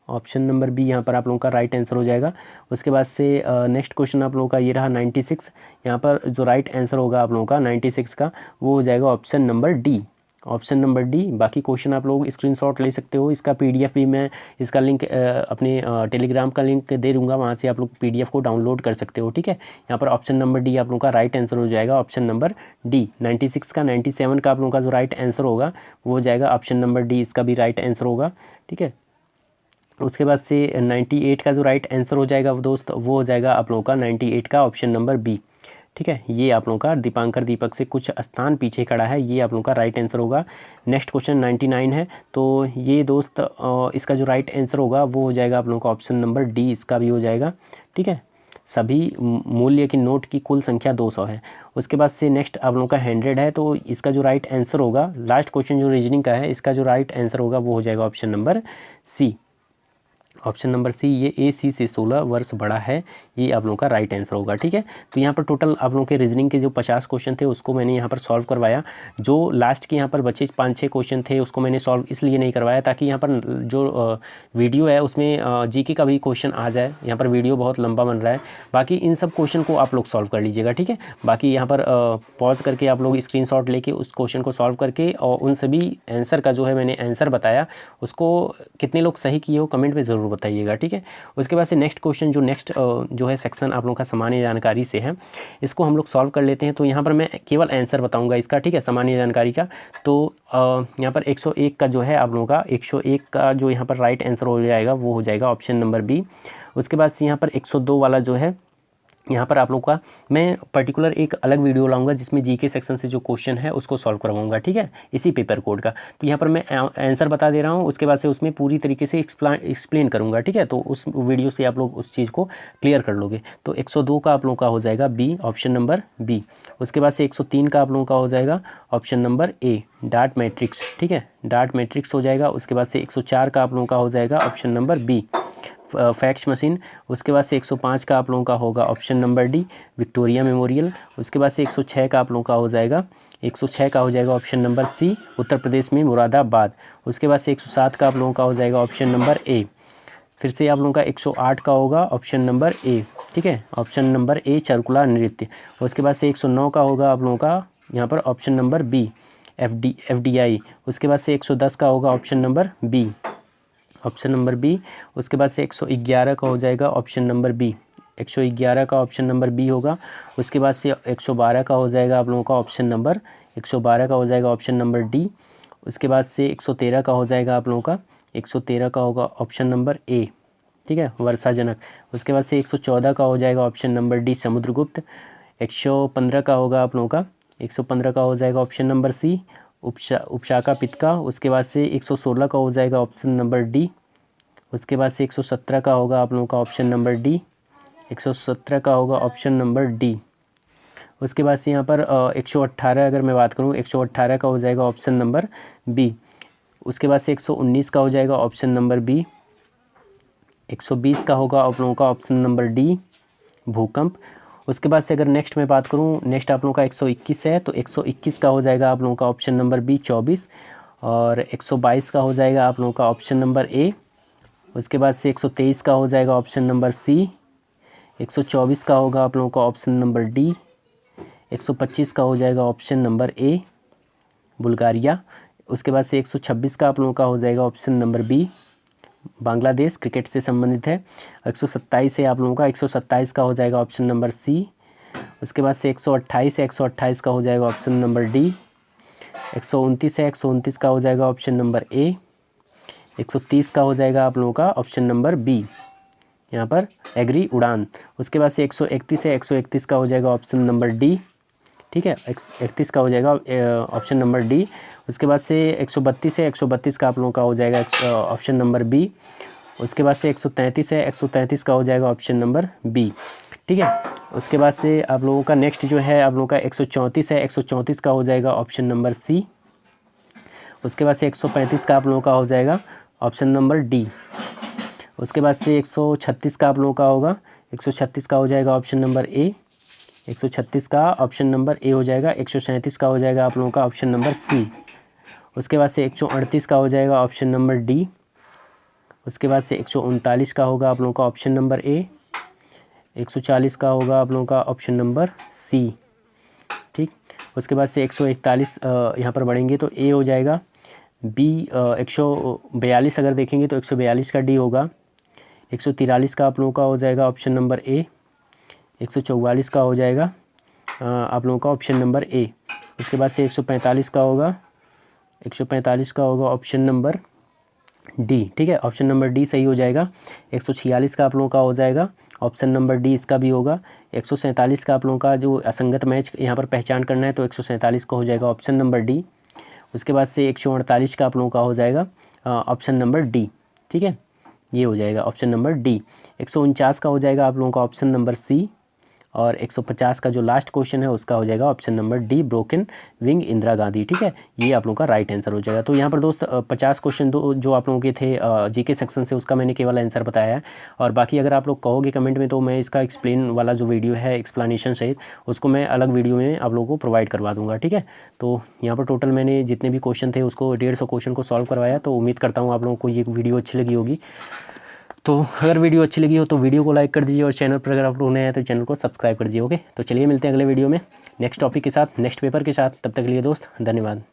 ऑप्शन नंबर बी यहाँ पर आप लोगों का राइट आंसर हो जाएगा। उसके बाद से नेक्स्ट क्वेश्चन आप लोगों का ये रहा 96, यहाँ पर जो राइट आंसर होगा आप लोगों का 96 का वो हो जाएगा option number D, option number D. बाकी क्वेश्चन आप लोग स्क्रीनशॉट ले सकते हो, इसका पीडीएफ भी मैं इसका लिंक अपने टेलीग्राम का लिंक दे दूंगा, वहाँ से आप लोग पीडीएफ को डाउनलोड कर सकते हो, ठीक है। यहाँ पर ऑप्शन नंबर डी आप लोगों का राइट आंसर हो जाएगा, ऑप्शन नंबर डी। 96 का 97 का आप लोगों का जो राइट आंसर होगा वो हो जाएगा ऑप्शन नंबर डी, इसका भी राइट आंसर होगा, ठीक है। उसके बाद से 98 का जो राइट आंसर हो जाएगा दोस्त वो हो जाएगा आप लोगों का 98 का ऑप्शन नंबर बी, ठीक है। ये आप लोगों का दीपांकर दीपक से कुछ स्थान पीछे खड़ा है, ये आप लोगों का राइट आंसर होगा। नेक्स्ट क्वेश्चन 99 है, तो ये दोस्त इसका जो राइट आंसर होगा वो हो जाएगा आप लोगों का ऑप्शन नंबर डी, इसका भी हो जाएगा, ठीक है। सभी मूल्य की नोट की कुल संख्या 200 है। उसके बाद से नेक्स्ट आप लोगों का 100 है, तो इसका जो राइट आंसर होगा, लास्ट क्वेश्चन जो रीजनिंग का है, इसका जो राइट आंसर होगा वो हो जाएगा option number C, option number C, ये AC से 16 वर्ष बड़ा है, ये आप लोगों का राइट आंसर होगा। ठीक है, तो यहाँ पर टोटल आप लोगों के रीजनिंग के जो 50 क्वेश्चन थे उसको मैंने यहाँ पर सॉल्व करवाया। जो लास्ट के यहाँ पर बचे 5-6 क्वेश्चन थे उसको मैंने सॉल्व इसलिए नहीं करवाया ताकि यहाँ पर जो वीडियो है उसमें GK का भी क्वेश्चन आ जाए। यहाँ पर वीडियो बहुत लंबा बन रहा है, बाकी इन सब क्वेश्चन को आप लोग सॉल्व कर लीजिएगा। ठीक है, बाकी यहाँ पर पॉज करके आप लोग स्क्रीनशॉट लेके उस क्वेश्चन को सॉल्व करके और उन सभी आंसर का जो है मैंने आंसर बताया उसको कितने लोग सही किए हो कमेंट में ज़रूर बताइएगा। ठीक है, उसके बाद से नेक्स्ट क्वेश्चन जो है सेक्शन आप लोगों का सामान्य जानकारी से है, इसको हम लोग सॉल्व कर लेते हैं। तो यहाँ पर मैं केवल आंसर बताऊँगा इसका। ठीक है, सामान्य जानकारी का। तो यहाँ पर 101 का जो है आप लोगों का 101 का जो यहाँ पर राइट आंसर हो जाएगा वो हो जाएगा ऑप्शन नंबर बी। उसके बाद से यहाँ पर 102 वाला जो है यहाँ पर आप लोगों का मैं पर्टिकुलर एक अलग वीडियो लाऊंगा जिसमें GK सेक्शन से जो क्वेश्चन है उसको सॉल्व करवाऊंगा। ठीक है, इसी पेपर कोड का। तो यहाँ पर मैं आंसर बता दे रहा हूँ, उसके बाद से उसमें पूरी तरीके से एक्सप्लेन करूँगा। ठीक है, तो उस वीडियो से आप लोग उस चीज़ को क्लियर कर लोगे। तो 102 का आप लोगों का हो जाएगा बी, ऑप्शन नंबर बी। उसके बाद से 103 का आप लोगों का हो जाएगा option number A, dart matrix. ठीक है, डार्ट मैट्रिक्स हो जाएगा। उसके बाद से 104 का आप लोगों का हो जाएगा option number B, fax machine. उसके बाद से 105 का आप लोगों का होगा option number D, Victoria Memorial. उसके बाद से 106 का आप लोगों का हो जाएगा 106 का हो जाएगा ऑप्शन नंबर सी, उत्तर प्रदेश में मुरादाबाद। उसके बाद से 107 का आप लोगों का हो जाएगा ऑप्शन नंबर ए। फिर से आप लोगों का 108 का होगा ऑप्शन नंबर ए। ठीक है, ऑप्शन नंबर ए, चरकुला नृत्य। उसके बाद से 109 का होगा आप लोगों का यहाँ पर ऑप्शन नंबर बी, FDI। उसके बाद से 110 का होगा option number B, option number B. उसके बाद से 111 का हो जाएगा ऑप्शन नंबर बी, 111 का ऑप्शन नंबर बी होगा। उसके बाद से 112 का हो जाएगा आप लोगों का ऑप्शन नंबर 112 का हो जाएगा ऑप्शन नंबर डी। उसके बाद से 113 का हो जाएगा आप लोगों का 113 का होगा ऑप्शन नंबर ए। ठीक है, वर्षाजनक। उसके बाद से 114 का हो जाएगा ऑप्शन नंबर डी, समुद्रगुप्त। 115 का होगा आप लोगों का 115 का हो जाएगा ऑप्शन नंबर सी, उपशाका पित्का। उसके बाद से 116 का हो जाएगा ऑप्शन नंबर डी। उसके बाद से 117 का होगा आप लोगों का ऑप्शन नंबर डी, 117 का होगा ऑप्शन नंबर डी। उसके बाद से यहाँ पर 118 अगर मैं बात करूँ 118 का हो जाएगा ऑप्शन नंबर बी। उसके बाद से 119 का हो जाएगा ऑप्शन नंबर बी। 120 का होगा आप लोगों का ऑप्शन नंबर डी, भूकंप। उसके बाद से अगर नेक्स्ट मैं बात करूँ, नेक्स्ट आप लोगों का 121 है, तो 121 का हो जाएगा आप लोगों का ऑप्शन नंबर बी, 24। और 122 का हो जाएगा आप लोगों का ऑप्शन नंबर ए। उसके बाद से 123 का हो जाएगा ऑप्शन नंबर सी। 124 का होगा आप लोगों का ऑप्शन नंबर डी। 125 का हो जाएगा ऑप्शन नंबर ए, बुल्गारिया। उसके बाद से 126 का आप लोगों का हो जाएगा option number B, Bangladesh, cricket से संबंधित है। 127 है आप लोगों का 127 का हो जाएगा ऑप्शन नंबर सी। उसके बाद से 128 है 128 का हो जाएगा ऑप्शन नंबर डी। 129 है 129 का हो जाएगा ऑप्शन नंबर ए। 130 का हो जाएगा आप लोगों का ऑप्शन नंबर बी, यहाँ पर एग्री उड़ान। उसके बाद से 131 है 131 का हो जाएगा ऑप्शन नंबर डी। ठीक है, 31 का हो जाएगा ऑप्शन नंबर डी। उसके बाद से 132 है 132 का आप लोगों का हो जाएगा ऑप्शन नंबर बी। उसके बाद से 133 है 133 का हो जाएगा ऑप्शन नंबर बी। ठीक है, उसके बाद से आप लोगों का नेक्स्ट जो है आप लोगों का 134 है 134 का हो जाएगा ऑप्शन नंबर सी। उसके बाद से 135 का आप लोगों का हो जाएगा ऑप्शन नंबर डी। उसके बाद से 136 का आप लोगों का होगा 136 का हो जाएगा ऑप्शन नंबर ए। 136 का ऑप्शन नंबर ए हो जाएगा। 137 का हो जाएगा आप लोगों का ऑप्शन नंबर सी। उसके बाद से 138 का हो जाएगा ऑप्शन नंबर डी। उसके बाद से 139 का होगा आप लोगों का ऑप्शन नंबर ए। 140 का होगा आप लोगों का ऑप्शन नंबर सी। ठीक, उसके बाद से 141 यहाँ पर बढ़ेंगे तो ए हो जाएगा। बी 142 अगर देखेंगे तो 142 का डी होगा। 143 का आप लोगों का हो जाएगा ऑप्शन नंबर ए। 144 का हो जाएगा आप लोगों का ऑप्शन नंबर ए। उसके बाद से 145 का होगा 145 का होगा ऑप्शन नंबर डी। ठीक है, ऑप्शन नंबर डी सही हो जाएगा। 146 का आप लोगों का हो जाएगा ऑप्शन नंबर डी, इसका भी होगा। 147 का आप लोगों का जो असंगत मैच यहाँ पर पहचान करना है तो 147 का हो जाएगा ऑप्शन नंबर डी। उसके बाद से 148 का आप लोगों का हो जाएगा ऑप्शन नंबर डी। ठीक है, ये हो जाएगा ऑप्शन नंबर डी। 149 का हो जाएगा आप लोगों का ऑप्शन नंबर सी। और 150 का जो लास्ट क्वेश्चन है उसका हो जाएगा option number D, broken wing Indira Gandhi. ठीक है, ये आप लोगों का राइट आंसर हो जाएगा। तो यहाँ पर दोस्त 50 क्वेश्चन जो आप लोगों के थे जीके सेक्शन से, उसका मैंने केवल आंसर बताया है। और बाकी अगर आप लोग कहोगे कमेंट में तो मैं इसका एक्सप्लेन वाला जो वीडियो है एक्सप्लेनेशन सहित, उसको मैं अलग वीडियो में आप लोगों को प्रोवाइड करवा दूंगा। ठीक है, तो यहाँ पर टोटल मैंने जितने भी क्वेश्चन थे उसको 150 क्वेश्चन को सॉल्व करवाया। तो उम्मीद करता हूँ आप लोगों को ये वीडियो अच्छी लगी होगी। तो अगर वीडियो अच्छी लगी हो तो वीडियो को लाइक कर दीजिए, और चैनल पर अगर आप लोग नए हैं तो चैनल को सब्सक्राइब कर दीजिए। ओके, तो चलिए मिलते हैं अगले वीडियो में नेक्स्ट टॉपिक के साथ, नेक्स्ट पेपर के साथ। तब तक के लिए दोस्त धन्यवाद।